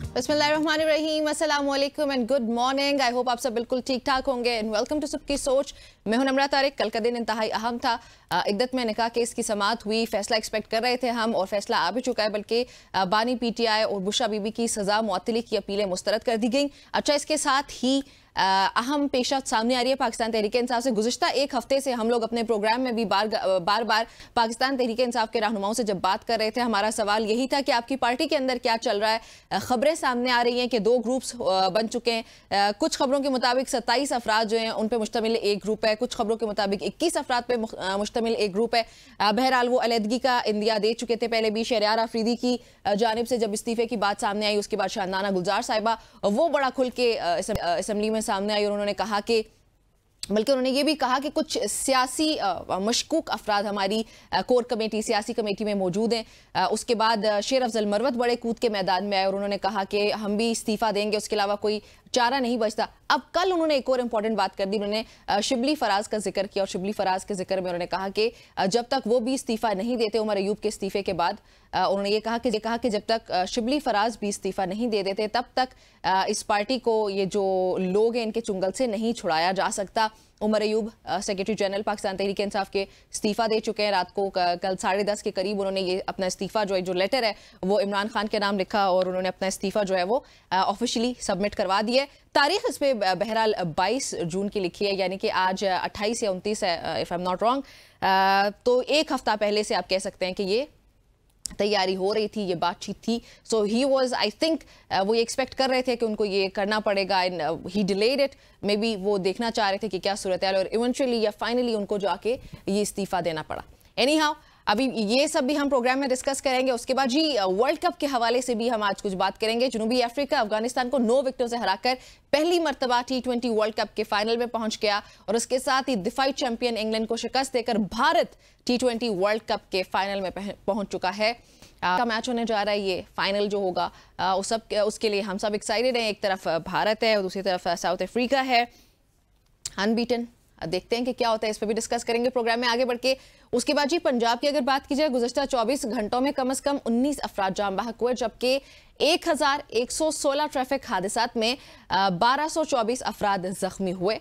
बिस्मिल्लाहिर्रहमानिर्रहीम, अस्सलाम वालेकुम and good morning. I hope आप सब बिल्कुल ठीक ठाक होंगे एंड वेलकम टू सबकी सोच। मैं हूं नम्रा तारिक। कल का दिन इंतहाई अहम था। इद्दत में निकाह केस की समाअत हुई, फैसला एक्सपेक्ट कर रहे थे हम और फैसला आ भी चुका है, बल्कि बानी पीटीआई और बुशरा बीबी की सजा मुअत्तली की अपीलें मुस्तरद कर दी गई। अच्छा, इसके साथ ही अहम पेशरफ्त सामने आ रही है पाकिस्तान तहरीक इंसाफ से। गुज़िश्ता एक हफ्ते से हम लोग अपने प्रोग्राम में भी बार बार पाकिस्तान तहरीक इंसाफ के रहनुमाओं से जब बात कर रहे थे, हमारा सवाल यही था कि आपकी पार्टी के अंदर क्या चल रहा है। खबरें सामने आ रही हैं कि 2 ग्रुप्स बन चुके हैं। कुछ खबरों के मुताबिक 27 अफराद जो हैं उन पर मुश्तमिल एक ग्रुप है, कुछ खबरों के मुताबिक 21 अफराद पे मुश्तमिल एक ग्रुप है। बहरहाल वो अलहदगी का इंदिया दे चुके थे पहले भी। शहरयार आफरीदी की जानिब से जब इस्तीफे की बात सामने आई, उसके बाद शानदाना गुलजार साहिबा वो बड़ा खुल के असम्बली में सामने आई और उन्होंने कहा कि बल्कि उन्होंने ये भी कहा कि कुछ सियासी मशकूक अफराद हमारी कोर कमेटी सियासी कमेटी में मौजूद हैं। उसके बाद शेर अफजल मरवत बड़े कूद के मैदान में आए और उन्होंने कहा कि हम भी इस्तीफ़ा देंगे, उसके अलावा कोई चारा नहीं बचता। अब कल उन्होंने एक और इम्पॉर्टेंट बात कर दी। उन्होंने शिबली फराज का जिक्र किया और शिबली फराज के जिक्र में उन्होंने कहा कि जब तक वो भी इस्तीफ़ा नहीं देते, उमर अयूब के इस्तीफे के बाद उन्होंने ये कहा कि जब तक शिबली फराज भी इस्तीफ़ा नहीं दे देते, तब तक इस पार्टी को ये जो लोग हैं इनके चुंगल से नहीं छुड़ाया जा सकता। उमर अयूब सेक्रेटरी जनरल पाकिस्तान तहरीक इंसाफ के इस्तीफ़ा दे चुके हैं। रात को कल 10:30 के करीब उन्होंने ये अपना इस्तीफ़ा जो लेटर है वो इमरान खान के नाम लिखा और उन्होंने अपना इस्तीफ़ा जो है वो ऑफिशियली सबमिट करवा दिया है। तारीख इस पे बहरहाल 22 जून की लिखी है, यानी कि आज 28 या 29 है if I am not wrong. तो एक हफ्ता पहले से आप कह सकते हैं कि ये तैयारी हो रही थी, ये बातचीत थी। सो ही वाज आई थिंक वो ये एक्सपेक्ट कर रहे थे कि उनको ये करना पड़ेगा and he delayed it. May be वो देखना चाह रहे थे कि क्या सूरत है और इवेंचुअली या फाइनली उनको जाके ये इस्तीफा देना पड़ा। एनी हाउ, अभी ये सब भी हम प्रोग्राम में डिस्कस करेंगे। उसके बाद जी वर्ल्ड कप के हवाले से भी हम आज कुछ बात करेंगे। जनूबी अफ्रीका अफगानिस्तान को 9 विकेटों से हराकर पहली मर्तबा T20 वर्ल्ड कप के फाइनल में पहुंच गया और उसके साथ ही दिफाई चैंपियन इंग्लैंड को शिकस्त देकर भारत T20 वर्ल्ड कप के फाइनल में पहुंच चुका है। का मैच होने जा रहा है, ये फाइनल जो होगा उसके लिए हम सब एक्साइटेड हैं। एक तरफ भारत है और दूसरी तरफ साउथ अफ्रीका है अनबीटन। देखते हैं कि क्या होता है, इस पर भी डिस्कस करेंगे प्रोग्राम में आगे बढ़ के। उसके बाद जी पंजाब की अगर बात की जाए, गुज़श्ता 24 घंटों में कम से कम 19 अफराद जान बहक हुए, जबकि 1116 ट्रैफिक हादसात में 1224 अफराद जख्मी हुए।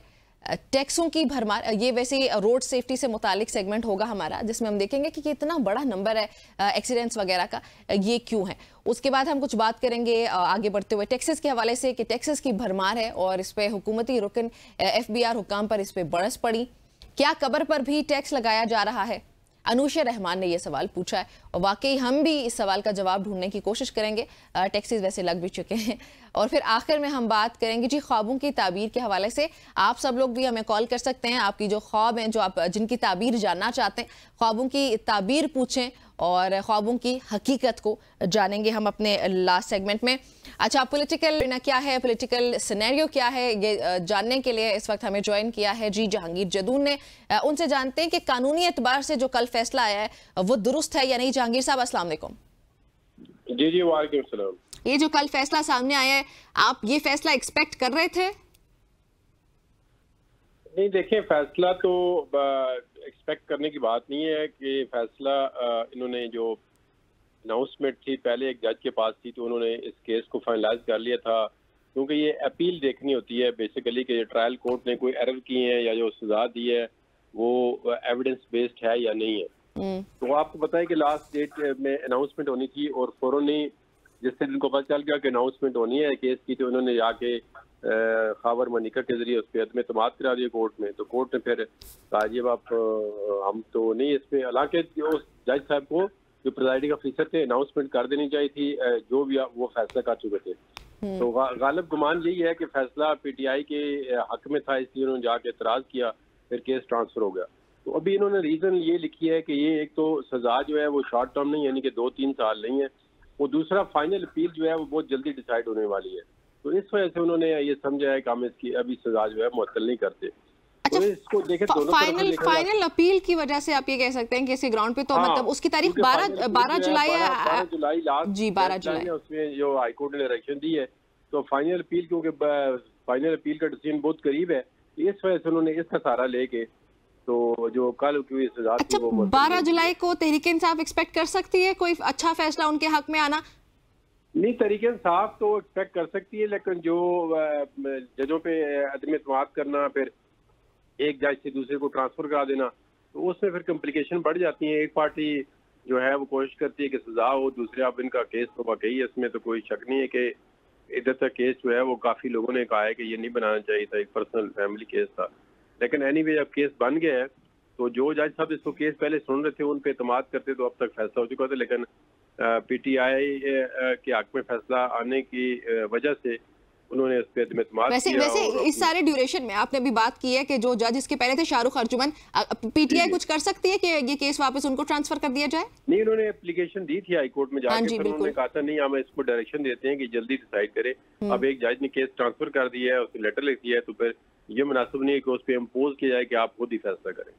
टैक्सों की भरमार, ये वैसे रोड सेफ्टी से मुतालिक सेगमेंट होगा हमारा, जिसमें हम देखेंगे कि इतना बड़ा नंबर है एक्सीडेंट्स वगैरह का, ये क्यों है। उसके बाद हम कुछ बात करेंगे आगे बढ़ते हुए टैक्सेस के हवाले से कि टैक्सेस की भरमार है और इस पर हुकूमती रुकन FBR हुकाम पर इस पर बरस पड़ी। क्या कब्र पर भी टैक्स लगाया जा रहा है? अनुशा रहमान ने यह सवाल पूछा है और वाकई हम भी इस सवाल का जवाब ढूंढने की कोशिश करेंगे। टैक्सेस वैसे लग भी चुके हैं। और फिर आखिर में हम बात करेंगे जी ख्वाबों की ताबीर के हवाले से। आप सब लोग भी हमें कॉल कर सकते हैं, आपकी जो ख्वाब हैं, जो आप जिनकी ताबीर जानना चाहते हैं, ख्वाबों की ताबीर पूछें और ख्वाबों की हकीकत को जानेंगे हम अपने लास्ट सेगमेंट में। अच्छा, पॉलिटिकल क्या है, पॉलिटिकल सिनेरियो क्या है, ये जानने के लिए इस वक्त हमें ज्वाइन किया है जी जहांगीर जदून ने। उनसे जानते हैं कि कानूनी एतबार से जो कल फैसला आया है वो दुरुस्त है या नहीं। जहांगीर साहब अस्सलाम वालेकुम। जी जी वालेकुम सलाम। ये जो कल फैसला सामने आया है, आप ये फैसला एक्सपेक्ट कर रहे थे? नहीं, देखिए फैसला तो एक्सपेक्ट करने की बात नहीं है कि फैसला इन्होंने जो अनाउंसमेंट थी पहले एक जज के पास थी, तो उन्होंने इस केस को फाइनलाइज कर लिया था, क्योंकि ये अपील देखनी होती है बेसिकली कि ट्रायल कोर्ट ने कोई एरर की है या जो सजा दी है वो एविडेंस बेस्ड है या नहीं है। तो आपको पता है कि लास्ट डेट में अनाउंसमेंट होनी थी और फौरन ही जिस दिन इनको पता चल गया कि अनाउंसमेंट होनी है केस की, तो उन्होंने जाके खावर मनिका के जरिए उस पर अदम एतमाद करा दिया कोर्ट में। तो कोर्ट ने फिर कहा जी आप हम तो नहीं इसमें, हालांकि उस जज साहब को जो प्रिजाइडिंग ऑफिसर थे अनाउंसमेंट कर देनी चाहिए थी, जो भी वो फैसला कर चुके थे। तो गालिब गुमान यही है कि फैसला PTI के हक में था, इसलिए उन्होंने जाके एतराज किया, फिर केस ट्रांसफर हो गया। तो अभी इन्होंने रीजन ये लिखी है कि ये एक तो सजा जो है वो शॉर्ट टर्म नहीं, यानी कि 2-3 साल नहीं है, वो दूसरा फाइनल अपील जो है वो बहुत जल्दी डिसाइड होने वाली है। तो इस वजह से उन्होंने ये समझा है कि हम इसकी अभी सजा जो है मुअत्तल नहीं करते। अच्छा, तो इसको देखें फाइनल अपील की वजह से आप ये कह सकते हैं कि इसी ग्राउंड पे तो मतलब उसकी तारीख 12 जुलाई है। 12 जुलाई लास्ट जी 12 जुलाई उसमें जो हाई कोर्ट ने डायरेक्शन दी है, तो फाइनल अपील क्योंकि फाइनल अपील का डिसीजन बहुत करीब है, इस वजह से उन्होंने इसका सहारा लेके तो जो कल की सजा थी वो 12 जुलाई को तहरीक इंसाफ एक्सपेक्ट कर सकती है कोई अच्छा फैसला उनके हक में आना? नहीं, तरीके इंसाफ तो एक्सपेक्ट कर सकती है, लेकिन जो जजों पे अदम एतमाद करना, फिर एक जज से दूसरे को ट्रांसफर करा देना, तो उसमें फिर कॉम्प्लिकेशन बढ़ जाती हैं। एक पार्टी जो है वो कोशिश करती है कि सजा हो, दूसरे अब इनका केस तो वाकई है, इसमें तो कोई शक नहीं है कि इधर तक केस जो है वो काफ़ी लोगों ने कहा है कि ये नहीं बनाना चाहिए था, एक पर्सनल फैमिली केस था। लेकिन एनीवे जब केस बन गया है तो जो जज साहब इसको केस पहले सुन रहे थे उन पे एतमाद करते तो अब तक फैसला हो चुका था, लेकिन पीटीआई के हक में फैसला आने की वजह से उन्होंने इस पे एतमाद वैसे किया। वैसे इस सारे ड्यूरेशन में आपने अभी बात की है कि जो जज इसके पहले थे शाहरुख अर्जुमन, पीटीआई कुछ कर सकती है कि ये केस वापस उनको ट्रांसफर कर दिया जाए? नहीं, उन्होंने एप्लीकेशन दी थी हाई कोर्ट में जाके, फिर उन्होंने कहा था नहीं, हम इसको डायरेक्शन देते हैं कि जल्दी डिसाइड करे। अब एक जज ने केस ट्रांसफर कर दिया है, उसने लेटर लिख दिया है, तो फिर ये मुनासिब नहीं है कि उस पर इम्पोज किया जाए कि आप खुद ही फैसला करें।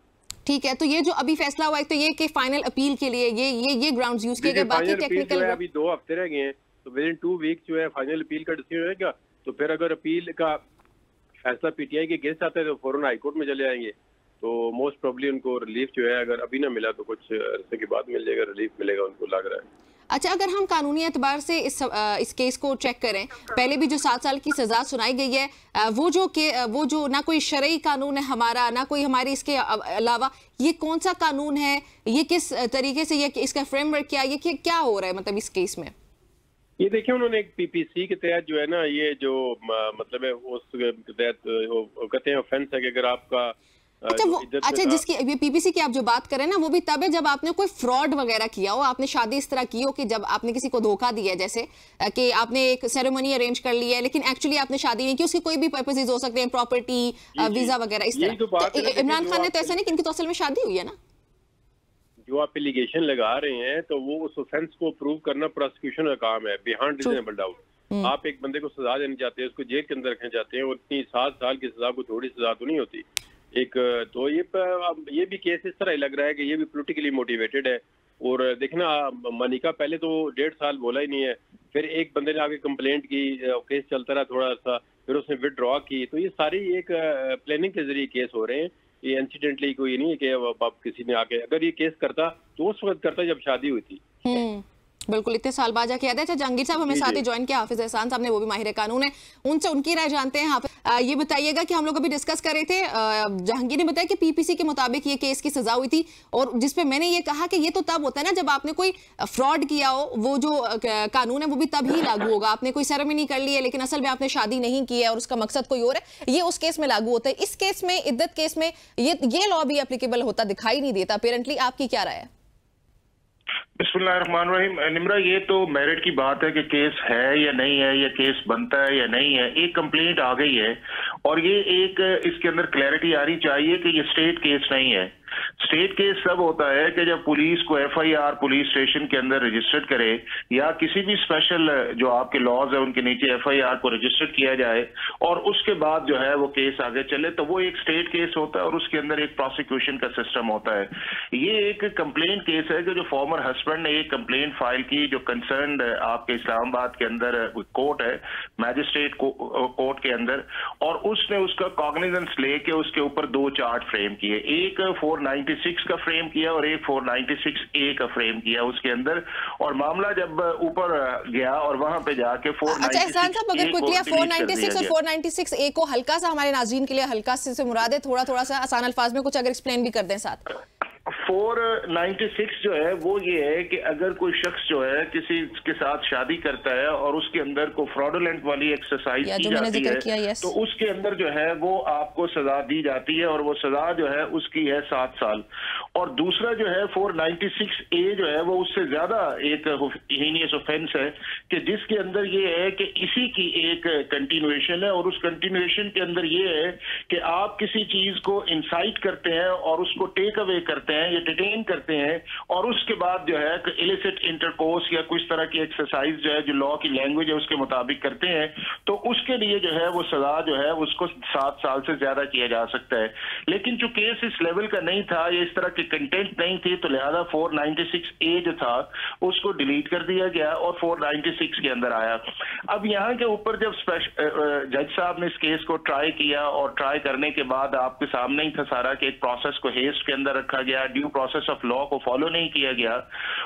ठीक है, तो ये जो अभी फैसला हुआ है तो ये कि फाइनल अपील के लिए ये ग्राउंड्स यूज किए गए, बाकी टेक्निकल अभी 2 हफ्ते रह गए हैं, तो विद इन 2 वीक जो है फाइनल अपील का डिसीजन रहेगा। तो फिर अगर अपील का फैसला पीटीआई के अगेंस्ट आता है तो फौरन हाई कोर्ट में चले आएंगे, तो मोस्ट प्रोबेबली उनको रिलीफ जो है अगर अभी ना मिला तो कुछ अरसे के बाद मिल जाएगा, रिलीफ मिलेगा उनको, लग रहा है। अच्छा, अगर हम कानूनी एतबार से इस केस को चेक करें, पहले भी जो 7 साल की सजा सुनाई गई है, वो जो ना कोई शरई कानून है हमारा, ना कोई हमारी इसके अलावा, ये कौन सा कानून है, ये किस तरीके से, ये इसका फ्रेमवर्क क्या हो रहा है मतलब इस केस में? ये देखिए, उन्होंने एक पीपीसी के तहत जो है ना, ये जो मतलब है उस तहत कहते हैं ऑफेंस है कि अगर आपका अच्छा जिसकी ये पीपीसी की आप जो बात करें ना, वो भी तब है जब आपने कोई फ्रॉड वगैरह किया हो, आपने शादी इस तरह की हो कि जब आपने किसी को धोखा दिया है, जैसे कि आपने एक सेरेमनी अरेंज कर ली है लेकिन एक्चुअली आपने शादी नहीं की, उसके कोई भी पर्पसेस हो सकते हैं, प्रॉपर्टी, वीजा वगैरह, इस तरह। इमरान खान ने तो ऐसा नहीं कि इनकी तो असल में शादी हुई है ना। जो आप एलिगेशन लगा रहे हैं तो वो उस ऑफेंस को प्रूव करना प्रोसिक्यूशन का काम है, बियॉन्ड रीजनेबल डाउट। आप एक बंदे को सजा देना चाहते हैं, उसको जेल के अंदर रखना चाहते हैं, और इतनी 7 साल की सजा को थोड़ी सजा तो नहीं होती एक। तो ये भी केस इस तरह ही लग रहा है कि ये भी पॉलिटिकली मोटिवेटेड है। और देखना, मनिका पहले तो 1.5 साल बोला ही नहीं है, फिर एक बंदे ने आके कंप्लेंट की, केस चलता रहा थोड़ा सा, फिर उसने विदड्रॉ की, तो ये सारी एक प्लानिंग के जरिए केस हो रहे हैं। ये इंसिडेंटली कोई नहीं है कि किसी ने आके, अगर ये केस करता तो उस वक्त करता जब शादी हुई थी। बिल्कुल, इतने साल बाद जाके याद है। अच्छा, जहांगीर साहब हमें साथ ही ज्वाइन किया, हाफिज एहसान साहब ने, वो भी माहिर कानून है, उनसे उनकी राय जानते हैं। ये बताइएगा कि हम लोग अभी डिस्कस कर रहे थे, जहांगीर ने बताया कि पीपीसी के मुताबिक ये केस की सजा हुई थी, और जिसपे मैंने ये कहा कि ये तो तब होता है ना जब आपने कोई फ्रॉड किया हो, वो जो कानून है वो भी तब ही लागू होगा। आपने कोई सेरेमनी कर ली है लेकिन असल में आपने शादी नहीं की है और उसका मकसद कोई और है, ये उस केस में लागू होता है। इस केस में, इद्दत केस में, ये लॉ भी एप्लीकेबल होता दिखाई नहीं देता अपेरेंटली। आपकी क्या राय है? बिस्मिल्लाहिर्रहमानिर्रहीम। निम्रा, ये तो मेरिट की बात है कि केस है या नहीं है, या केस बनता है या नहीं है। एक कंप्लेंट आ गई है और ये एक इसके अंदर क्लैरिटी आनी चाहिए कि ये स्टेट केस नहीं है। स्टेट केस सब होता है कि जब पुलिस को एफआईआर पुलिस स्टेशन के अंदर रजिस्टर्ड करे, या किसी भी स्पेशल जो आपके लॉज है उनके नीचे एफआईआर को रजिस्टर्ड किया जाए और उसके बाद जो है वो केस आगे चले, तो वो एक स्टेट केस होता है और उसके अंदर एक प्रोसिक्यूशन का सिस्टम होता है। ये एक कंप्लेंट केस है कि जो फॉर्मर हस्बैंड ने एक कंप्लेंट फाइल की, जो कंसर्न्ड आपके इस्लामाबाद के अंदर कोर्ट है, मैजिस्ट्रेट कोर्ट के अंदर, और उसने उसका कॉग्निजेंस लेके उसके ऊपर 2 चार्ज फ्रेम किए। एक 496 का फ्रेम किया और एक 496A का फ्रेम किया उसके अंदर, और मामला जब ऊपर गया और वहां पे जाके 496 अच्छा एहसान साहब, अगर क्विकली 496 और 496A को हल्का सा हमारे नाज़रीन के लिए हल्का से मुराद है, थोड़ा सा आसान अल्फाज में कुछ अगर एक्सप्लेन भी कर दें साथ। 496 जो है वो ये है कि अगर कोई शख्स जो है किसी के साथ शादी करता है और उसके अंदर को फ्रॉडुलेंट वाली एक्सरसाइज की जाती है, तो उसके अंदर जो है वो आपको सजा दी जाती है, और वो सजा जो है उसकी है 7 साल। और दूसरा जो है 496A जो है वो उससे ज्यादा एक हीनियस ऑफेंस है कि जिसके अंदर ये है कि इसी की एक कंटिन्यूएशन है, और उस कंटिन्यूएशन के अंदर ये है कि आप किसी चीज को इंसाइट करते हैं और उसको टेक अवे करते हैं या डिटेन करते हैं, और उसके बाद जो है इलिसिट इंटरकोर्स या कुछ तरह की एक्सरसाइज जो है जो लॉ की लैंग्वेज है उसके मुताबिक करते हैं, तो उसके लिए जो है वो सजा जो है उसको 7 साल से ज्यादा किया जा सकता है। लेकिन जो केस इस लेवल का नहीं था, ये इस तरह जबकि कंटेंट नहीं थी, तो लिहाजा 496A जो था उसको डिलीट कर दिया गया और 496 के अंदर आया। अब यहाँ के ऊपर जब जज साहब ने इस केस को ट्राई किया और ट्राई करने के बाद आपके सामने ही था सारा कि एक प्रोसेस को हेस्ट के अंदर रखा गया, ड्यू प्रोसेस ऑफ लॉ को फॉलो नहीं किया गया,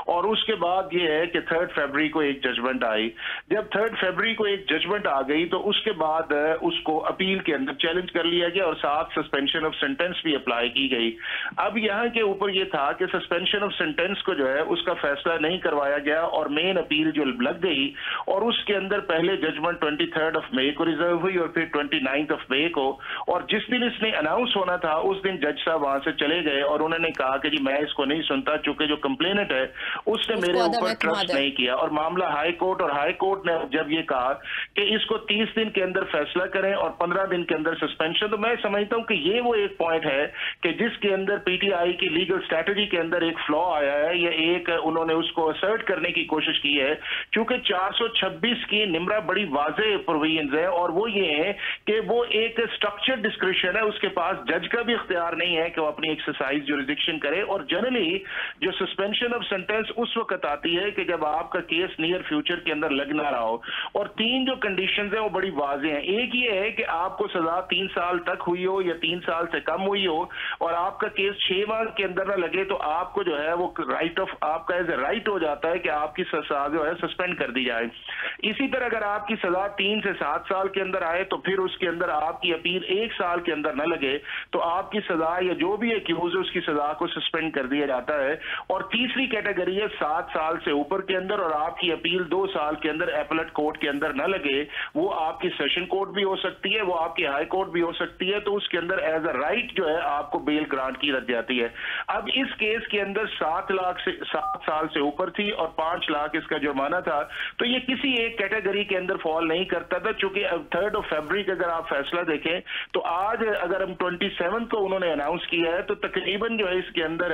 और उसके बाद ये है कि 3 फरवरी को एक जजमेंट आई। जब 3 फरवरी को एक जजमेंट आ गई तो उसके बाद उसको अपील के अंदर चैलेंज कर लिया गया और साथ सस्पेंशन ऑफ सेंटेंस भी अप्लाई की गई। अब यहाँ के ऊपर ये था कि सस्पेंशन ऑफ सेंटेंस को जो है उसका फैसला नहीं करवाया गया और मेन अपील जो लग गई और उसके अंदर पहले जजमेंट 23 मई को रिजर्व हुई और फिर 29 मई को, और जिस दिन इसने अनाउंस होना था उस दिन जज साहब वहां से चले गए और उन्होंने कहा कि जी मैं इसको नहीं सुनता, चूंकि जो कंप्लेनेंट है उसने मेरे ऊपर ट्रस्ट नहीं किया, और मामला हाई कोर्ट, और हाई कोर्ट ने जब ये कहा कि इसको 30 दिन के अंदर फैसला करें और 15 दिन के अंदर सस्पेंशन, तो मैं समझता हूं कि ये वो एक पॉइंट है कि जिसके अंदर पीटीआई की लीगल स्ट्रैटेजी के अंदर एक फ्लॉ आया है, या एक उन्होंने उसको असर्ट करने की कोशिश की है, क्योंकि 426 की निमरा बड़ी वाज़ेह प्रोविजंस है और वो ये है कि वो एक स्ट्रक्चर्ड डिस्क्रिप्शन है, उसके पास जज का भी इख्तियार नहीं है कि वो अपनी एक्सरसाइज जुरिडिक्शन करे, और जनरली जो सस्पेंशन ऑफ सेंटेंस उस वक्त आती है कि जब आपका केस नियर फ्यूचर के अंदर लग ना रहा हो, और 3 जो कंडीशंस हैं वो बड़ी वाज़ेह हैं। एक ये है कि आपको सजा 3 साल तक हुई हो या 3 साल से कम हुई हो और आपका केस 6 माह के अंदर ना लगे, तो आपको जो है वो राइट ऑफ आपका एज ए राइट हो जाता है कि आपकी सजा जो है सस्पेंड कर दी जाए। इसी तरह अगर आपकी सजा 3 से 7 साल के अंदर आए तो फिर उसके अंदर आपकी अपील 1 साल के अंदर न लगे तो आपकी सजा या जो भी एक्यूज है उसकी सजा को सस्पेंड कर दिया जाता है। और तीसरी कैटेगरी है 7 साल से ऊपर के अंदर और आपकी अपील 2 साल के अंदर एपलेट कोर्ट के अंदर न लगे, वो आपकी सेशन कोर्ट भी हो सकती है, वो आपकी हाई कोर्ट भी हो सकती है, तो उसके अंदर एज अ राइट जो है आपको बेल ग्रांट की जाती है। अब इस केस के अंदर 7 साल से ऊपर थी और 5 लाख इसका जुर्माना था, तो ये किसी एक कैटेगरी के अंदर फॉल नहीं करता था, चूंकि 3 फरवरी का अगर आप फैसला देखें तो आज अगर हम 27 को उन्होंने अनाउंस किया है तो तकरीबन जो है इसके अंदर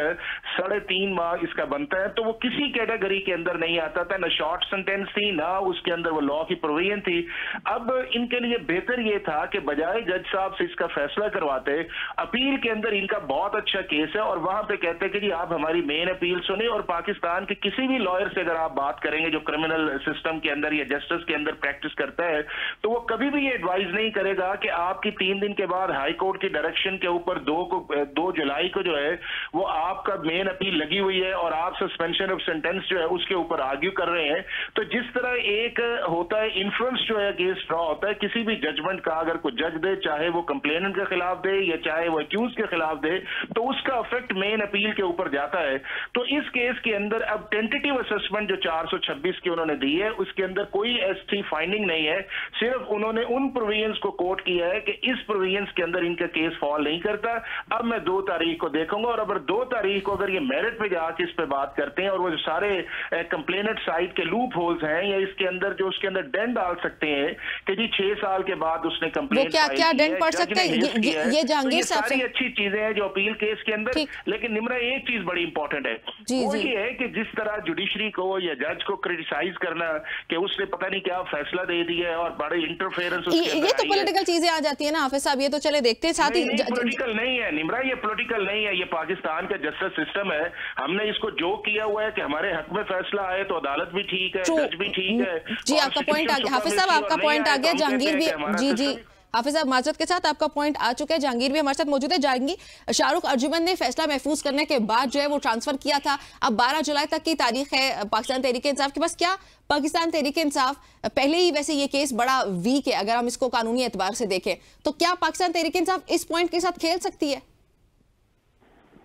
3.5 माह इसका बनता है, तो वो किसी कैटेगरी के अंदर नहीं आता था, ना शॉर्ट सेंटेंस थी ना उसके अंदर वो लॉ की प्रोविजन थी। अब इनके लिए बेहतर ये था कि बजाय जज साहब से इसका फैसला करवाते, अपील के अंदर इनका बहुत अच्छा केस है और वहां पे कहते कि जी आप हमारी मेन अपील सुने, और पाकिस्तान के किसी भी लॉयर से अगर आप बात करेंगे जो क्रिमिनल सिस्टम के अंदर या जस्टिस के अंदर प्रैक्टिस करता है, तो वो कभी भी ये एडवाइज नहीं करेगा कि आपकी 3 दिन के बाद हाई कोर्ट की डायरेक्शन के ऊपर 2 जुलाई को जो है वो आपका मेन अपील लगी हुई है और आप सस्पेंशन ऑफ सेंटेंस जो है उसके ऊपर आर्ग्यू कर रहे हैं। तो जिस तरह एक होता है इन्फ्लुएंस जो है अगेंस्ट ड्रॉ होता है किसी भी जजमेंट का, अगर कोई जज दे चाहे वो कंप्लेनेंट के खिलाफ दे या चाहे वो एक्यूज के खिलाफ दे, तो उसका इफेक्ट मेन अपील के ऊपर जाता है। तो इस केस के अंदर अब टेंटेटिव असेसमेंट जो 426 की उन्होंने दी है उसके अंदर कोई ऐसी फाइंडिंग नहीं है, सिर्फ उन्होंने उन प्रोविजंस को कोट किया है कि इस प्रोविजंस के अंदर इनका केस फॉल नहीं करता। अब मैं 2 तारीख को देखूंगा और अगर 2 तारीख को अगर ये मेरिट पे जाके इस पे बात करते हैं और वो जो सारे कंप्लेनेंट साइड के लूप होल्स हैं या इसके अंदर जो उसके अंदर डेंट डाल सकते हैं कि जी 6 साल के बाद उसने कंप्लेंट क्या डेंट पड़ सकते हैं, ये जहांगीर साहब सारी अच्छी चीजें हैं जो अपील केस के अंदर, लेकिन निमरा एक चीज बड़ी इंपॉर्टेंट है, वो ये है कि जिस तरह जुडिशरी को या जज को क्रिटिसाइज करना कि उसने पता नहीं क्या फैसला दे दिया है और बड़े इंटरफेरेंस, ये तो पॉलिटिकल चीजें आ जाती है ना हाफिज साहब, ये तो चले देखते हैं। साथ ही पॉलिटिकल नहीं है निमरा, ये पॉलिटिकल नहीं है, ये पाकिस्तान का जस्टिस सिस्टम है। हमने इसको जो किया हुआ है कि हमारे हक में फैसला आए तो अदालत भी ठीक है, जज भी ठीक है। जी आपका पॉइंट आ गया हाफिज साहब, आपका पॉइंट आ गया। जहांगीर भी जी हाफिज साहब माजरत के साथ आपका पॉइंट आ चुका है। जहांगीर भी हमारे साथ मौजूद है। जहांगीर, शाहरुख अर्जुमन ने फैसला महफूज करने के बाद जो है वो ट्रांसफर किया था, अब 12 जुलाई तक की तारीख है पाकिस्तान तहरीक इंसाफ के पास। क्या पाकिस्तान तहरीक इंसाफ पहले ही वैसे ये केस बड़ा वीक है अगर हम इसको कानूनी एतबार से देखें, तो क्या पाकिस्तान तहरीक इंसाफ इस पॉइंट के साथ खेल सकती है?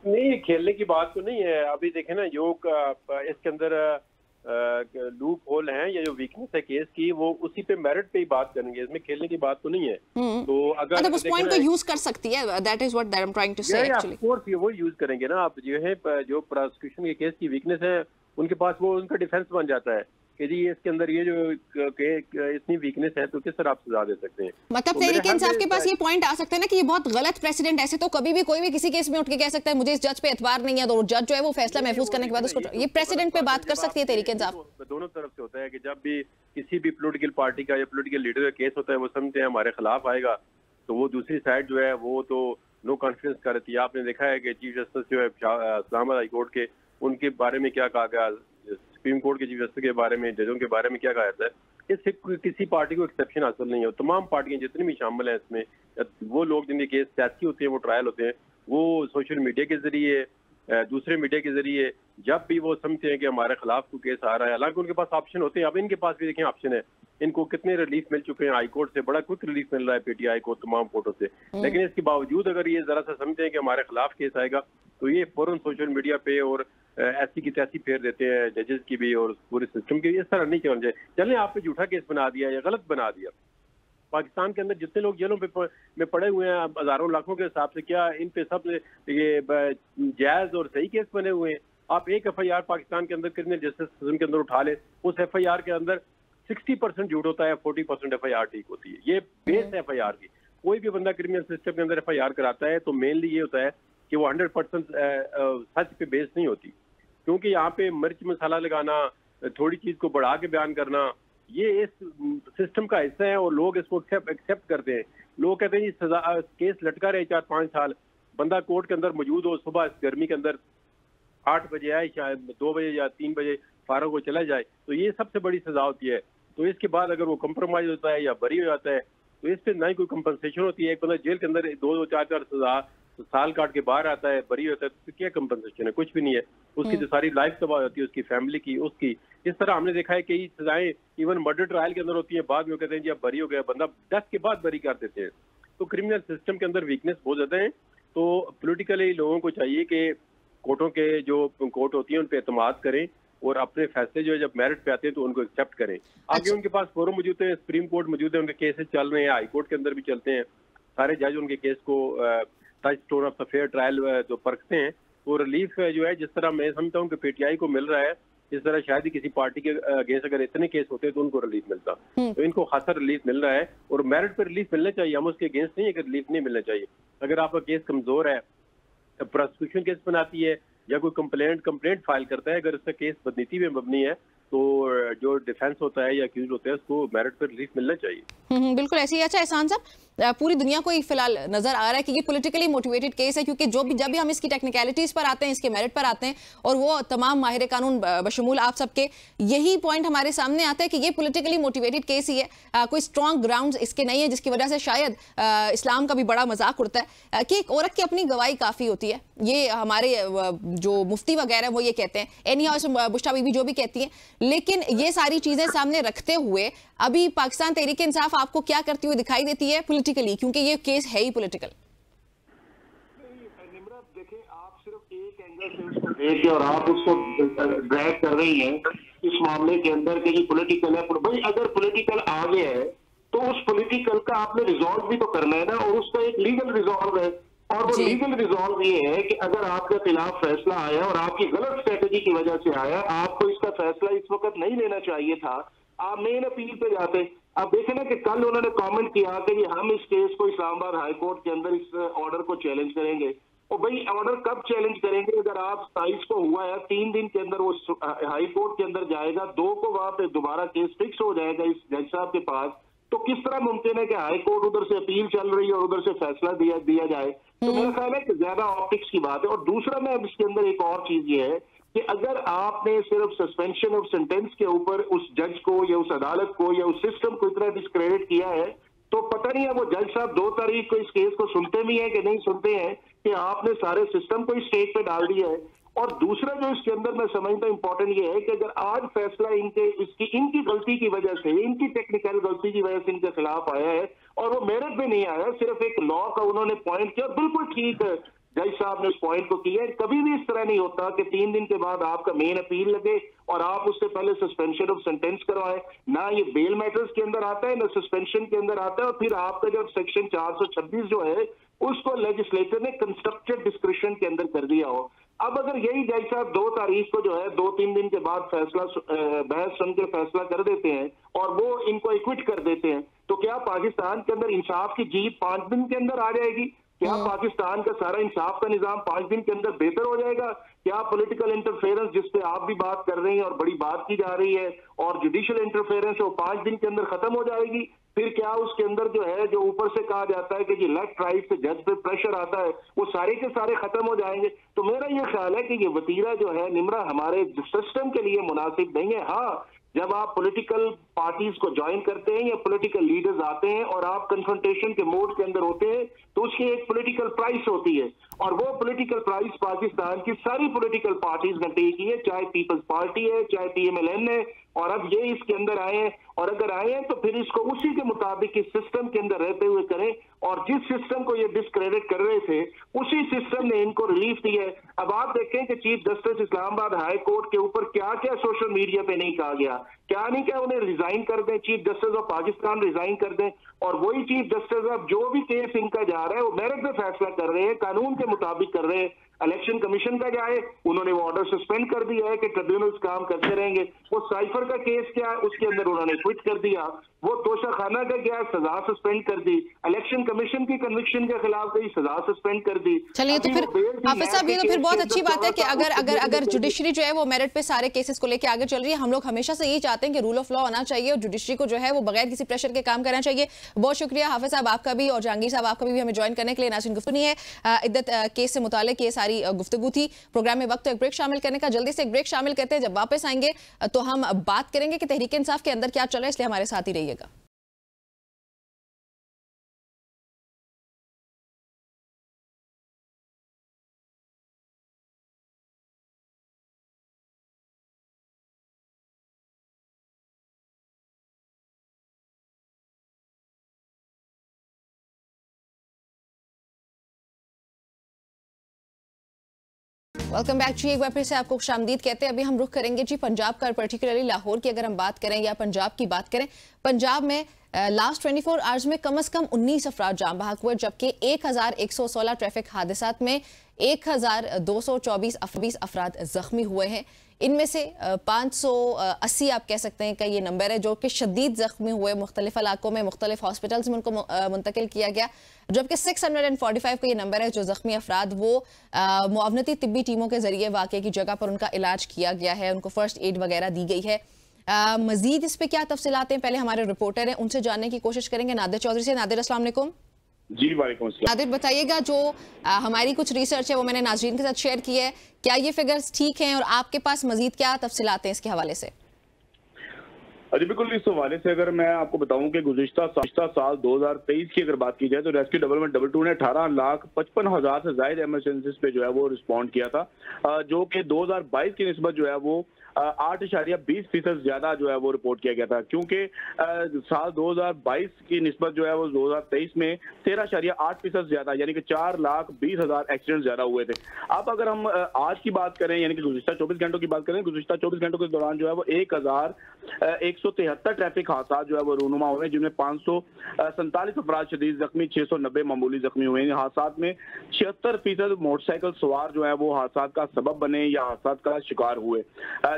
नहीं, खेलने की बात तो नहीं है। अभी देखें ना, योग इसके अंदर लूप होल हैं या जो वीकनेस है केस की, वो उसी पे मेरिट पे ही बात करेंगे, इसमें खेलने की बात तो नहीं है। तो अगर मतलब उस पॉइंट को यूज कर सकती है, that is what I am trying to say actually. Of course ये वो यूज करेंगे ना। आप जो है जो प्रोसिक्यूशन के केस की वीकनेस है उनके पास वो उनका डिफेंस बन जाता है कि जी इसके अंदर ये जो इतनी वीकनेस है तो किस तरह आप सजा दे सकते हैं। मतलब तहरीक इंसाफ के पास ये पॉइंट आ सकता है ना कि ये बहुत गलत प्रेसिडेंट, ऐसे तो कभी भी कोई भी किसी केस में उठ के कह सकता है मुझे इस जज पे एतबार नहीं है, तो जज जो है वो फैसला महफूज करने के बाद उसको ये प्रेसिडेंट पे बात कर सकती है तहरीक इंसाफ। दोनों तरफ से होता है कि जब भी किसी भी पोलिटिकल पार्टी का या पोलिटिकल लीडर का केस होता है वो समझते हैं हमारे खिलाफ आएगा, तो वो दूसरी साइड जो है वो तो नो कॉन्फिडेंस कर रही थी। आपने देखा है कि चीफ जस्टिस जो है इस्लामाबाद हाई कोर्ट के, उनके बारे में क्या कहा गया, सुप्रीम कोर्ट के चीफ जस्टिस के बारे में, जजों के बारे में क्या कहा जाता है। इससे किसी पार्टी को एक्सेप्शन हासिल नहीं है। तमाम पार्टियां जितनी भी शामिल हैं इसमें, वो लोग जिनके केस सियासी होते हैं, वो ट्रायल होते हैं, वो सोशल मीडिया के जरिए, दूसरे मीडिया के जरिए, जब भी वो समझते हैं कि हमारे खिलाफ कोई केस आ रहा है, हालांकि उनके पास ऑप्शन होते हैं। अब इनके पास भी देखें ऑप्शन है, इनको कितने रिलीफ मिल चुके हैं हाई कोर्ट से, बड़ा क्विक रिलीफ मिल रहा है पीटीआई को तमाम कोर्टों से। लेकिन इसके बावजूद अगर ये जरा सा समझते हैं कि हमारे खिलाफ केस आएगा, तो ये फौरन सोशल मीडिया पे और ऐसी की तैसी फेर देते हैं, जजेस की भी और पूरे सिस्टम की। इस तरह नहीं चलना चाहिए। चलें आप पे झूठा केस बना दिया या गलत बना दिया, पाकिस्तान के अंदर जितने लोग जेलों में पड़े हुए हैं हजारों लाखों के हिसाब से, क्या इन पे सब ये जायज और सही केस बने हुए हैं? आप एक FIR पाकिस्तान के अंदर क्रिमिनल जस्टिस सिस्टम के अंदर उठा ले, उस FIR के अंदर 60% झूठ होता है, 40% FIR ठीक होती है। ये बेस है FIR की। कोई भी बंदा क्रिमिनल सिस्टम के अंदर FIR कराता है तो मेनली ये होता है कि वो 100% सच पे बेस नहीं होती, क्योंकि यहाँ पे मिर्च मसाला लगाना, थोड़ी चीज को बढ़ा के बयान करना, ये इस सिस्टम का हिस्सा है और लोग इसको एक्सेप्ट करते हैं। लोग कहते हैं जी सजा, केस लटका रहे 4-5 साल, बंदा कोर्ट के अंदर मौजूद हो, सुबह इस गर्मी के अंदर 8 बजे आए, शायद 2 बजे या 3 बजे फारग हो चला जाए, तो ये सबसे बड़ी सजा होती है। तो इसके बाद अगर वो कंप्रोमाइज होता है या बरी हो जाता है, तो इस पे ना ही कोई कंपनसेशन होती है। एक बंदा जेल के अंदर 2-2, 4-4 सजा साल काट के बाहर आता है, बरी होता है, तो क्या कंपनसेशन है? कुछ भी नहीं है। उसकी तो सारी लाइफ तबाह होती है, उसकी फैमिली की, उसकी। इस तरह हमने देखा है कि ये सजाएं इवन मर्डर ट्रायल के अंदर होती है, बाद में कहते हैं जी अब बरी हो गया बंदा, 10 के बाद बरी कर देते हैं। तो क्रिमिनल सिस्टम के अंदर वीकनेस बहुत ज्यादा है। तो पोलिटिकली लोगों को चाहिए कि कोर्टों के जो कोर्ट होती है उन पर एतमाद करें और अपने फैसले जो है जब मेरिट पे आते हैं तो उनको एक्सेप्ट करें। आगे उनके पास फोरम मौजूद है, सुप्रीम कोर्ट मौजूद है, उनके केसेस चल रहे हैं, हाई कोर्ट के अंदर भी चलते हैं। सारे जज उनके केस को touch stone of the fair trial जो परखते हैं। तो रिलीफ जो है, जिस तरह मैं समझता हूँ कि पीटीआई को मिल रहा है, इस तरह शायद ही किसी पार्टी के अगेंस्ट अगर इतने केस होते तो उनको रिलीफ मिलता। तो इनको खासा रिलीफ मिल रहा है और मेरिट पर रिलीफ मिलना चाहिए। हम उसके अगेंस्ट नहीं है कि रिलीफ नहीं मिलना चाहिए। अगर आपका केस कमजोर है, प्रोसिक्यूशन केस बनाती है या कोई कंप्लेंट फाइल करता है, अगर उसका केस बदनीति में मबनी है, तो जो डिफेंस होता है या अक्यूज होता है उसको मेरिट पर रिलीफ मिलना चाहिए। बिल्कुल ऐसे ही। अच्छा एहसान साहब, पूरी दुनिया को फिलहाल नजर आ रहा है कि ये पॉलिटिकली मोटिवेटेड केस है, क्योंकि जब भी हम इसकी टेक्निकलिटीज पर आते हैं, इसके मेरिट पर आते हैं, और वो तमाम माहिर कानून बशमूल आप सबके यही पॉइंट हमारे सामने आता है कि ये पॉलिटिकली मोटिवेटेड केस ही है। कोई स्ट्रॉन्ग ग्राउंड इसके नहीं है, जिसकी वजह से शायद इस्लाम का भी बड़ा मजाक उड़ता है कि एक औरत की अपनी गवाही काफी होती है। ये हमारे जो मुफ्ती वगैरह वो ये कहते हैं, एनी हाउस बुश्रा बीबी जो भी कहती हैं। लेकिन ये सारी चीजें सामने रखते हुए अभी पाकिस्तान तहरीक इंसाफ आपको क्या करती हुई दिखाई देती है पॉलिटिकली, क्योंकि ये केस है ही पॉलिटिकल? देखिए, आप सिर्फ एक एंगल से उसको देख और आप उसको ड्रैग कर रही हैं इस मामले के अंदर कि ये पॉलिटिकल है। भाई अगर पॉलिटिकल आ गया है तो उस पॉलिटिकल का आपने रिजॉल्व भी तो करना है ना, और उसका एक लीगल रिजॉल्व है। और वो लीगल रिजॉल्व ये है कि अगर आपके खिलाफ फैसला आया और आपकी गलत स्ट्रेटेजी की वजह से आया, आपको इसका फैसला इस वक्त नहीं लेना चाहिए था, आप मेन अपील पे जाते। आप देखें ना कि कल उन्होंने कमेंट किया कि हम इस केस को इस्लामाबाद हाई कोर्ट के अंदर इस ऑर्डर को चैलेंज करेंगे। और भाई ऑर्डर कब चैलेंज करेंगे? अगर आप 27 को हुआ है, 3 दिन के अंदर वो हाई कोर्ट के अंदर जाएगा, 2 को वहां पे दोबारा केस फिक्स हो जाएगा इस जज साहब के पास, तो किस तरह मुमकिन है कि हाई कोर्ट उधर से अपील चल रही है और उधर से फैसला दिया जाए? तो मेरा ख्याल है कि ज्यादा ऑप्टिक्स की बात है। और दूसरा मैं अब इसके अंदर एक और चीज ये है कि अगर आपने सिर्फ सस्पेंशन ऑफ सेंटेंस के ऊपर उस जज को या उस अदालत को या उस सिस्टम को इतना डिस्क्रेडिट किया है, तो पता नहीं है वो जज साहब 2 तारीख को इस केस को सुनते भी हैं कि नहीं सुनते हैं, कि आपने सारे सिस्टम को इस स्टेज पे डाल दिया है। और दूसरा जो इसके अंदर मैं समझता इंपॉर्टेंट ये है कि अगर आज फैसला इनकी गलती की वजह से, इनकी टेक्निकल गलती की वजह से इनके खिलाफ आया है और वो मेरिट में नहीं आया, सिर्फ एक लॉ का उन्होंने पॉइंट किया, बिल्कुल ठीक है जज साहब ने उस पॉइंट को किया है। कभी भी इस तरह नहीं होता कि 3 दिन के बाद आपका मेन अपील लगे और आप उससे पहले सस्पेंशन ऑफ सेंटेंस करवाएं। ना ये बेल मैटर्स के अंदर आता है, ना सस्पेंशन के अंदर आता है। और फिर आपका जब सेक्शन 426 जो है उसको लेजिस्लेटर ने कंस्ट्रक्टेड डिस्क्रिप्शन के अंदर कर दिया हो। अब अगर यही जज साहब 2 तारीख को जो है 2-3 दिन के बाद फैसला बहस सुन के फैसला कर देते हैं और वो इनको एक्विट कर देते हैं, तो क्या पाकिस्तान के अंदर इंसाफ की जीत 5 दिन के अंदर आ जाएगी? क्या पाकिस्तान का सारा इंसाफ का निजाम 5 दिन के अंदर बेहतर हो जाएगा? क्या पॉलिटिकल इंटरफेरेंस जिस पे आप भी बात कर रही हैं और बड़ी बात की जा रही है और जुडिशियल इंटरफेरेंस वो 5 दिन के अंदर खत्म हो जाएगी? फिर क्या उसके अंदर जो है, जो ऊपर से कहा जाता है कि जी लेफ्ट राइट से जज पे प्रेशर आता है, वो सारे के सारे खत्म हो जाएंगे? तो मेरा ये ख्याल है कि ये वतीरा जो है निम्रा हमारे सिस्टम के लिए मुनासिब नहीं है। हाँ, जब आप पॉलिटिकल पार्टीज को ज्वाइन करते हैं या पॉलिटिकल लीडर्स आते हैं और आप कन्फ्रंटेशन के मोड के अंदर होते हैं तो उसकी एक पॉलिटिकल प्राइस होती है, और वो पॉलिटिकल प्राइस पाकिस्तान की सारी पॉलिटिकल पार्टीज ने पे की है, चाहे पीपल्स पार्टी है, चाहे PMLN है, और अब ये इसके अंदर आए हैं। और अगर आए हैं तो फिर इसको उसी के मुताबिक इस सिस्टम के अंदर रहते हुए करें, और जिस सिस्टम को ये डिस्क्रेडिट कर रहे थे उसी सिस्टम ने इनको रिलीफ दी है। अब आप देखें कि chief justice Islamabad high court के ऊपर क्या क्या सोशल मीडिया पे नहीं कहा गया, क्या नहीं क्या उन्हें रिजाइन कर दें, chief justice of Pakistan resign कर दें, और वही चीफ जस्टिस अब जो भी केस इनका जा रहा है वो मेरिट पे फैसला कर रहे हैं, कानून के मुताबिक कर रहे हैं। इलेक्शन कमीशन का जाए, उन्होंने वो ऑर्डर सस्पेंड कर दिया है कि ट्रिब्यूनल्स काम करते रहेंगे। वो साइफर का केस क्या है, उसके अंदर उन्होंने क्विट कर दिया। वो तोशाखाना का क्या है, सजा सस्पेंड कर दी। इलेक्शन कमीशन की कन्विक्शन के खिलाफ गई, सजा सस्पेंड कर दी। चलिए, तो फिर हाफिज साहब ये तो फिर बहुत अच्छी बात है कि अगर जुडिशरी जो है वो मेरिट पे सारे केसेस को लेकर आगे चल रही है। हम लोग हमेशा से यही चाहते हैं कि रूल ऑफ लॉ आना चाहिए और जुडिशरी को जो है वो बगैर किसी प्रेशर के काम करना चाहिए। बहुत शुक्रिया हाफिज साहब आपका भी, और जहांगीर साहब आपका भी हमें ज्वाइन करने के लिए। नाज़रीन, गुफ्तगू नहीं है इद्दत केस से मुतालिक, ये सारी गुफ्तगू थी। प्रोग्राम में वक्त तो एक ब्रेक शामिल करने का, जल्दी से एक ब्रेक शामिल करते हैं। जब वापस आएंगे तो हम बात करेंगे कि तहरीक इंसाफ के अंदर क्या चल रहा है, इसलिए हमारे साथ ही रहिएगा। वेलकम बैक जी, एक बार फिर से आपको खुशामदीद कहते हैं। अभी हम रुख करेंगे जी पंजाब का, पर्टिकुलरली लाहौर की अगर हम बात करें या पंजाब की बात करें। पंजाब में लास्ट 24 आवर्स में कम से कम 19 अफराद जान बहक हुए, जबकि 1116 ट्रैफिक हादसात में 1224 अफराद जख्मी हुए हैं। इनमें से 580 आप कह सकते हैं का ये नंबर है जो कि शदीद जख्मी हुए, मुख्तलिफ इलाकों में मुख्तलिफ हॉस्पिटल्स में उनको मुंतकिल किया गया, जबकि 645 का ये नंबर है जो जख्मी अफराद वो मुआवनती तिब्बी टीमों के जरिए वाक़े की जगह पर उनका इलाज किया गया है, उनको फर्स्ट एड वगैरह दी गई है। मजीद इस पे क्या तफसीलात हैं, पहले हमारे रिपोर्टर हैं उनसे जानने की कोशिश करेंगे, नादिर चौधरी से। नादिर, अस्सलाम वालेकुम। जी वालेकुम अस्सलाम। नादिर, बताइएगा जो हमारी कुछ रिसर्च है वो मैंने नाज़रीन के साथ शेयर की है, क्या ये फिगर्स ठीक हैं और आपके पास मजीद क्या तफसीलात हैं इसके हवाले से? जी बिल्कुल, इस हवाले से अगर मैं आपको बताऊं कि गुज़िश्ता साल 2023 की अगर बात की जाए तो रेस्क्यू डेवलपमेंट 22 ने 18,55,000 से ज़ायद एमरजेंसीज पे जो है वो रिस्पॉन्ड किया था, जो कि 2022 की निस्बत जो है वो 8.20% ज्यादा जो है वो रिपोर्ट किया गया था, क्योंकि साल 2022 की निस्बत जो है वो 2023 में 13.8% ज्यादा, यानी कि 4,20,000 एक्सीडेंट ज्यादा हुए थे। अब अगर हम आज की बात करें, यानी कि गुज़िश्ता 24 घंटों की बात करें, गुज़िश्ता 24 घंटों के दौरान जो है वो 1,173 ट्रैफिक हादसा जो है वो रूनुमा हुए, जिनमें 547 अफराद शदीद जख्मी, 690 मामूली जख्मी हुए। हादसा में 76% मोटरसाइकिल सवार जो है वो हादसा का सबब बने या हादसा का शिकार हुए,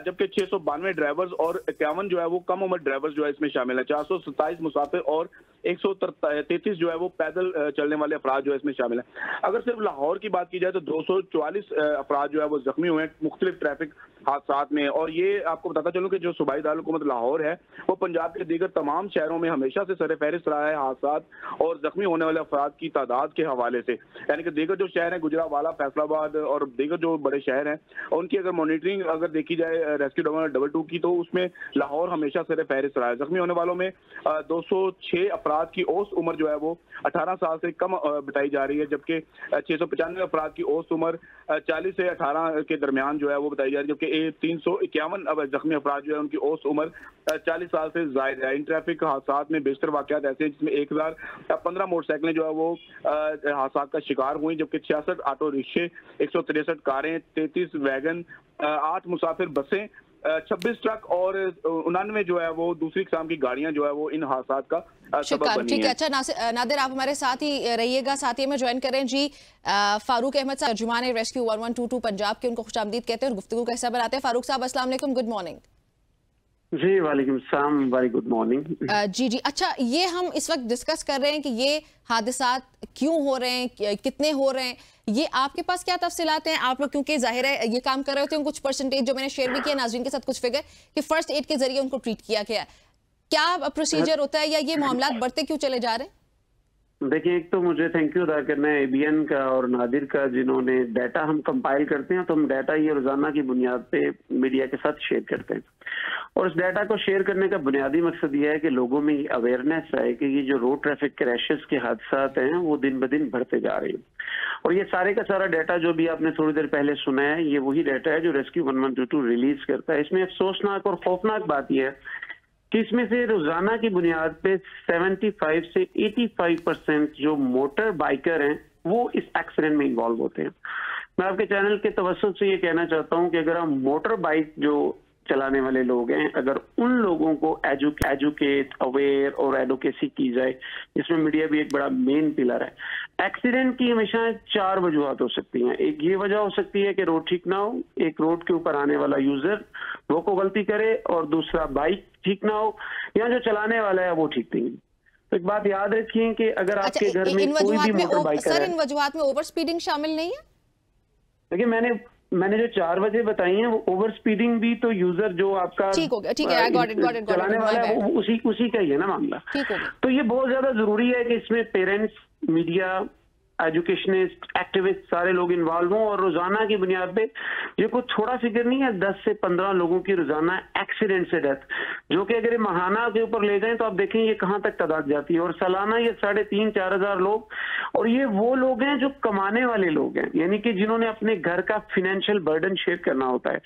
जबकि 692 ड्राइवर्स और 51 जो है वो कम उम्र ड्राइवर्स जो है इसमें शामिल है। 427 मुसाफिर और 133 जो है वो पैदल चलने वाले अफराद जो है इसमें शामिल है। अगर सिर्फ लाहौर की बात की जाए तो 244 अफराद जो है वो जख्मी हुए हैं मुख्तलिफ ट्रैफिक हादसा में। और ये आपको बताता चलूं कि जो सूबाई दारुल हुकूमत लाहौर है वो पंजाब के दीगर तमाम शहरों में हमेशा से सर फहरिस्त रहा है हादसा और जख्मी होने वाले अफराद की तादाद के हवाले से। यानी कि दीगर जो शहर हैं, गुजरावाला, फैसलाबाद और दीगर जो बड़े शहर हैं, उनकी अगर मॉनिटरिंग अगर देखी जाए रेस्क्यू डेवलपमेंट 22 की, तो उसमें लाहौर हमेशा सर फहरिस्त रहा है। जख्मी होने वालों में 206 अफराद की औसत उम्र जो है वो 18 साल से कम बताई जा रही है, जबकि 695 अफराद की औसत उम्र 40 से 18 के दरमियान जो है वो बताई जा रही है, जबकि 351 जख्मी अफराद जो है उनकी औसत उम्र 40 सास से ज्यादा है। इन ट्रैफिक हादसा में बेशतर वाकयात ऐसे हैं जिसमें 1015 मोटरसाइकिलें जो है वो हादसा का शिकार हुई, जबकि 66 ऑटो रिक्शे, 163 कारें, 33 वैगन, 8 मुसाफिर बसें, 26 ट्रक और 99 जो है वो दूसरी किस्म की गाड़ियां जो है वो इन हादसा का सबब बनी ठीक है। है। अच्छा नादिर, आप हमारे साथ ही रहिएगा, साथ ही में ज्वाइन करें जी फारूक अहमद साहब, तर्जुमान रेस्क्यू 1122 पंजाब के, उनको खुशामदीद कहते हैं और गुफ्तगू का हिस्सा बनाते हैं। फारूक साहब अस्सलाम वालेकुम, गुड मॉर्निंग। जी वालेकुम सलाम, वेरी गुड मॉर्निंग। जी जी, अच्छा, ये हम इस वक्त डिस्कस कर रहे हैं कि ये हादसात क्यों हो रहे हैं, कितने हो रहे हैं, ये आपके पास क्या तफसीलात हैं? आप लोग क्योंकि जाहिर है ये काम कर रहे होते हैं, कुछ परसेंटेज जो मैंने शेयर भी किया नाज़रीन के साथ, कुछ फिगर कि फर्स्ट एड के जरिए उनको ट्रीट किया गया, क्या प्रोसीजर होता है या ये मामला बढ़ते क्यों चले जा रहे हैं? देखिए, एक तो मुझे थैंक यू अदा करना है एबीएन का और नादिर का, जिन्होंने डाटा हम कंपाइल करते हैं तो हम डाटा ये रोजाना की बुनियाद पे मीडिया के साथ शेयर करते हैं। और इस डाटा को शेयर करने का बुनियादी मकसद ये है कि लोगों में अवेयरनेस आए कि ये जो रोड ट्रैफिक क्रैशेस के हादसात हैं वो दिन ब दिन बढ़ते जा रहे हैं। और ये सारे का सारा डाटा जो भी आपने थोड़ी देर पहले सुना है, ये वही डाटा है जो रेस्क्यू 1122 रिलीज करता है। इसमें अफसोसनाक और खौफनाक बात यह है कि इसमें से रोजाना की बुनियाद पे 75 से 85% जो मोटर बाइकर हैं वो इस एक्सीडेंट में इन्वॉल्व होते हैं। मैं आपके चैनल के तवज्जुह से ये कहना चाहता हूं कि अगर हम मोटर बाइक जो चलाने वाले लोग हैं, अगर उन लोगों को एजुकेट, अवेयर और एडवोकेसी की जाए, जिसमें मीडिया भी एक बड़ा मेन पिलर है। एक्सीडेंट की हमेशा 4 वजूहत हो सकती हैं। एक ये वजह हो सकती है कि रोड ठीक ना हो, एक रोड के ऊपर आने वाला यूजर वो को गलती करे, और दूसरा बाइक ठीक ना हो, या जो चलाने वाला है वो ठीक नहीं। तो एक बात याद रखिए कि अगर आपके घर में कोई भी मोटर बाइकर है, इन वजूहत में ओवर स्पीडिंग शामिल नहीं है? देखिए, मैंने जो 4 वजह बताई हैं वो ओवर स्पीडिंग भी तो यूजर जो आपका ठीक हो गया, ठीक है, गॉट इट, चलाने वाला है वो उसी का ही है ना मामला। ठीक हो गया। तो ये बहुत ज्यादा जरूरी है कि इसमें पेरेंट्स, मीडिया, एजुकेशनिस्ट, एक्टिविस्ट सारे लोग इन्वॉल्व हों, और रोजाना की बुनियाद पे ये कोई थोड़ा फिगर नहीं है, 10 से 15 लोगों की रोजाना एक्सीडेंट से डेथ, जो कि अगर महाना के ऊपर ले जाएं तो आप देखें ये कहां तक तादाद जाती है। और सालाना ये 3,500-4 हजार लोग, और ये वो लोग हैं जो कमाने वाले लोग हैं, यानी कि जिन्होंने अपने घर का फाइनेंशियल बर्डन शेयर करना होता है।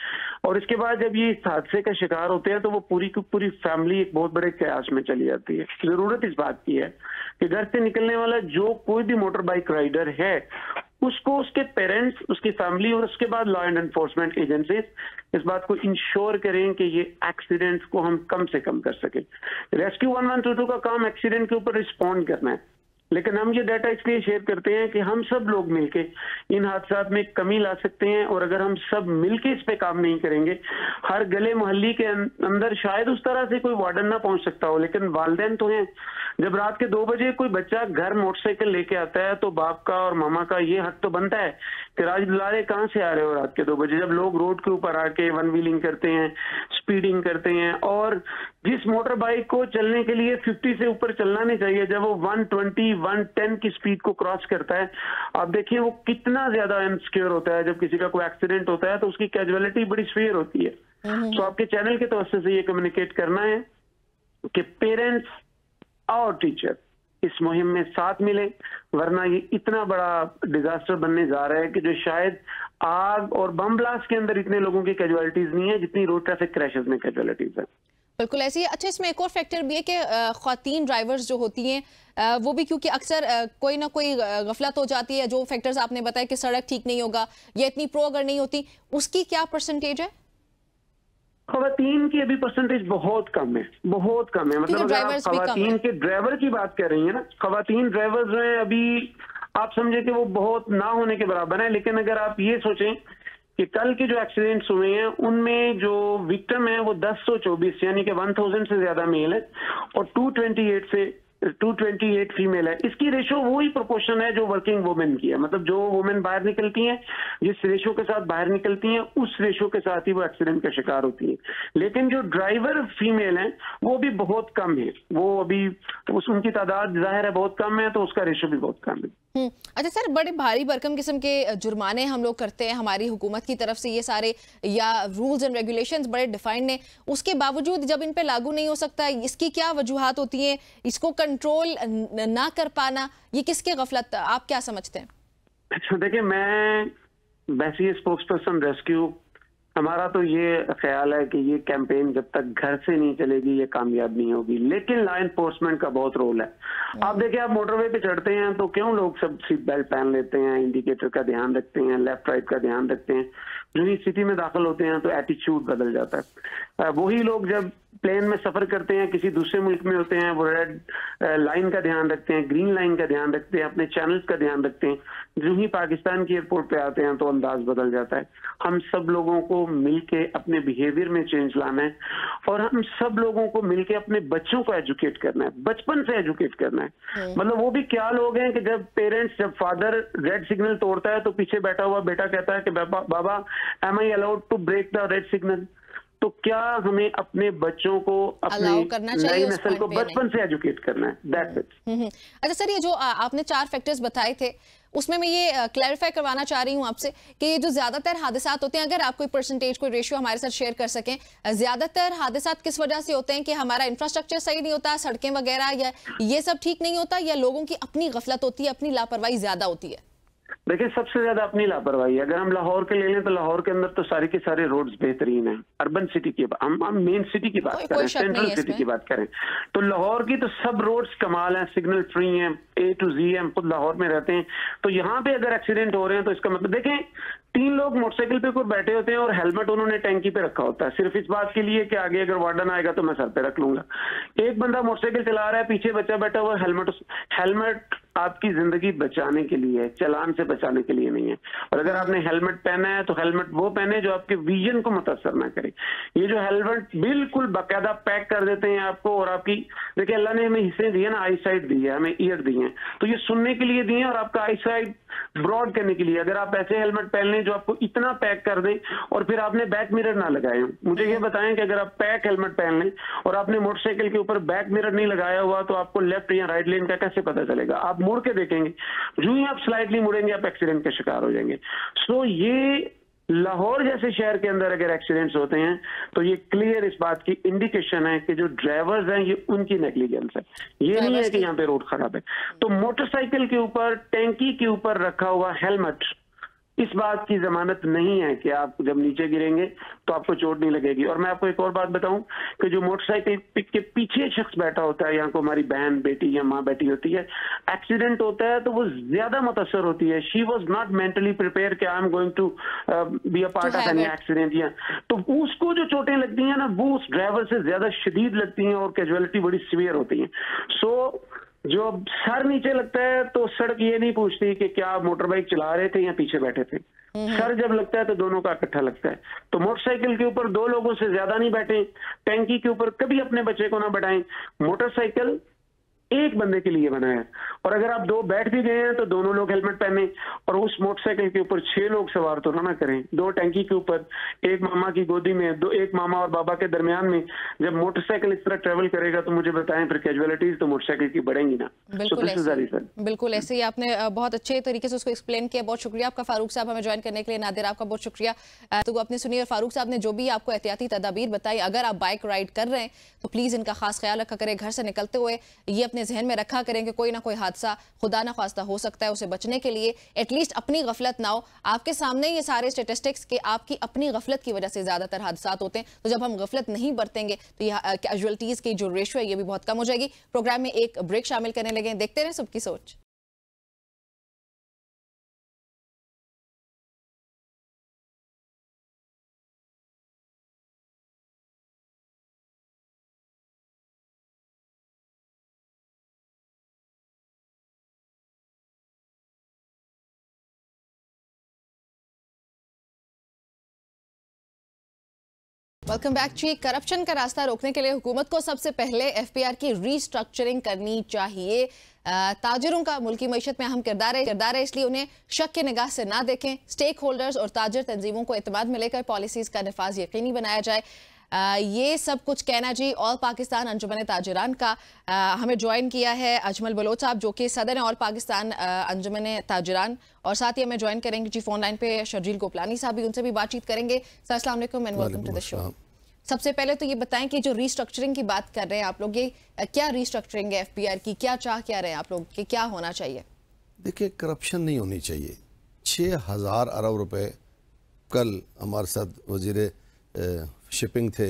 और इसके बाद जब ये इस हादसे का शिकार होते हैं तो वो पूरी की पूरी फैमिली एक बहुत बड़े कयास में चली जाती है। जरूरत इस बात की है कि घर से निकलने वाला जो कोई भी मोटर बाइक राइडर है, उसको उसके पेरेंट्स, उसकी फैमिली और उसके बाद लॉ एंड एनफोर्समेंट एजेंसीज इस बात को इंश्योर करें कि ये एक्सीडेंट्स को हम कम से कम कर सकें। रेस्क्यू 1122 का काम एक्सीडेंट के ऊपर रिस्पॉन्ड करना है, लेकिन हम ये डाटा इसलिए शेयर करते हैं कि हम सब लोग मिलके इन हादसात में कमी ला सकते हैं। और अगर हम सब मिलके इस पे काम नहीं करेंगे, हर गले मोहल्ले के अंदर शायद उस तरह से कोई वार्डन ना पहुंच सकता हो, लेकिन वालिदैन तो हैं। जब रात के 2 बजे कोई बच्चा घर मोटरसाइकिल लेके आता है तो बाप का और मामा का ये हक तो बनता है कि राज दुलारे कहाँ से आ रहे हो रात के 2 बजे, जब लोग रोड के ऊपर आके वन व्हीलिंग करते हैं, स्पीडिंग करते हैं। और जिस मोटर बाइक को चलने के लिए 50 से ऊपर चलना नहीं चाहिए, जब वो 120, 110 की स्पीड को क्रॉस करता है, आप देखिए वो कितना ज्यादा अनसिक्योर होता है। जब किसी का कोई एक्सीडेंट होता है तो उसकी कैजुअलिटी बड़ी सीवियर होती है। तो आपके चैनल के तवज्जो से ये कम्युनिकेट करना है कि पेरेंट्स और टीचर इस मुहिम में साथ मिले, वरना ये इतना बड़ा डिजास्टर बनने जा रहा है कि जो शायद आग और बम ब्लास्ट के अंदर इतने लोगों की कैजुअलिटीज नहीं है जितनी रोड ट्रैफिक क्रैशेस में कैजुअलिटीज है। बिल्कुल ऐसी है। अच्छा, इसमें एक और फैक्टर भी है कि ख्वातीन ड्राइवर्स जो होती हैं वो भी क्योंकि अक्सर कोई ना कोई गफलत हो जाती है, जो फैक्टर्स आपने बताया कि सड़क ठीक नहीं होगा या इतनी प्रो अगर नहीं होती, उसकी क्या परसेंटेज है? खवातीन की अभी परसेंटेज बहुत कम है, बहुत कम है। मतलब अगर आप खवातीन के ड्राइवर की बात कर रही है ना, खवातीन ड्राइवर्स जो है अभी आप समझे कि वो बहुत ना होने के बराबर है। लेकिन अगर आप ये सोचें कि कल के जो एक्सीडेंट्स हुए हैं उनमें जो विक्टिम है वो 1024 यानी कि 1000 से ज्यादा मेल है और 228 फीमेल है। इसकी रेशो वही प्रोपोर्शन है जो वर्किंग वुमेन की है, मतलब जो वुमेन बाहर निकलती हैं, जिस रेशो के साथ बाहर निकलती हैं उस रेशो के साथ ही वो एक्सीडेंट का शिकार होती है। लेकिन जो ड्राइवर फीमेल हैं वो भी बहुत कम है, वो अभी उनकी तादाद जाहिर है बहुत कम है, तो उसका रेशो भी बहुत कम है। अच्छा सर, बड़े भारी भरकम किस्म के जुर्माने हम लोग करते हैं हमारी हुकूमत की तरफ से, ये सारे या रूल्स एंड रेगुलेशंस बड़े डिफाइंड हैं, उसके बावजूद जब इन पे लागू नहीं हो सकता, इसकी क्या वजूहात होती हैं? इसको कंट्रोल ना कर पाना, ये किसकी गफलत, आप क्या समझते हैं? अच्छा देखिए, मैं वैसे स्पोक्स पर्सन रेस्क्यू, हमारा तो ये ख्याल है कि ये कैंपेन जब तक घर से नहीं चलेगी ये कामयाब नहीं होगी। लेकिन लॉ एनफोर्समेंट का बहुत रोल है। आप देखिए, आप मोटरवे पे चढ़ते हैं तो क्यों लोग सब सीट बेल्ट पहन लेते हैं, इंडिकेटर का ध्यान रखते हैं, लेफ्ट राइट का ध्यान रखते हैं। जो ही सिटी में दाखिल होते हैं तो एटीट्यूड बदल जाता है। वही लोग जब प्लेन में सफर करते हैं, किसी दूसरे मुल्क में होते हैं, वो रेड लाइन का ध्यान रखते हैं, ग्रीन लाइन का ध्यान रखते हैं, अपने चैनल्स का ध्यान रखते हैं। जो ही पाकिस्तान की एयरपोर्ट पे आते हैं तो अंदाज बदल जाता है। हम सब लोगों को मिलके अपने बिहेवियर में चेंज लाना है और हम सब लोगों को मिलके अपने बच्चों को एजुकेट करना है, बचपन से एजुकेट करना है। मतलब वो भी क्या लोग हैं कि जब फादर रेड सिग्नल तोड़ता है तो पीछे बैठा हुआ बेटा कहता है कि बाबा am I allowed to break the red signal. तो क्या हमें अपने बच्चों को, अपनी नई नस्ल को बचपन से एजुकेट करना है। That's it. अच्छा सर, ये जो आपने 4 फैक्टर्स बताए थे उसमें मैं ये क्लैरिफाई करवाना चाह रही हूँ आपसे कि ये जो ज्यादातर हादसात होते हैं, अगर आप कोई परसेंटेज, कोई रेशियो हमारे साथ शेयर कर सकें, ज्यादातर हादसात किस वजह से होते हैं? कि हमारा इंफ्रास्ट्रक्चर सही नहीं होता, सड़कें वगैरह, या ये सब ठीक नहीं होता, या लोगों की अपनी गफलत होती है, अपनी लापरवाही ज्यादा होती है? देखिए, सबसे ज्यादा अपनी लापरवाही। अगर हम लाहौर के ले लें तो लाहौर के अंदर तो सारे के सारे रोड्स बेहतरीन हैं। अर्बन सिटी की हम मेन सिटी की बात करें, सेंट्रल सिटी की बात करें तो लाहौर की तो सब रोड्स कमाल हैं, सिग्नल फ्री हैं, A to Z। हम खुद लाहौर में रहते हैं, तो यहाँ पे अगर एक्सीडेंट हो रहे हैं तो इसका मतलब देखें, 3 लोग मोटरसाइकिल पे कोई बैठे होते हैं और हेलमेट उन्होंने टैंकी पे रखा होता है, सिर्फ इस बात के लिए कि आगे अगर वार्डन आएगा तो मैं सर पे रख लूंगा। एक बंदा मोटरसाइकिल चला रहा है, पीछे बच्चा बैठा हुआ, हेलमेट आपकी जिंदगी बचाने के लिए है, चालान से बचाने के लिए नहीं है। और अगर आपने हेलमेट पहना है तो हेलमेट वो पहने जो आपके विजन को मुतासर ना करे। ये जो हेलमेट बिल्कुल बाकायदा पैक कर देते हैं आपको, और आपकी, देखिए अल्लाह ने हमें हिस्से दिए ना, आई साइट दी है, हमें ईयर दी है, तो ये सुनने के लिए दिए हैं और आपका आई साइट ब्रॉड करने के लिए। अगर आप ऐसे हेलमेट पहन लें जो आपको इतना पैक कर दें और फिर आपने बैक मिरर ना लगाए हो, मुझे ये बताएं कि अगर आप पैक हेलमेट पहन लें और आपने मोटरसाइकिल के ऊपर बैक मिरर नहीं लगाया हुआ तो आपको लेफ्ट या राइट लेन का कैसे पता चलेगा? आप मुड़ के देखेंगे, जो ही आप स्लाइडली मुड़ेंगे आप एक्सीडेंट का शिकार हो जाएंगे। सो ये लाहौर जैसे शहर के अंदर अगर एक्सीडेंट्स होते हैं तो ये क्लियर इस बात की इंडिकेशन है कि जो ड्राइवर्स हैं ये उनकी नेग्लिजेंस है, ये नहीं है कि यहाँ पे रोड खराब है। तो मोटरसाइकिल के ऊपर, टैंकी के ऊपर रखा हुआ हेलमेट इस बात की जमानत नहीं है कि आप जब नीचे गिरेंगे तो आपको चोट नहीं लगेगी। और मैं आपको एक और बात बताऊं कि जो मोटरसाइकिल के पीछे शख्स बैठा होता है, यहाँ को हमारी बहन बेटी या माँ बैठी होती है, एक्सीडेंट होता है तो वो ज्यादा मुतासर होती है। She was not mentally prepare कि I am going to be a part of any accident, या तो उसको जो चोटें लगती हैं ना वो उस ड्राइवर से ज्यादा शदीद लगती हैं और कैजुअलिटी बड़ी सीवियर होती है। सो जो सर नीचे लगता है तो सड़क ये नहीं पूछती कि क्या आप मोटर बाइक चला रहे थे या पीछे बैठे थे। सर जब लगता है तो दोनों का इकट्ठा लगता है। तो मोटरसाइकिल के ऊपर 2 लोगों से ज्यादा नहीं बैठे, टैंकी के ऊपर कभी अपने बच्चे को ना बैठाएं। मोटरसाइकिल एक बंदे के लिए बना है, और अगर आप 2 बैठ भी गए हैं तो दोनों लोग हेलमेट पहने, और उस मोटरसाइकिल के ऊपर 6 लोग सवार तो ना करें। 2 टैंकी के ऊपर, एक मामा की गोदी में, एक मामा और बाबा के दरमियान में जब मोटरसाइकिल इस तरह ट्रेवल करेगा तो मुझे बताएं फिर कैजुअलिटीज तो मोटरसाइकिल की बढ़ेंगी ना। बिल्कुल ऐसे ही आपने बहुत अच्छे तरीके से उसको एक्सप्लेन किया। बहुत शुक्रिया आपका फारूक साहब हमें ज्वाइन करने के लिए। नादिर आपका बहुत शुक्रिया। तो आपने सुनी, और फारूक साहब ने जो भी आपको एहतियाती तदाबीर बताई, अगर आप बाइक राइड कर रहे हैं तो प्लीज इनका खास ख्याल रखा करें। घर से निकलते हुए ये अपने जहन में रखा करें कि कोई ना कोई हादसा खुदा ना खास्ता हो सकता है। उसे बचने के लिए एटलीस्ट अपनी गफलत ना हो। आपके सामने ये सारे स्टेटिस्टिक्स के आपकी अपनी गफलत की वजह से ज्यादातर हादसात होते हैं। तो जब हम गफलत नहीं बरतेंगे तो ये कैजुअलिटीज की जो रेशियो है ये भी बहुत कम हो जाएगी। प्रोग्राम में एक ब्रेक शामिल करने लगे, देखते रहें सबकी सोच। Welcome back. जी, करप्शन का रास्ता रोकने के लिए हुकूमत को सबसे पहले एफपीआर की रीस्ट्रक्चरिंग करनी चाहिए। ताजिरों का मुल्की मईशत में अहम किरदार है, इसलिए उन्हें शक की निगाह से ना देखें। स्टेक होल्डर्स और ताजिर तंजीमों को एतमाद में लेकर पॉलिसीज का नफाज यकीनी बनाया जाए। ये सब कुछ कहना जी ऑल पाकिस्तान अंजुमन ताजिरान का। हमें ज्वाइन किया है अजमल बलोच साहब जो कि सदर हैं ऑल पाकिस्तान अंजुमन ताजिरान, और साथ ही हमें ज्वाइन करेंगे जी फोन लाइन पे शर्जील गोपलानी साहब भी, उनसे भी बातचीत करेंगे। सर अस्सलाम वालेकुम and welcome to the show. सबसे पहले तो ये बताएं कि जो रीस्ट्रक्चरिंग की बात कर रहे हैं आप लोग, ये क्या रीस्ट्रक्चरिंग है एफपीआर की, क्या चाह क्या रहे हैं आप लोग कि क्या होना चाहिए? देखिए, करप्शन नहीं होनी चाहिए। 6,000 अरब रुपए, कल हमारे साथ वजीर शिपिंग थे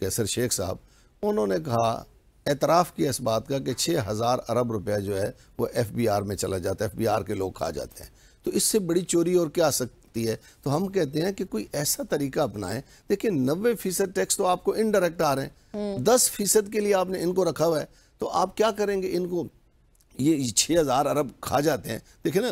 कैसर शेख साहब, उन्होंने कहा, एतराफ़ किया इस बात का कि 6,000 अरब रुपया जो है वो एफबीआर में चला जाता है, एफबीआर के लोग खा जाते हैं। तो इससे बड़ी चोरी और क्या सकती है। तो हम कहते हैं कि कोई ऐसा तरीका अपनाएं। देखिए 90% टैक्स तो आपको इनडायरेक्ट आ रहे हैं, 10% के लिए आपने इनको रखा हुआ है, तो आप क्या करेंगे? इनको ये 6000 अरब खा जाते हैं। देखिए ना,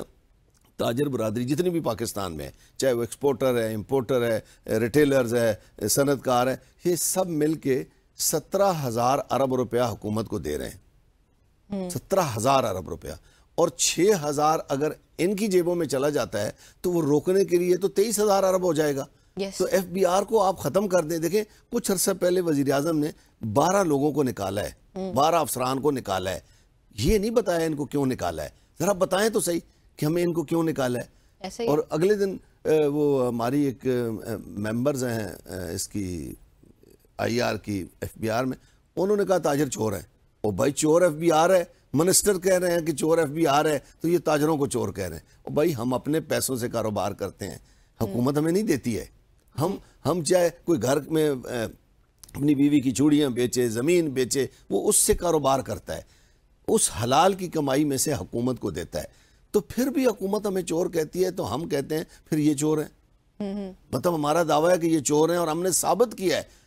ताजर बरादरी जितनी भी पाकिस्तान में है, चाहे वो एक्सपोर्टर है, इंपोर्टर है, रिटेलर्स है, सनतकार है, ये सब मिल के 17,000 अरब रुपया हुकूमत को दे रहे हैं। 17,000 अरब रुपया, और 6,000 अगर इनकी जेबों में चला जाता है तो वो रोकने के लिए तो 23,000 अरब हो जाएगा। तो FBR को आप खत्म कर दें। देखें कुछ अर्सा पहले वजीर आजम ने 12 लोगों को निकाला है, 12 अफसरान को निकाला है। ये नहीं बताया इनको क्यों निकाला है, जरा बताएं तो सही कि हमें इनको क्यों निकाला है। ऐसे और अगले दिन वो हमारी एक मेंबर्स हैं इसकी IR की FBR में, उन्होंने कहा ताजर चोर है। ओ भाई चोर FBR है, मिनिस्टर कह रहे हैं कि चोर FBR है, तो ये ताजरों को चोर कह रहे हैं। ओ भाई हम अपने पैसों से कारोबार करते हैं, हुकूमत हमें नहीं देती है। हम चाहे कोई घर में अपनी बीवी की चूड़ियाँ बेचे, ज़मीन बेचे, वो उससे कारोबार करता है, उस हलाल की कमाई में से हुकूमत को देता है। तो फिर भी हुकूमत हमें चोर कहती है, तो हम कहते हैं फिर ये चोर हैं। मतलब हमारा दावा है कि ये चोर हैं और हमने साबित किया है।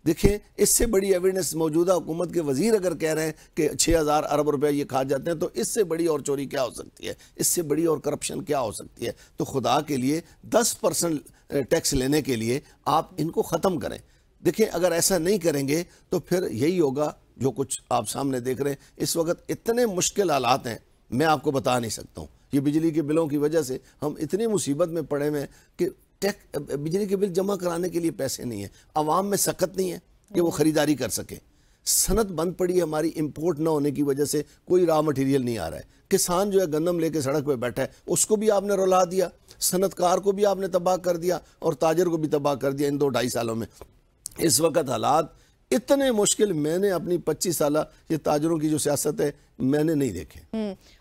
देखिए इससे बड़ी एविडेंस मौजूदा हुकूमत के वजीर अगर कह रहे हैं कि 6,000 अरब रुपए ये खा जाते हैं, तो इससे बड़ी और चोरी क्या हो सकती है, इससे बड़ी और करप्शन क्या हो सकती है। तो खुदा के लिए 10% टैक्स लेने के लिए आप इनको ख़त्म करें। देखिए अगर ऐसा नहीं करेंगे तो फिर यही होगा जो कुछ आप सामने देख रहे हैं। इस वक्त इतने मुश्किल हालात हैं, मैं आपको बता नहीं सकता हूँ। ये बिजली के बिलों की वजह से हम इतनी मुसीबत में पड़े हुए हैं कि बिजली के बिल जमा कराने के लिए पैसे नहीं है, आवाम में सकत नहीं है कि वो ख़रीदारी कर सके। सनत बंद पड़ी है हमारी, इंपोर्ट ना होने की वजह से कोई रॉ मटेरियल नहीं आ रहा है। किसान जो है गंदम लेके सड़क पे बैठा है, उसको भी आपने रुला दिया, सनतकार को भी आपने तबाह कर दिया और ताजर को भी तबाह कर दिया इन 2-2.5 सालों में। इस वक्त हालात इतने मुश्किल मैंने अपनी 25 साल ये ताजरों की जो सियासत है मैंने नहीं देखे।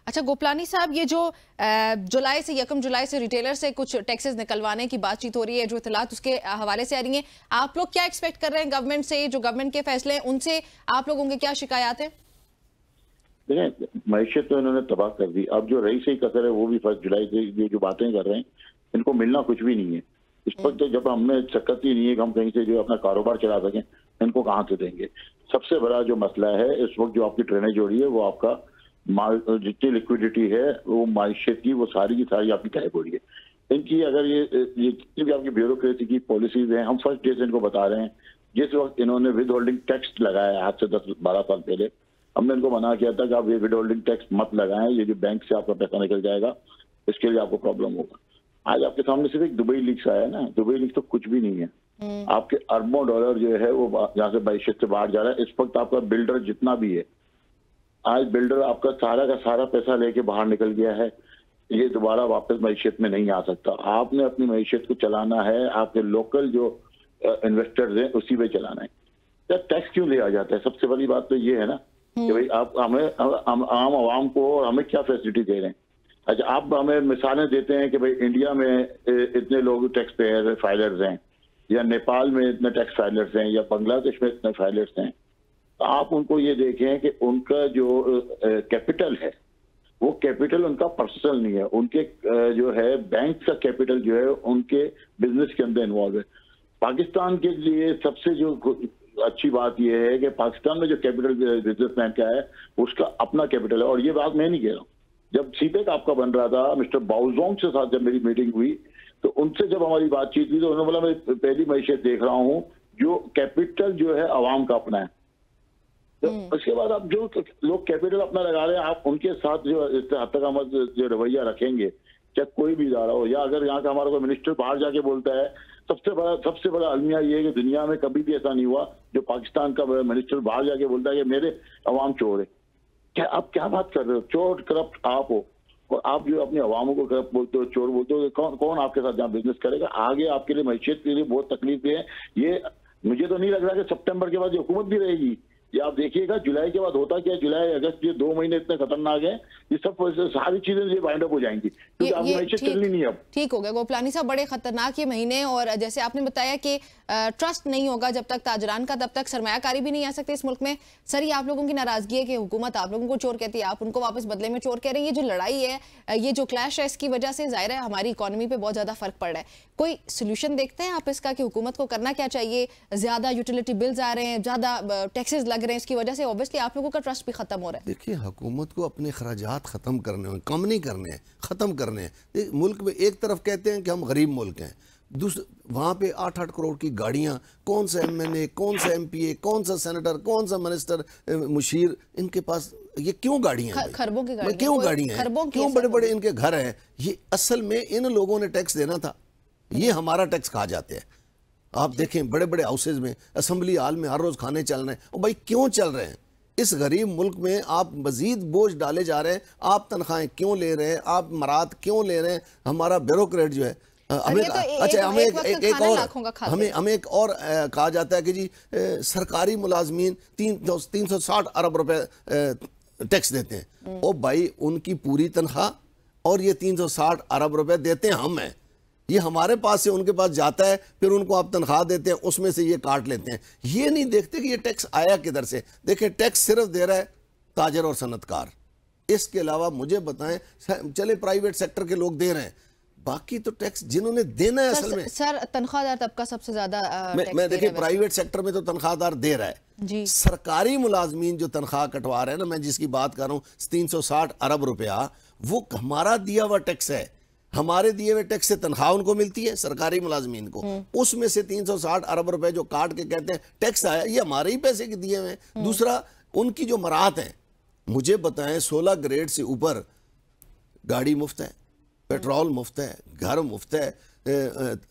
अच्छा गोपलानी साहब, ये जो 1 जुलाई से रिटेलर से कुछ टैक्सेस निकलवाने की बातचीत हो रही है, जो इतलात उसके हवाले से आ रही हैं, आप लोग क्या एक्सपेक्ट कर रहे हैं गवर्नमेंट से? जो गवर्नमेंट के फैसले हैं उनसे आप लोगों के क्या शिकायत है? देखिए मैशियत तो इन्होंने तबाह कर दी, अब जो रही सही कसर है वो भी 1 जुलाई से जो बातें कर रहे हैं, इनको मिलना कुछ भी नहीं है। इस वक्त तो जब हमें सकत ही नहीं है कि हम कहीं से जो अपना कारोबार चला सकें, इनको कहाँ से देंगे? सबसे बड़ा जो मसला है इस वक्त जो आपकी ट्रेनें जोड़ी है वो आपका जितनी लिक्विडिटी है वो माइशत की वो सारी की सारी आपकी गायब हो रही है। इनकी अगर ये जितनी भी आपकी ब्यूरोक्रेसी की पॉलिसीज हैं, हम फर्स्ट डे से इनको बता रहे हैं। जिस वक्त इन्होंने विद होल्डिंग टैक्स लगाया आज से 10-12 साल पहले, हमने इनको मना किया था कि आप ये विद होल्डिंग टैक्स मत लगाएं, ये जो बैंक से आपका पैसा निकल जाएगा इसके लिए आपको प्रॉब्लम होगा। आज आपके सामने सिर्फ एक दुबई लीक्स आया ना, दुबई लीक्स तो कुछ भी नहीं है। आपके अरबों डॉलर जो है वो जहाँ से मैशियत से बाहर जा रहा है। इस वक्त आपका बिल्डर जितना भी है, आज बिल्डर आपका सारा का सारा पैसा लेके बाहर निकल गया है, ये दोबारा वापस मैशियत में नहीं आ सकता। आपने अपनी मैशियत को चलाना है, आपके लोकल जो इन्वेस्टर्स हैं उसी पे चलाना है। क्या टैक्स क्यों लिया जाता है? सबसे बड़ी बात तो ये है ना कि भाई आप हमें आम आवाम को हमें क्या फैसिलिटी दे रहे हैं। अच्छा आप हमें मिसालें देते हैं कि भाई इंडिया में इतने लोग टैक्स पेयर फाइलर्स हैं, या नेपाल में इतने टैक्स फाइलर्स हैं, या बांग्लादेश में इतने फाइलर्स हैं। तो आप उनको ये देखें कि उनका जो कैपिटल है वो कैपिटल उनका पर्सनल नहीं है, उनके जो है बैंक का कैपिटल जो है उनके बिजनेस के अंदर इन्वॉल्व है। पाकिस्तान के लिए सबसे जो अच्छी बात यह है कि पाकिस्तान में जो कैपिटल बिजनेसमैन का है उसका अपना कैपिटल है। और ये बात मैं नहीं कह रहा हूँ, जब सीपेक आपका बन रहा था मिस्टर बाउजोंग से साथ जब मेरी मीटिंग हुई तो उनसे जब हमारी बातचीत हुई तो उन्होंने बोला मैं पहली मैशियत देख रहा हूँ जो कैपिटल जो है अवाम का अपना है। तो उसके बाद आप जो लोग कैपिटल अपना लगा रहे हैं, आप उनके साथ जो इस हद तक हम जो रवैया रखेंगे, चाहे कोई भी इदारा हो, या अगर यहाँ का हमारा कोई मिनिस्टर बाहर जाके बोलता है, सबसे बड़ा अलमिया ये है कि दुनिया में कभी भी ऐसा नहीं हुआ जो पाकिस्तान का मिनिस्टर बाहर जाके बोलता है कि मेरे अवाम चोर है। क्या आप क्या बात कर रहे हो? चोर करप्ट आप हो, और आप जो अपने अवामों को करप्ट बोलते हो, चोर बोलते हो, कौन आपके साथ जहाँ बिजनेस करेगा? आगे आपके लिए मैशियत के लिए बहुत तकलीफ है। ये मुझे तो नहीं लग रहा कि सितंबर के बाद हुकूमत भी रहेगी, ये आप देखिएगा जुलाई के बाद होता क्या, जुलाई अगस्त ये 2 महीने इतने खतरनाक हैं, ये सब सारी चीजें ये वाइंड अप हो जाएंगी क्योंकि आपकी मैशत चलनी नहीं है अब। ठीक हो गया गोपलानी साहब, बड़े खतरनाक ये महीने, और जैसे आपने बताया कि ट्रस्ट नहीं होगा जब तक ताजरान का, तब तक सरमायाकारी भी नहीं आ सकती इस मुल्क में। सर ये आप लोगों की नाराजगी है कि हुकूमत आप लोगों को चोर कहती है, आप उनको वापस बदले में चोर कह रहे हैं। ये जो लड़ाई है, ये जो क्लैश है, इसकी वजह से जाहिर है हमारी इकोनॉमी पे बहुत ज्यादा फर्क पड़ रहा है। कोई सोल्यूशन देखते हैं आप इसका कि हुकूमत को करना क्या चाहिए? ज्यादा यूटिलिटी बिल्स आ रहे हैं, ज्यादा टैक्सेस लग रहे हैं, इसकी वजह से ऑब्वियसली आप लोगों का ट्रस्ट भी खत्म हो रहा है। देखिए, हुकूमत को अपने खराजात ख़त्म करने हैं, कम नहीं करने हैं, ख़त्म करने हैं। मुल्क में एक तरफ कहते हैं कि हम गरीब मुल्क हैं, दूसरे वहाँ पे 8-8 करोड़ की गाड़ियाँ, कौन सा MNA, कौन सा MPA, कौन सा सेनेटर, कौन सा मिनिस्टर, मुशीर, इनके पास ये क्यों गाड़ियाँ हैं? खरबों की गाड़ियाँ, क्यों गाड़ियाँ हैं? क्यों बड़े बड़े इनके घर हैं? ये असल में इन लोगों ने टैक्स देना था, ये हमारा टैक्स खा जाते हैं। आप देखें बड़े बड़े हाउसेज में, असेंबली हॉल में हर रोज़ खाने चल रहे हैं। और भाई क्यों चल रहे हैं? इस गरीब मुल्क में आप मजीद बोझ डाले जा रहे हैं। आप तनख्वाहें क्यों ले रहे हैं? आप मरात क्यों ले रहे हैं? हमारा ब्यूरोक्रेट जो है, हमें अच्छा हमें एक और कहा जाता है कि जी सरकारी मुलाजमीन 360 अरब रुपए टैक्स देते हैं। ओ भाई, उनकी पूरी तनख्वाह और ये 360 अरब रुपए देते हैं हम हैं, ये हमारे पास से उनके पास जाता है, फिर उनको आप तनख्वाह देते हैं, उसमें से ये काट लेते हैं। ये नहीं देखते कि ये टैक्स आया किधर से। देखिए, टैक्स सिर्फ दे रहा है ताजर और सनतकार, इसके अलावा मुझे बताएं, चले प्राइवेट सेक्टर के लोग दे रहे हैं, बाकी तो टैक्स जिन्होंने देना है असल में। सर तनख्वाहदार तबका सबसे ज्यादा मैं देखिए प्राइवेट सेक्टर में तो तनख्वाहदार दे रहा है जी। सरकारी मुलाजमीन जो तनख्वाह कटवा रहे हैं ना, मैं जिसकी बात कर रहा हूँ 360 अरब रुपया, वो हमारा दिया हुआ टैक्स है। हमारे दिए हुए टैक्स से तनख्वाह उनको मिलती है सरकारी मुलाजमीन को, उसमें से 360 अरब रुपए जो काट के कहते हैं टैक्स आया, ये हमारे ही पैसे के दिए हुए हैं। दूसरा, उनकी जो मराहत है, मुझे बताएं 16 ग्रेड से ऊपर गाड़ी मुफ्त है, पेट्रोल मुफ्त है, घर मुफ्त है,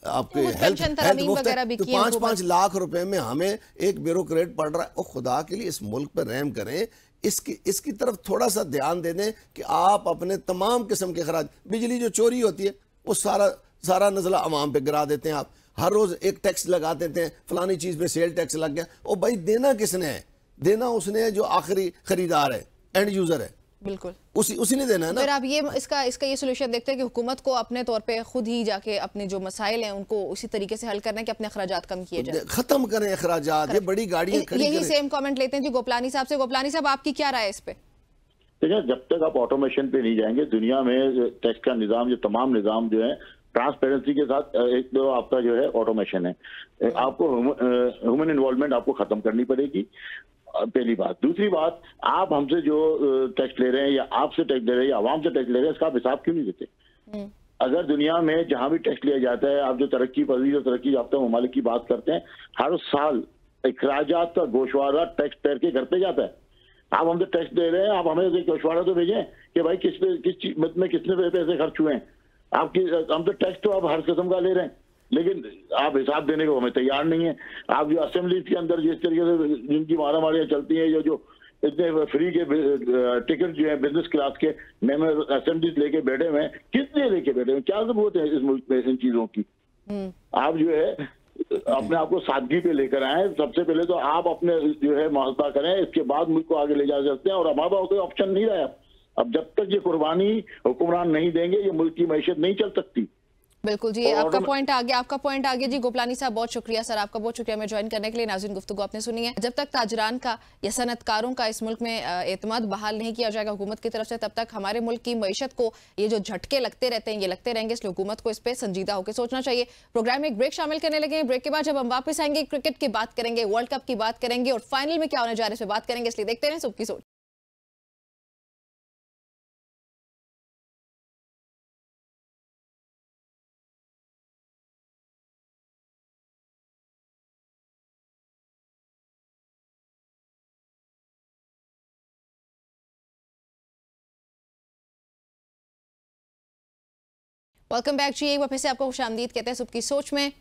आपके हेल्थ मुफ्त है, तो 5-5 लाख रुपए में हमें एक ब्यूरोक्रेट पड़ रहा है। और खुदा के लिए इस मुल्क पर रहम करें, इसकी तरफ थोड़ा सा ध्यान दे दें कि आप अपने तमाम किस्म के खराज, बिजली जो चोरी होती है वो सारा नजला अवाम पे गिरा देते हैं। आप हर रोज एक टैक्स लगा देते हैं, फलानी चीज पे सेल टैक्स लग गया। ओ भाई, देना किसने है? देना उसने है जो आखिरी खरीदार है, एंड यूजर है, बिल्कुल उसी ने देना है ना। फिर आप ये इसका ये सोल्यूशन देखते हैं कि हुकूमत को अपने तौर पे खुद ही जाके अपने जो मसाइल हैं उनको उसी तरीके से हल करना है कि अपने अखराजात कम किए जाए, खत्म करें अखराजात, ये बड़ी गाड़ियां खड़ी यही सेम कमेंट लेते हैं जी गोपलानी साहब से। गोपलानी साहब, आपकी क्या राय है इस पे? देखिए, जब तक आप ऑटोमेशन पे नहीं जाएंगे, दुनिया में टैक्स का निजाम, जो तमाम निजाम जो है ट्रांसपेरेंसी के साथ, एक तो आपका जो है ऑटोमेशन है, आपको ह्यूमन इन्वॉल्वमेंट आपको खत्म करनी पड़ेगी, पहली बात। दूसरी बात, आप हमसे जो टैक्स ले रहे हैं या आपसे टैक्स ले रहे हैं या आवाम से टैक्स ले रहे हैं, इसका आप हिसाब क्यों नहीं देते? अगर दुनिया में जहां भी टैक्स लिया जाता है, आप जो तरक्की पजीर और तरक्की याफ्ता ममालिक की बात करते हैं, हर साल अखराजात का गोशवारा टैक्स पेयर के घर पे जाता है। आप हमसे टैक्स दे रहे हैं, आप हमें एक गोशवारा तो भेजें कि भाई किस चीज में कितने पैसे खर्च हुए हैं। आपकी हम तो टैक्स तो आप हर किस्म का ले रहे हैं, लेकिन आप हिसाब देने को हमें तैयार नहीं है। आप जो असेंबली के अंदर जिस तरीके से जिनकी मारामारियां चलती हैं, जो इतने फ्री के टिकट जो है बिजनेस क्लास के मेंबर असेंबली लेके बैठे हुए हैं, कितने लेके बैठे हुए, क्या जरूरत है इस मुल्क में इन चीजों की? आप जो है अपने आप को सादगी पे लेकर आए। सबसे पहले तो आप अपने जो है मुआवजा करें, इसके बाद मुल्क को आगे ले जा सकते हैं। और हमारे पास कोई ऑप्शन नहीं रहा। अब जब तक ये कुर्बानी हुक्मरान नहीं देंगे, ये मुल्क की मैशत नहीं चल सकती। बिल्कुल जी, आपका पॉइंट आ गया जी। गोपलानी साहब, बहुत शुक्रिया सर, आपका बहुत शुक्रिया मैं ज्वाइन करने के लिए। नाज़रीन, गुफ्तगू आपने सुनी है। जब तक ताजरान का या सनतकारों का इस मुल्क में एतमाद बहाल नहीं किया जाएगा हुकूमत की तरफ से, तब तक हमारे मुल्क की मईशत को ये जो झटके लगते रहते हैं, ये लगते रहेंगे। इसलिए हुकूमत को इस पर संजीदा होकर सोचना चाहिए। प्रोग्राम में एक ब्रेक शामिल करने लगे हैं। ब्रेक के बाद जब हम वापस आएंगे, क्रिकेट की बात करेंगे, वर्ल्ड कप की बात करेंगे और फाइनल में क्या होने जा रहा है इस पर बात करेंगे। इसलिए देखते रहें सबकी सोच। वेलकम बैक जी, एक बार फिर से आपको खुशामदीद कहते हैं सुबह की सोच में।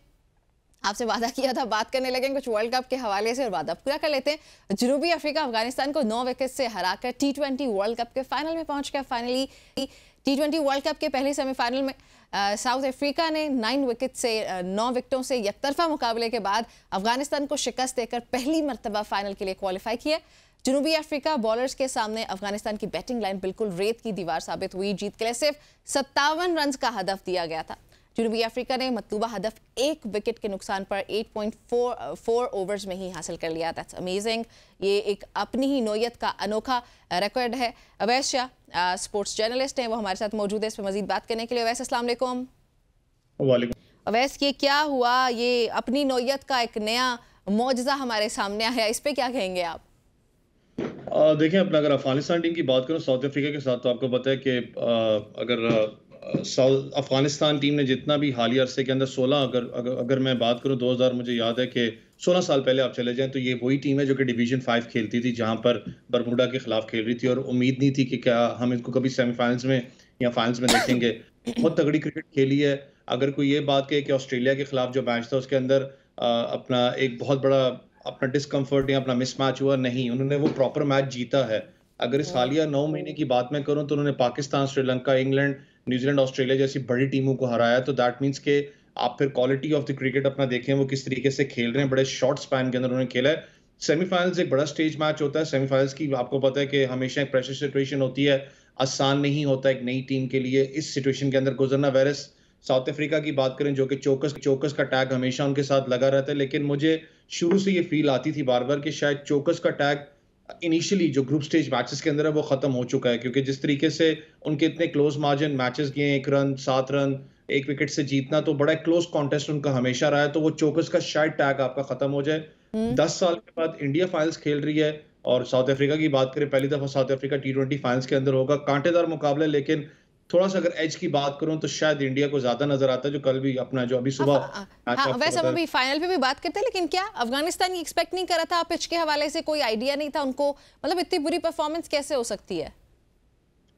आपसे वादा किया था बात करने लगे कुछ वर्ल्ड कप के हवाले से और वादा पूरा कर लेते हैं। जनूबी अफ्रीका अफगानिस्तान को 9 विकेट से हराकर T20 वर्ल्ड कप के फाइनल में पहुंच गया। फाइनली T20 वर्ल्ड कप के पहले सेमीफाइनल में साउथ अफ्रीका ने 9 विकेटों से एकतरफा मुकाबले के बाद अफगानिस्तान को शिकस्त देकर पहली मर्तबा फाइनल के लिए क्वालिफाई किया। जनूबी अफ्रीका बॉलर्स के सामने अफगानिस्तान की बैटिंग लाइन बिल्कुल रेत की दीवार साबित हुई। जीत के लिए सिर्फ 57 रन का हदफ दिया गया था। जनूबी अफ्रीका ने मतलूबा हदफ 1 विकेट के नुकसान पर 8.4 ओवर्स में ही हासिल कर लिया। That's amazing. ये एक अपनी ही नोयत का अनोखा रिकॉर्ड है। अवैस शाह स्पोर्ट्स जर्नलिस्ट हैं, वो हमारे साथ मौजूद है इस पर मजीद बात करने के लिए। अवैस अस्सलाम वालेकुम। वालेकुम। अवैस, ये क्या हुआ? ये अपनी नोयत का एक नया मौजज़ा हमारे सामने आया, इस पे क्या कहेंगे आप? देखें, अपना अगर अफगानिस्तान टीम की बात करूं साउथ अफ्रीका के साथ, तो आपको पता है कि अगर अफगानिस्तान टीम ने जितना भी हालिया अरसे के अंदर 16 अगर मैं बात करूं 2000, मुझे याद है कि 16 साल पहले आप चले जाएं तो ये वही टीम है जो कि डिवीजन 5 खेलती थी, जहां पर बरमुडा के खिलाफ खेल रही थी और उम्मीद नहीं थी कि क्या हम इनको कभी सेमीफाइनल्स में या फाइनल्स में देखेंगे। बहुत तगड़ी क्रिकेट खेली है। अगर कोई ये बात कहे कि ऑस्ट्रेलिया के खिलाफ जो मैच था उसके अंदर अपना एक बहुत बड़ा अपना डिस्कम्फर्ट या अपना मिसमैच हुआ, नहीं, उन्होंने वो प्रॉपर मैच जीता है। अगर इस हालिया 9 महीने की बात मैं करूं तो उन्होंने Pakistan, Sri Lanka, England, New Zealand, Australia जैसी बड़ी टीमों को हराया। तो दैट मीन्स के आप फिर क्वालिटी ऑफ द क्रिकेट अपना देखें, वो किस तरीके से खेल रहे हैं। बड़े शॉर्ट स्पैन के अंदर उन्होंने खेला है। सेमीफाइनल्स एक बड़ा स्टेज मैच होता है। सेमीफाइनल्स की आपको पता है कि हमेशा एक प्रेशर सिचुएशन होती है, आसान नहीं होता एक नई टीम के लिए इस सिचुएशन के अंदर गुजरना। वेरस साउथ अफ्रीका की बात करें जो कि चोकस का टैग हमेशा उनके साथ लगा रहता है, लेकिन मुझे शुरू से ये फील आती थी बार बार कि शायद चोकस का टैग इनिशियली जो ग्रुप स्टेज मैचेस के अंदर है वो खत्म हो चुका है, क्योंकि जिस तरीके से उनके इतने क्लोज मार्जिन मैचेस गए, 1 रन 7 रन 1 विकेट से जीतना, तो बड़ा क्लोज कॉन्टेस्ट उनका हमेशा रहा है। तो वो चोकस का शायद टैग आपका खत्म हो जाए। 10 साल के बाद इंडिया फाइनल्स खेल रही है और साउथ अफ्रीका की बात करें, पहली दफा साउथ अफ्रीका T20 फाइनल्स के अंदर होगा। कांटेदार मुकाबला, लेकिन थोड़ा सा अगर एज की बात करूं तो शायद इंडिया को ज्यादा नजर आता है, जो कल भी अपना जो अभी सुबह वैसे हम अभी फाइनल पे भी बात करते हैं, लेकिन क्या अफगानिस्तान ये एक्सपेक्ट नहीं कर रहा था? पिच के हवाले से कोई आइडिया नहीं था उनको, मतलब इतनी बुरी परफॉर्मेंस कैसे हो सकती है?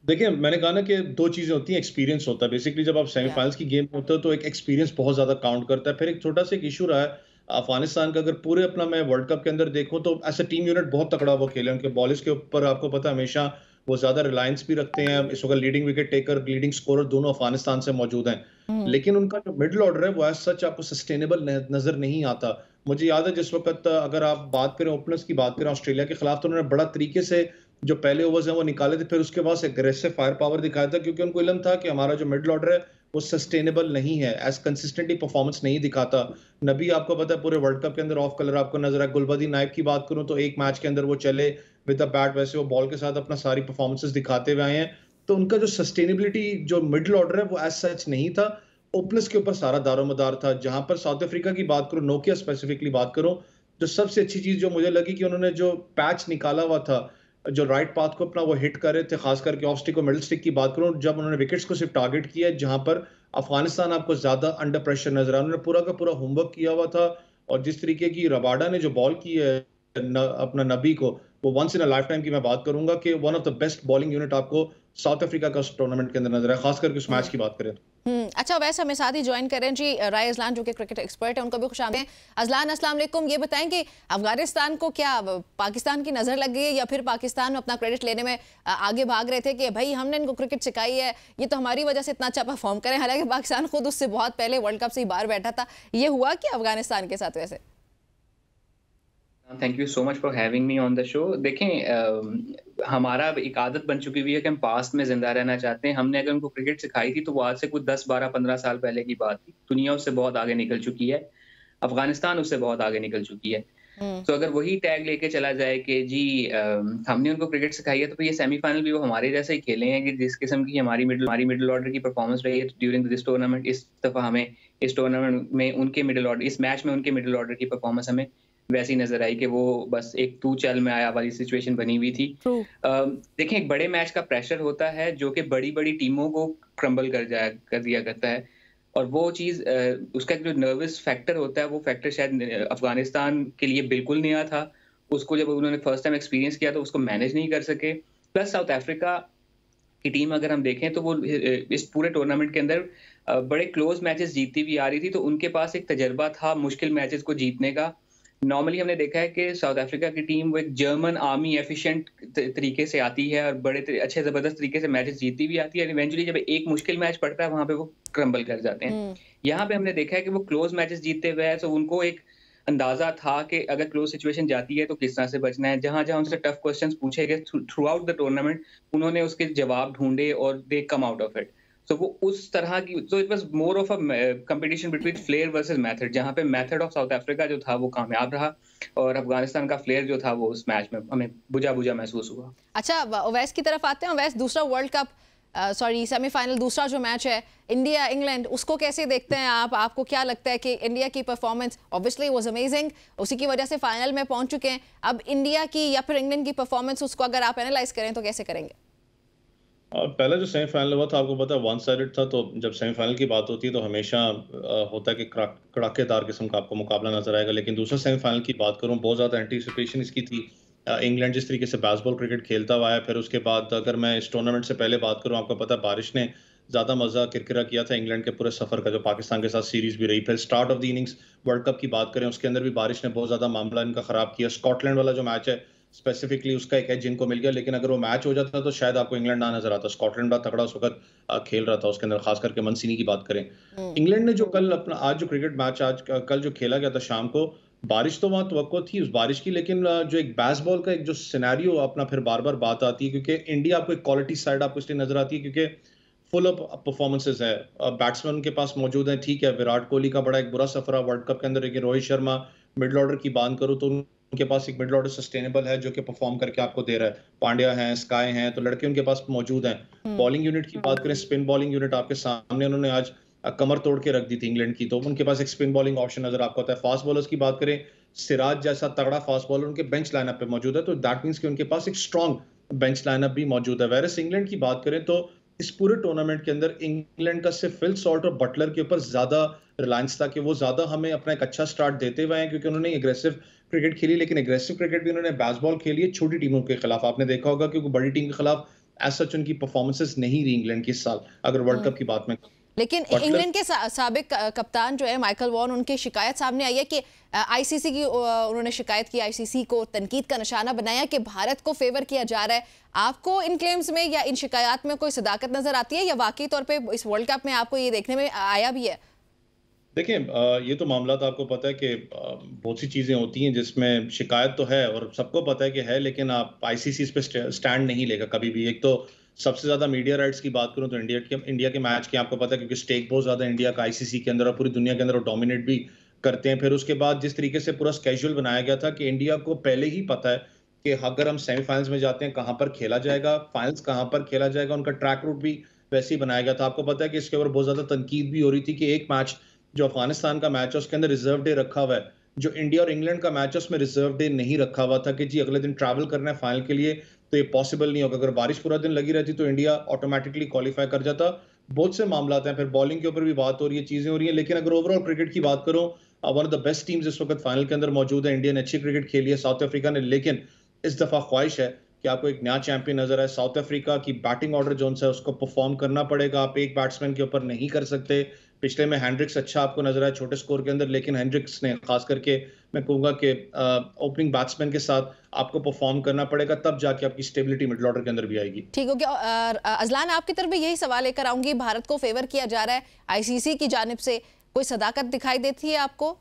देखिए, मैंने कहा ना कि 2 चीजें होती हैं। एक्सपीरियंस होता है बेसिकली, जब आप सेमीफाइनल्स की गेम होते हो तो एक एक्सपीरियंस बहुत ज्यादा काउंट करता है। फिर एक छोटा सा एक इशू रहा है अफगानिस्तान का, अगर पूरे अपना मैं वर्ल्ड कप के अंदर देखूं तो ऐसा टीम यूनिट बहुत तगड़ा वो खेले। उनके बॉलर्स के ऊपर आपको पता है हमेशा वो ज्यादा रिलायंस भी रखते हैं। इस वक्त leading wicket taker, leading scorer दोनों अफगानिस्तान से मौजूद हैं, लेकिन उनका जो मिडिल ऑर्डर है वो एज सच आपको सस्टेनेबल नजर नहीं आता। मुझे याद है जिस वक्त अगर आप बात करें ओपनर्स की बात करें ऑस्ट्रेलिया के खिलाफ, तो उन्होंने बड़ा तरीके से जो पहले ओवर्स हैं वो निकाले थे, फिर उसके बाद एग्रेसिव फायर पावर दिखाया था, क्योंकि उनको इल्म था कि हमारा जो मिडिल ऑर्डर है वो सस्टेनेबल नहीं है, एज कंसिस्टेंटली परफॉर्मेंस नहीं दिखाता। नबी आपको पता है पूरे वर्ल्ड कप के अंदर ऑफ कलर आपको नजर है। गुलबदी नाइब की बात करूं तो एक मैच के अंदर वो चले विद द बैट, वैसे वो बॉल के साथ अपना सारी परफॉर्मेंसेस दिखाते हुए आए हैं। तो उनका जो सस्टेनेबिलिटी जो मिडिल ऑर्डर है वो एज सच नहीं था। ओपनर्स के ऊपर सारा दारोमदार था। जहां पर साउथ अफ्रीका की बात करूं, नोकिया स्पेसिफिकली बात करूं, जो सबसे अच्छी चीज जो मुझे लगी कि उन्होंने जो पैच निकाला हुआ था, जो राइट पाथ को अपना वो हिट कर रहे थे, खास करके ऑफ स्टिक और मिडिल स्टिक की बात करूं, जब उन्होंने विकेट्स को सिर्फ टारगेट किया, जहां पर अफगानिस्तान आपको ज्यादा अंडर प्रेशर नजर आया। उन्होंने पूरा का पूरा होमवर्क किया हुआ था, और जिस तरीके की रबाडा ने जो बॉल की है अपना नबी को, वो once in a life time की मैं बात करूंगा कि one of the best bowling unit आपको साउथ अफ्रीका का टूर्नामेंट के अंदर नजर है, खास करके उस मैच की बात करें। अच्छा, वैसे हमें साथ ही ज्वाइन करें जी राय अजलान, जो कि क्रिकेट एक्सपर्ट है, उनको भी खुश आमदीद। अजलान, अस्सलाम वालेकुम। ये बताएं कि अफगानिस्तान को क्या पाकिस्तान की नजर लग गई है, या फिर पाकिस्तान अपना क्रेडिट लेने में आगे भाग रहे थे कि भाई हमने इनको क्रिकेट सिखाई है, ये तो हमारी वजह से इतना अच्छा परफॉर्म करें, हालांकि पाकिस्तान खुद उससे बहुत पहले वर्ल्ड कप से ही बाहर बैठा था। ये हुआ कि अफगानिस्तान के साथ? वैसे thank you so much for having me on the show. देखें, हमारा एक आदत बन चुकी हुई है कि हम पास्ट में जिंदा रहना चाहते हैं। हमने अगर उनको क्रिकेट सिखाई थी तो वो आज से कुछ 10, 12, 15 साल पहले की बात थी। दुनिया उससे बहुत आगे निकल चुकी है, अफगानिस्तान उससे बहुत आगे निकल चुकी है। तो अगर वही टैग लेके चला जाए कि जी हमने उनको क्रिकेट सिखाई है, तो ये सेमीफाइनल भी वो हमारे जैसे ही खेले हैं कि जिस किस्म की हमारी मिडिल ऑर्डर की परफॉर्मेंस रही है ड्यूरिंग दिस टूर्नामेंट। इस दफा हमें इस टूर्नामेंट में उनके मिडिल ऑर्डर, इस मैच में उनके मिडिल ऑर्डर की परफॉर्मेंस हमें वैसी नजर आई कि वो बस एक तू चल में आया वाली सिचुएशन बनी हुई थी। देखें, एक बड़े मैच का प्रेशर होता है जो कि बड़ी बड़ी टीमों को क्रम्बल कर दिया करता है, और वो चीज उसका जो नर्वस फैक्टर होता है, वो फैक्टर शायद अफगानिस्तान के लिए बिल्कुल नया था। उसको जब उन्होंने फर्स्ट टाइम एक्सपीरियंस किया तो उसको मैनेज नहीं कर सके। प्लस साउथ अफ्रीका की टीम अगर हम देखें तो वो इस पूरे टूर्नामेंट के अंदर बड़े क्लोज मैचेस जीतती भी आ रही थी, तो उनके पास एक तजर्बा था मुश्किल मैचेस को जीतने का। नॉर्मली हमने देखा है कि साउथ अफ्रीका की टीम वो एक जर्मन आर्मी एफिशिएंट तरीके से आती है और बड़े अच्छे ज़बरदस्त तरीके से मैचेस जीतती भी आती है, और इवेंचुअली जब एक मुश्किल मैच पड़ता है वहां पे वो क्रम्बल कर जाते हैं। यहाँ पे हमने देखा है कि वो क्लोज मैचेस जीतते हुए हैं, तो उनको एक अंदाजा था कि अगर क्लोज सिचुएशन जाती है तो किस तरह से बचना है। जहां जहां उनसे टफ क्वेश्चंस पूछे गए थ्रू आउट द टूर्नामेंट, उन्होंने उसके जवाब ढूंढे और they come out of it. तो वो उस तरह की, तो it was more of a competition between flair versus method, जहां पे मेथड ऑफ साउथ अफ्रीका जो था वो कामयाब रहा और अफगानिस्तान का फ्लेयर जो था वो उस मैच में हमें बुझा बुझा महसूस हुआ। अच्छा, ओवैस की तरफ आते हैं। ओवैस, दूसरा वर्ल्ड कप सेमीफाइनल, दूसरा जो मैच है इंडिया इंग्लैंड, उसको कैसे देखते हैं आप? आपको क्या लगता है कि इंडिया की परफॉर्मेंस ऑब्वियसली वाज अमेजिंग, उसी की वजह से फाइनल में पहुंच चुके हैं। अब इंडिया की या फिर इंग्लैंड की परफॉर्मेंस, उसको अगर आप एनालाइज करें तो कैसे करेंगे? पहला जो सेमीफाइनल हुआ था आपको पता है वन साइडेड था, तो जब सेमीफाइनल की बात होती है तो हमेशा होता है कि कड़ाकेदार किस्म का आपको मुकाबला नजर आएगा। लेकिन दूसरा सेमीफाइनल की बात करूं, बहुत ज़्यादा एंटीसिपेशन इसकी थी। इंग्लैंड जिस तरीके से बेसबॉल क्रिकेट खेलता हुआ है, फिर उसके बाद अगर मैं इस टूर्नामेंट से पहले बात करूं, आपको पता है बारिश ने ज़्यादा मजा किरकिरा किया था इंग्लैंड के पूरे सफर का, जो पाकिस्तान के साथ सीरीज भी रही। फिर start of the innings world cup की बात करें, उसके अंदर भी बारिश ने बहुत ज़्यादा मामला इनका ख़राब किया। स्कॉटलैंड वाला जो मैच है स्पेसिफिकली उसका एक एज जिनको मिल गया, लेकिन अगर वो मैच हो जाता तो शायद आपको इंग्लैंड ना नजर आता। स्कॉटलैंड बड़ा तगड़ा उस वक्त खेल रहा था, उसके अंदर खास करके मनसीनी की बात करें। इंग्लैंड ने जो कल अपना आज जो क्रिकेट मैच आज कल जो खेला गया था शाम को, बारिश तो वहां तवक्को थी उस बारिश की, लेकिन जो एक बेसबॉल का एक जो सिनेरियो अपना फिर बार बार बात आती है, क्योंकि इंडिया आपको एक क्वालिटी साइड आपको इसलिए नजर आती है क्योंकि फुल ऑफ परफॉर्मेंसेस है, बैट्समैन उनके पास मौजूद है। ठीक है, विराट कोहली का बड़ा एक बुरा सफर है वर्ल्ड कप के अंदर, लेकिन रोहित शर्मा मिडिल ऑर्डर की बात करूं तो उनके पास एक मिडिल ऑर्डर सस्टेनेबल है जो कि परफॉर्म करके आपको दे रहा है। पांड्या हैं, स्काई हैं, तो लड़के उनके पास मौजूद हैं। बॉलिंग यूनिट की बात करें, स्पिन बॉलिंग यूनिट आपके सामने उन्होंने आज कमर तोड़ के रख दी थी इंग्लैंड की, तो उनके पास एक स्पिन बॉलिंग ऑप्शन नजर आपको आता है। फास्ट बॉलर्स की बात करें, सिराज जैसा तगड़ा फास्ट बॉलर उनके बेंच लाइनअप पे मौजूद है, तो दैट मींस कि उनके पास एक स्ट्रॉन्ग बेंच लाइनअप भी मौजूद है। वेरस इंग्लैंड की बात करें तो इस पूरे टूर्नामेंट के अंदर इंग्लैंड का सिर्फ फिल सॉल्ट और बटलर के ऊपर ज्यादा रिलायंस था कि वो ज्यादा हमें अपना एक अच्छा स्टार्ट देते हुए हैं, क्योंकि उन्होंने एग्रेसिव क्रिकेट खेली, लेकिन एग्रेसिव क्रिकेट भी उन्होंने बेसबॉल खेली है छोटी टीमों के खिलाफ। आपने देखा होगा क्योंकि बड़ी टीम के खिलाफ एज सच उनकी परफॉर्मेंसेस नहीं रही इंग्लैंड की इस साल, अगर वर्ल्ड कप की बात में। लेकिन इंग्लैंड के साबिक कप्तान जो है माइकल वॉन, उनकी शिकायत सामने आई है कि आईसीसी की उन्होंने शिकायत की, आईसीसी को तनकीद का निशाना बनाया कि भारत को फेवर किया जा रहा है। आपको इन क्लेम्स में या इन शिकायत में कोई सदाकत नजर आती है, या वाकई तौर पे इस वर्ल्ड कप में आपको ये देखने में आया भी है? देखिए, ये तो मामला तो आपको पता है कि बहुत सी चीज़ें होती हैं जिसमें शिकायत तो है और सबको पता है कि है, लेकिन आप आईसीसी इस पे स्टैंड नहीं लेगा कभी भी। एक तो सबसे ज़्यादा मीडिया राइट्स की बात करूं तो इंडिया के मैच के आपको पता है, क्योंकि स्टेक बहुत ज़्यादा इंडिया का आईसीसी के अंदर और पूरी दुनिया के अंदर वो डोमिनेट भी करते हैं। फिर उसके बाद जिस तरीके से पूरा स्केड्यूल बनाया गया था कि इंडिया को पहले ही पता है कि अगर हम सेमीफाइनल्स में जाते हैं कहाँ पर खेला जाएगा, फाइनल्स कहाँ पर खेला जाएगा, उनका ट्रैक रूट भी वैसे ही बनाया गया था। आपको पता है कि इसके ऊपर बहुत ज़्यादा तनकीद भी हो रही थी कि एक मैच जो अफगानिस्तान का मैच है उसके अंदर रिजर्व डे रखा हुआ है, जो इंडिया और इंग्लैंड का मैच है उसमें रिजर्व डे नहीं रखा हुआ था कि जी अगले दिन ट्रैवल करना है फाइनल के लिए, तो ये पॉसिबल नहीं होगा। अगर बारिश पूरा दिन लगी रहती तो इंडिया ऑटोमेटिकली क्वालिफाई कर जाता। बहुत से मामला हैं, फिर बॉलिंग के ऊपर भी बात हो रही है, चीजें हो रही है, लेकिन अगर ओवरऑल क्रिकेट की बात करूं, one of the best teams इस वक्त फाइनल के अंदर मौजूद है। इंडिया ने अच्छी क्रिकेट खेली है, साउथ अफ्रीका ने, लेकिन इस दफा ख्वाहिश है कि आपको एक नया चैंपियन नजर आए। साउथ अफ्रीका की बैटिंग ऑर्डर जो है उसको परफॉर्म करना पड़ेगा, आप एक बैट्समैन के ऊपर नहीं कर सकते। पिछले में हेंड्रिक्स अच्छा आपको नजर आया छोटे स्कोर के अंदर, लेकिन हेंड्रिक्स ने खास करके मैं कहूंगा कि ओपनिंग बैट्समैन के साथ आपको परफॉर्म करना पड़ेगा, तब जाके आपकी स्टेबिलिटी मिडिल ऑर्डर के अंदर भी आएगी। ठीक हो गया। अजलान, आपकी तरफ भी यही सवाल लेकर आऊंगी, भारत को फेवर किया जा रहा है आईसीसी की जानिब से, कोई सदाकत दिखाई देती है आपको?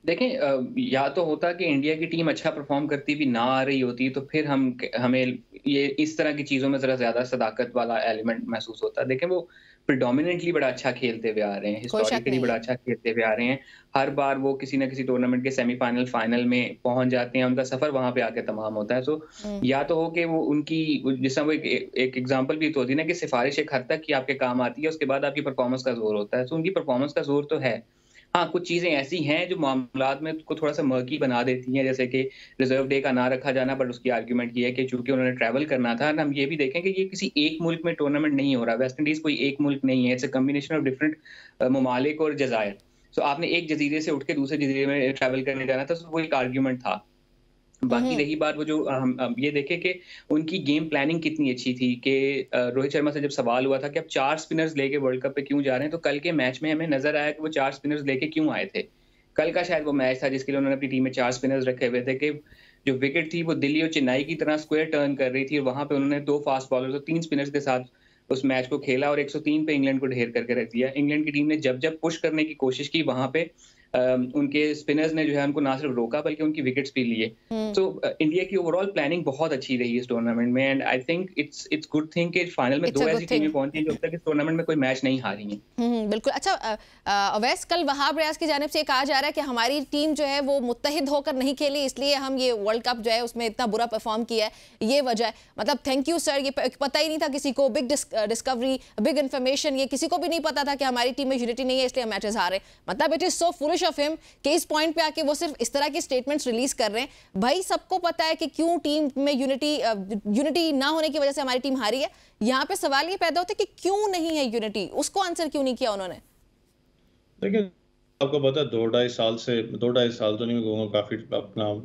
देखें, या तो होता कि इंडिया की टीम अच्छा परफॉर्म करती भी ना आ रही होती तो फिर हमें ये इस तरह की चीज़ों में ज़रा ज़्यादा सदाकत वाला एलिमेंट महसूस होता है। देखें, वो प्रिडोमिनेंटली बड़ा अच्छा खेलते हुए आ रहे हैं, हिस्टोरिकली बड़ा अच्छा खेलते हुए आ रहे हैं। हर बार वो किसी ना किसी टूर्नामेंट के सेमीफाइनल फाइनल में पहुंच जाते हैं, उनका सफर वहां पे आके तमाम होता है। सो या तो हो कि वो उनकी जिस वो एक एग्जांपल भी तो होती है ना कि सिफारिश एक हद तक की आपके काम आती है, उसके बाद आपकी परफॉर्मेंस का जोर होता है। तो उनकी परफॉर्मेंस का जोर तो है। हाँ, कुछ चीज़ें ऐसी हैं जो मामलात में को थोड़ा सा मर्की बना देती हैं, जैसे कि रिजर्व डे का ना रखा जाना, बट उसकी आर्ग्यूमेंट ये है कि चूंकि उन्होंने ट्रैवल करना था। हम ये भी देखें कि ये किसी एक मुल्क में टूर्नामेंट नहीं हो रहा, वेस्ट इंडीज़ कोई एक मुल्क नहीं है, it's a combination of different ममालिक और जज़ायर। सो आपने एक जजीरे से उठ के दूसरे जजीरे में ट्रैवल करने जाना था, वो एक आर्ग्यूमेंट था। बाकी रही बात वो जो हम ये देखें कि उनकी गेम प्लानिंग कितनी अच्छी थी कि रोहित शर्मा से जब सवाल हुआ था कि आप 4 स्पिनर्स लेके वर्ल्ड कप पे क्यों जा रहे हैं, तो कल के मैच में हमें नजर आया कि वो 4 स्पिनर्स लेके क्यों आए थे। कल का शायद वो मैच था जिसके लिए उन्होंने अपनी टीम में 4 स्पिनर्स रखे हुए थे कि जो विकेट थी वो दिल्ली और चेन्नई की तरह स्क्वायर टर्न कर रही थी, और वहां पे उन्होंने 2 फास्ट बॉलर्स और 3 स्पिनर्स के साथ उस मैच को खेला और 103 पे इंग्लैंड को ढेर करके रख दिया। इंग्लैंड की टीम ने जब जब पुश करने की कोशिश की वहां पे उनके स्पिनर्स ने जो है उनको ना सिर्फ रोका बल्कि उनकी विकेट्स भी लिए। तो इंडिया की ओवरऑल प्लानिंग बहुत अच्छी रही इस टूर्नामेंट में, and I think it's good thing कि फाइनल में 2 ऐसी टीमें पहुंची जो अब तक इस टूर्नामेंट में कोई मैच नहीं हारी हैं। बिल्कुल। अच्छा अवैस, कल वहाब रियाज की जानिब से कहा जा रहा है कि हमारी टीम जो है वो मुत्तहिद होकर नहीं खेली, इसलिए हम ये वर्ल्ड कप जो है उसमें इतना बुरा परफॉर्म किया है, ये वजह है। मतलब थैंक यू सर, ये पता ही नहीं था किसी को, बिग डिस्कवरी, बिग इन्फॉर्मेशन, ये किसी को भी नहीं पता था कि हमारी टीम में यूनिटी नहीं है इसलिए हम मैचेस हारे। मतलब it is so foolish of him कि इस पॉइंट पे आके वो सिर्फ इस तरह की स्टेटमेंट्स रिलीज कर रहे हैं। भाई सबको पता है कि क्यों टीम में यूनिटी ना होने की वजह से हमारी टीम हारी है। यहाँ पे सवाल ये पैदा होता है कि क्यों नहीं है यूनिटी, उसको आंसर क्यों नहीं किया उन्होंने। देखिए आपको पता है 2-2.5 साल तो नहीं कहूँगा,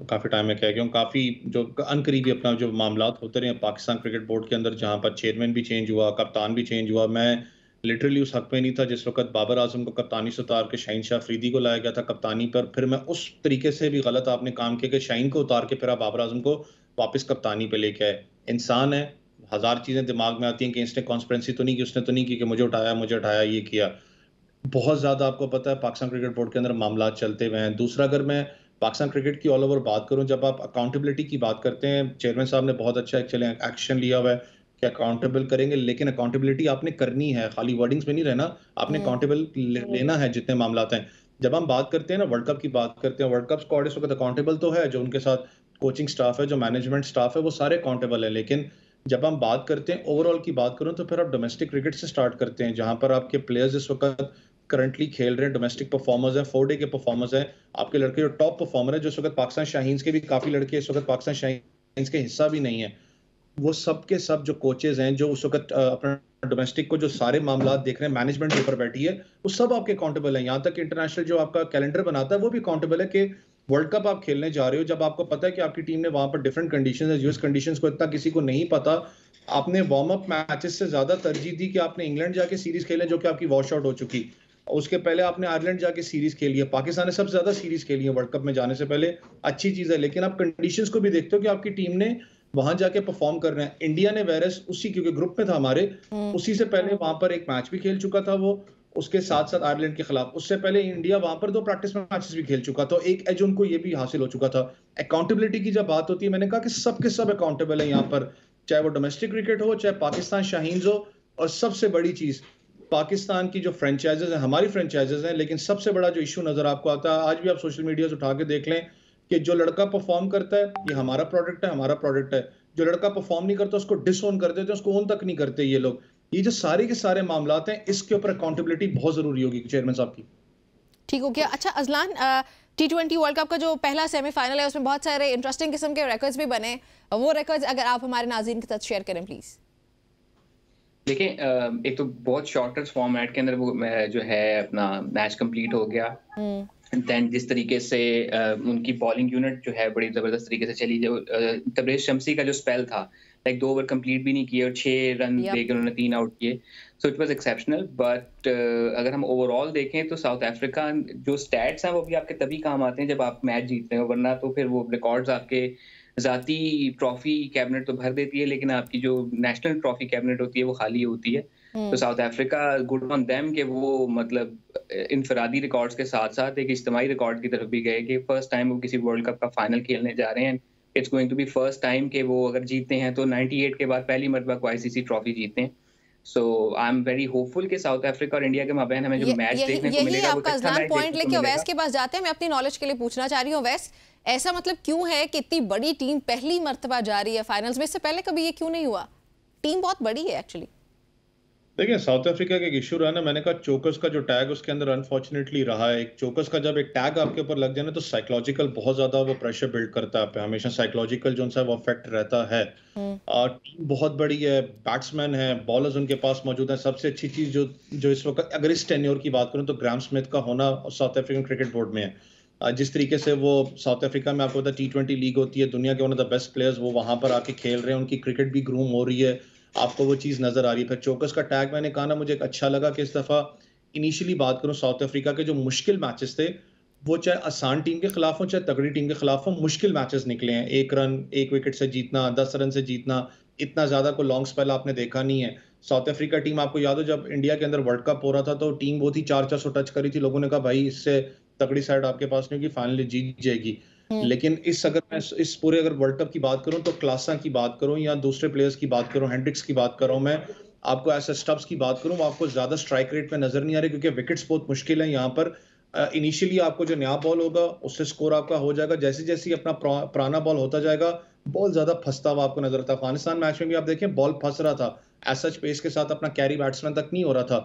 काफी टाइम में कह गया हूँ, काफी जो अनकरीबी अपना जो मामलात होते रहे पाकिस्तान क्रिकेट बोर्ड के अंदर, जहाँ पर चेयरमैन भी चेंज हुआ, कप्तान भी चेंज हुआ। मैं लिटरली उस हक में नहीं था जिस वक्त बाबर आजम को कप्तानी से उतार के शाहीन शाह अफरीदी को लाया गया था कप्तानी पर। फिर मैं उस तरीके से भी गलत आपने काम किया कि शाहीन को उतार के फिर आप बाबर आजम को वापस कप्तानी पे लेके आए। इंसान है, 1000 चीजें दिमाग में आती हैं कि इसने कॉन्स्पिरेंसी तो नहीं की, उसने तो नहीं की कि मुझे उठाया ये किया। बहुत ज्यादा आपको पता है पाकिस्तान क्रिकेट बोर्ड के अंदर मामला चलते हुए हैं। दूसरा, अगर मैं पाकिस्तान क्रिकेट की ऑल ओवर बात करूं, जब आप अकाउंटेबिलिटी की बात करते हैं, चेयरमैन साहब ने बहुत अच्छा एक्चुअली एक्शन लिया हुआ है कि अकाउंटेबल करेंगे, लेकिन अकाउंटेबिलिटी आपने करनी है, खाली वर्डिंग्स में नहीं रहना, आपने अकाउंटेबल लेना है जितने मामला हैं। जब हम बात करते हैं ना वर्ल्ड कप की बात करते हैं, वर्ल्ड कप स्क्वाड इस वक्त अकाउंटेबल तो है, जो उनके साथ कोचिंग स्टाफ है, जो मैनेजमेंट स्टाफ है, वो सारे अकाउंटेबल है। लेकिन जब हम बात करते हैं ओवरऑल की बात करूं तो फिर आप डोमेस्टिक क्रिकेट से स्टार्ट करते हैं, जहां पर आपके प्लेयर्स इस वक्त करंटली खेल रहे हैं, डोमेस्टिक परफॉर्मर्स हैं, 4 डे के परफॉर्मर्स हैं। आपके लड़के जो टॉप परफॉर्मर है, जो इस वक्त पाकिस्तान शाहीन्स के भी काफी लड़के इस वक्त पाकिस्तान शाहीन्स के हिस्सा भी नहीं है, वो सब के सब जो कोचेज हैं, जो उस वक्त अपना डोमेस्टिक को जो सारे मामला देख रहे हैं, मैनेजमेंट के ऊपर बैठी है, वो सब आपके अकाउंटेबल है। यहाँ तक इंटरनेशनल जो आपका कैलेंडर बनाता है वो भी अकाउंटेबल है कि वर्ल्ड कप आप खेलने जा रहे हो, जब आपको पता है कि आपकी टीम ने वहां पर डिफरेंट कंडीशंस है, यूएस कंडीशंस को इतना किसी को नहीं पता, आपने वार्म अप मैचेस से ज्यादा तरजीह दी कि आपने इंग्लैंड जाके सीरीज खेले जो कि आपकी वॉश आउट हो चुकी, उसके पहले आपने आयरलैंड जाके सीरीज खेली है। पाकिस्तान ने सबसे ज्यादा सीरीज खेली है वर्ल्ड कप में जाने से पहले, अच्छी चीज है, लेकिन आप कंडीशंस को भी देखते हो कि आपकी टीम ने वहां जाके परफॉर्म कर रहे हैं। इंडिया ने वायरस उसी, क्योंकि ग्रुप में था हमारे, उसी से पहले वहां पर एक मैच भी खेल चुका था वो, उसके साथ साथ आयरलैंड के खिलाफ, उससे पहले इंडिया वहां पर 2 प्रैक्टिस मैचेस भी खेल चुका था, एक एज उनको ये भी हासिल हो चुका था। अकाउंटेबिलिटी की जब बात होती है, मैंने कहा कि सब के सब अकाउंटेबल है यहाँ पर, चाहे वो डोमेस्टिक क्रिकेट हो, चाहे पाकिस्तान शाहीन्स हो, और सबसे बड़ी चीज पाकिस्तान की जो फ्रेंचाइजेज हैं, हमारी फ्रेंचाइजेज हैं, लेकिन सबसे बड़ा जो इशू नजर आपको आता है, आज भी आप सोशल मीडिया से उठा के देख लें कि जो लड़का परफॉर्म करता है ये हमारा प्रोडक्ट है, जो लड़का परफॉर्म नहीं करता उसको डिसओन कर देते हैं, उसको ओन तक नहीं करते ये लोग। ये जो सारे के सारे मामलात हैं, इसके ऊपर अकाउंटेबिलिटी बहुत जरूरी होगी चेयरमैन साहब की। ठीक हो गया। अच्छा अजलान, T20 वर्ल्ड कप का जो पहला सेमीफाइनल है उसमें बहुत सारे इंटरेस्टिंग किस्म के रिकॉर्ड्स भी बने, वो रिकॉर्ड्स अगर आप हमारे नाज़रीन के साथ शेयर करें प्लीज। देखिए एक तो बहुत शॉर्टर फॉर्मेट के अंदर वो जो है अपना मैच कंप्लीट हो गया। देन जिस तरीके से उनकी बॉलिंग यूनिट जो है बड़ी जबरदस्त तरीके से चली, जो तबरेज शम्सी का जो स्पेल था, लाइक 2 ओवर कंप्लीट भी नहीं किए और 6 रन देकर उन्होंने 3 आउट किए, so it was exceptional. But अगर हम ओवरऑल देखें तो साउथ अफ्रीका जो स्टैट्स हैं वो भी आपके तभी काम आते हैं जब आप मैच जीतते हो, वरना तो फिर वो रिकॉर्ड्स आपके जाती ट्रॉफी कैबिनेट तो भर देती है, लेकिन आपकी जो नेशनल ट्रॉफी कैबिनेट होती है वो खाली होती है। तो south Africa good on them कि वो मतलब इनफरादी रिकॉर्ड्स के साथ साथ एक इज्तिमाई रिकॉर्ड की तरफ भी गए कि फर्स्ट टाइम वो किसी वर्ल्ड कप का फाइनल खेलने जा रहे हैं। It's going to be first time कि वो अगर जीतते हैं तो 98 के बाद पहली मरतबा को आईसीसी ट्रॉफी जीतते हैं। सो आई एम वेरी होपफुल कि साउथ अफ्रीका और इंडिया के माबैन हमें जो मैच देखने को मिलेगा वो आपका अजलान पॉइंट लेके अवैस के पास जाते हैं। मैं अपनी नॉलेज के लिए पूछना चाह रही हूँ अवैस, ऐसा मतलब क्यों है कि इतनी बड़ी टीम पहली मर्तबा जा रही है फाइनल्स में, इससे पहले कभी ये क्यों नहीं हुआ? टीम बहुत बड़ी है एक्चुअली। देखिए साउथ अफ्रीका का एक इशू रहा ना, मैंने कहा चोकर्स का जो टैग उसके अंदर अनफॉर्चुनेटली रहा है। एक चोकर्स का जब एक टैग आपके ऊपर लग जाए ना तो साइकोलॉजिकल बहुत ज्यादा वो प्रेशर बिल्ड करता है आप पे, हमेशा साइकोलॉजिकल जो उनसा वो इफेक्ट रहता है। टीम बहुत बड़ी है, बैट्समैन है, बॉलर्स उनके पास मौजूद है। सबसे अच्छी चीज जो इस वक्त अगर इस टेन्योर की बात करूं तो ग्राहम स्मिथ का होना साउथ अफ्रीकन क्रिकेट बोर्ड में है। जिस तरीके से वो साउथ अफ्रीका में आपको पता T20 लीग होती है, दुनिया के one of the best players वो वहां पर आके खेल रहे हैं, उनकी क्रिकेट भी ग्रूम हो रही है, आपको वो चीज़ नजर आ रही है। फिर चोकस का टैग मैंने कहा ना, मुझे एक अच्छा लगा कि इस दफ़ा इनिशियली बात करूं साउथ अफ्रीका के जो मुश्किल मैचेस थे, वो चाहे आसान टीम के खिलाफ हो चाहे तगड़ी टीम के खिलाफ हो, मुश्किल मैचेस निकले हैं। 1 रन 1 विकेट से जीतना, 10 रन से जीतना, इतना ज्यादा कोई लॉन्ग स्पेल आपने देखा नहीं है। साउथ अफ्रीका टीम, आपको याद हो जब इंडिया के अंदर वर्ल्ड कप हो रहा था तो टीम बहुत ही 400 टच करी थी, लोगों ने कहा भाई इससे तगड़ी साइड आपके पास नहीं होगी, फाइनली जीत जाएगी। लेकिन अगर मैं इस पूरे अगर वर्ल्ड कप की बात करूं तो क्लासा की बात करूं या दूसरे प्लेयर्स की बात करूं, हेंड्रिक्स की बात करूं, मैं आपको ऐसे स्टब्स की बात करूं, वो आपको ज्यादा स्ट्राइक रेट में नजर नहीं आ रही क्योंकि विकेट्स बहुत मुश्किल है यहाँ पर। इनिशियली आपको जो नया बॉल होगा उससे स्कोर आपका हो जाएगा, जैसे जैसे अपना पुराना बॉल होता जाएगा बॉल ज्यादा फंसता हुआ आपको नजर आता है। अफगानिस्तान मैच में भी आप देखें बॉल फंस रहा था, ऐसा पेस के साथ अपना कैरी बैट्समैन तक नहीं हो रहा था।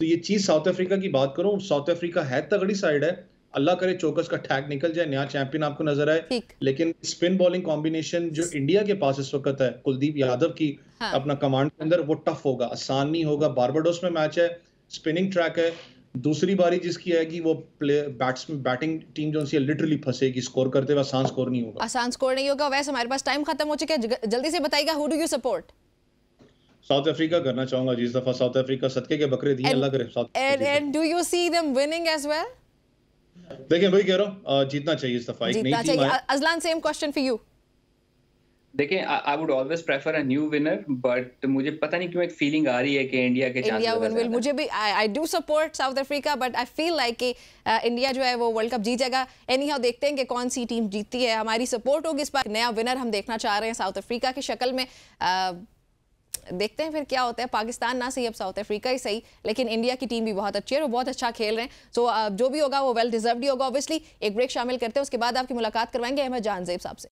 तो ये चीज साउथ अफ्रीका की बात करूं, साउथ अफ्रीका है तगड़ी साइड है, अल्लाह करे चोकस का टैग निकल जाए, नया चैंपियन आपको नजर आए। लेकिन स्पिन बॉलिंग कॉम्बिनेशन जो इंडिया के पास इस वक्त है, कुलदीप यादव की अपना कमांड के अंदर, वो टफ होगा, आसान नहीं होगा। बारबाडोस में मैच है, स्पिनिंग ट्रैक है, दूसरी बारी जिसकी आएगी वो बैटिंग टीम जो सी लिटरली फंसेगी स्कोर करते हुए, आसान स्कोर नहीं होगा, आसान स्कोर नहीं होगा। वैसे हमारे पास टाइम खत्म हो चुका है, जल्दी से बताइएगा, who do you support? South Africa करना चाहूंगा जिस दफा साउथ अफ्रीका सदके के बकरे दिए, अल्लाह करे South. And do you see them winning as well? देखिए वही कह रहा हूं, जीतना चाहिए इस दफा, एक नई टीम है। Azlan, same question for you. देखिए I would always prefer a new winner, but मुझे पता नहीं क्यों एक फीलिंग आ रही है कि इंडिया के चांसेस विल। मुझे भी I do support south Africa, but I feel like कि इंडिया जो है वो वर्ल्ड कप जीत जाएगा। एनी हाउ देखते हैं कि कौन सी टीम जीतती है, हमारी सपोर्ट होगी इस बार। नया विनर हम देखना चाह रहे हैं साउथ अफ्रीका की शक्ल में। देखते हैं फिर क्या होता है। पाकिस्तान ना सही, अब साउथ अफ्रीका ही सही, लेकिन इंडिया की टीम भी बहुत अच्छी है और बहुत अच्छा खेल रहे हैं। सो जो भी होगा वो वेल डिजर्व्ड ही होगा। ऑब्वियसली एक ब्रेक शामिल करते हैं, उसके बाद आपकी मुलाकात करवाएंगे अहमद जानजेब साहब से।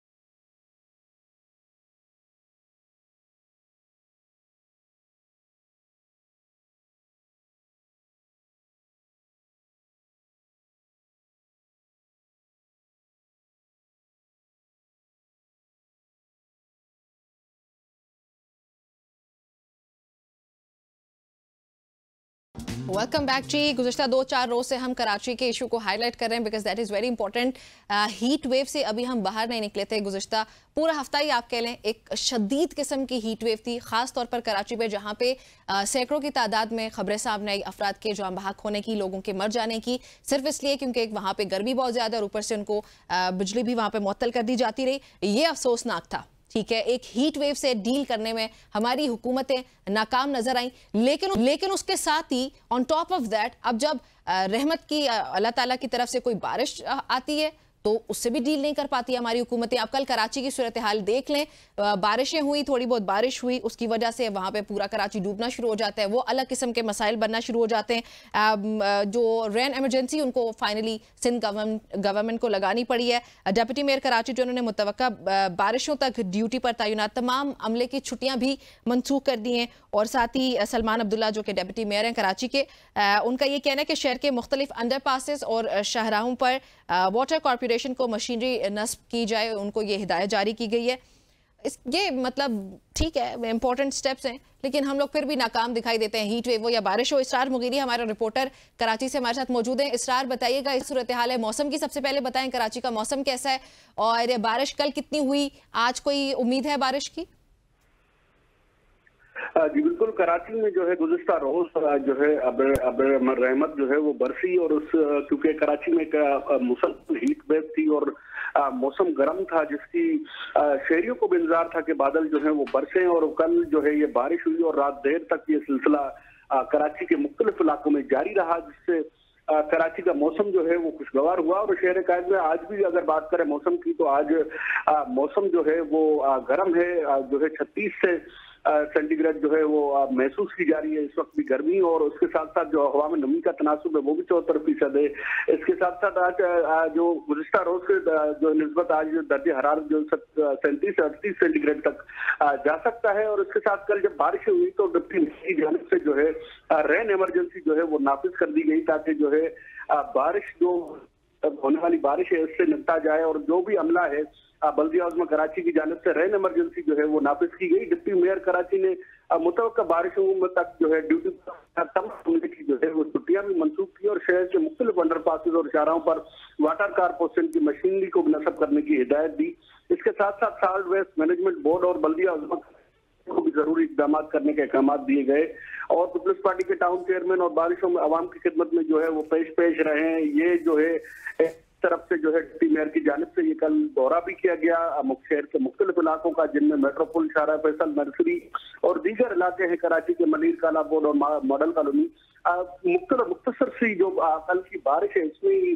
वेलकम बैक जी। गुज़िश्ता 2-4 रोज से हम कराची के इशू को हाईलाइट कर रहे हैं because that is very important. Heat wave से अभी हम बाहर नहीं निकले थे। गुज़िश्ता पूरा हफ्ता ही आप कह लें एक शदीद किस्म की हीट वेव थी, ख़ास तौर पर कराची पे, जहाँ पे सैकड़ों की तादाद में खबरें सामने आई अफराद के जान बहक होने की, लोगों के मर जाने की, सिर्फ इसलिए क्योंकि वहाँ पर गर्मी बहुत ज़्यादा और ऊपर से उनको बिजली भी वहाँ पर मुअत्तल कर दी जाती रही। ये अफसोसनाक था। ठीक है, एक हीट वेव से डील करने में हमारी हुकूमतें नाकाम नजर आई, लेकिन उसके साथ ही ऑन टॉप ऑफ दैट अब जब रहमत की अल्लाह ताला की तरफ से कोई बारिश आती है तो उससे भी डील नहीं कर पाती हमारी हुकूमतें। आप कल कराची की सूरत हाल देख लें, बारिशें हुई, थोड़ी बहुत बारिश हुई, उसकी वजह से वहाँ पे पूरा कराची डूबना शुरू हो जाता है, वो अलग किस्म के मसाइल बनना शुरू हो जाते हैं। जो रेन एमरजेंसी उनको फाइनली सिंध गवर्नमेंट को लगानी पड़ी है। डिप्टी मेयर कराची जो उन्होंने मुतवक्का बारिशों तक ड्यूटी पर तैनात तमाम अमले की छुट्टियाँ भी मनसूख कर दी हैं। और साथ ही सलमान अब्दुल्ला जो कि डिप्टी मेयर हैं कराची के, उनका ये कहना है कि शहर के मुख्तलिफ अंडर पासेस और शाहराहों पर वाटर कॉर्पोरेशन को मशीनरी नस्ब की जाए, उनको ये हिदायत जारी की गई है। ये मतलब ठीक है, इंपॉर्टेंट स्टेप्स हैं, लेकिन हम लोग फिर भी नाकाम दिखाई देते हैं, हीट वेव हो या बारिश हो। इसरार मुगीरी हमारा रिपोर्टर कराची से हमारे साथ मौजूद हैं। इसरार, बताइएगा इस सूरत हाल है मौसम की, सबसे पहले बताएं कराची का मौसम कैसा है और बारिश कल कितनी हुई, आज कोई उम्मीद है बारिश की? जी बिल्कुल, कराची में जो है गुज़िश्ता रोज जो है अब रहमत जो है वो बरसी, और उस क्योंकि कराची में मुसलसल हीट वेव थी और मौसम गर्म था, जिसकी शहरियों को भी इंतजार था कि बादल जो है वो बरसें, और कल जो है ये बारिश हुई और रात देर तक ये सिलसिला कराची के मुख्तलिफ इलाकों में जारी रहा, जिससे कराची का मौसम जो है वो खुशगवार हुआ। और शहर कायद में आज भी अगर बात करें मौसम की तो आज मौसम जो है वो गर्म है, जो है 36 से सेंटीग्रेड जो है वो महसूस की जा रही है इस वक्त भी गर्मी, और उसके साथ साथ जो हवा में नमी का तनासुब है वो भी 74% है। इसके साथ साथ आज जो गुज़िश्ता रोज के जो निस्बत आज दर्जे हरारत जो 37 से 38 सेंटीग्रेड तक जा सकता है। और इसके साथ कल जब बारिश हुई तो डिप्टी मेयर की जानिब से जो है रेन इमरजेंसी जो है वो नाफिज कर दी गई, ताकि जो है बारिश जो होने वाली बारिश है उससे निपटा जाए, और जो भी अमला है बल्दिया उज़्मा कराची की जानिब से रेन इमरजेंसी जो है वो नाफिज की गई। डिप्टी मेयर कराची ने मुतवक्का बारिशों तक जो है ड्यूटी तमाम की जो है वो छुट्टियां भी मंसूख की और शहर के मुख्तलिफ अंडरपासेस और शाहराहों पर वाटर कारपोरेशन की मशीनरी को नस्ब करने की हिदायत दी। इसके साथ साथ सॉल्ट वेस्ट मैनेजमेंट बोर्ड और बल्दिया उज़्मा को भी जरूरी इकदाम करने के अहकाम दिए गए, और पीपल्स पार्टी के टाउन चेयरमैन और बारिशों में आवाम की खिदमत में जो है वो पेश रहे हैं। ये जो है तरफ से जो है डिप्टी मेयर की जानिब से ये कल दौरा भी किया गया शहर के मुख्तलिफ इलाकों का, जिनमें मेट्रोपोल, शारा फैसल, नर्सरी और दीगर इलाके हैं कराची के, मलिर काला बोर्ड और मॉडल कॉलोनी। मुख्तसर सी जो कल की बारिश है इसमें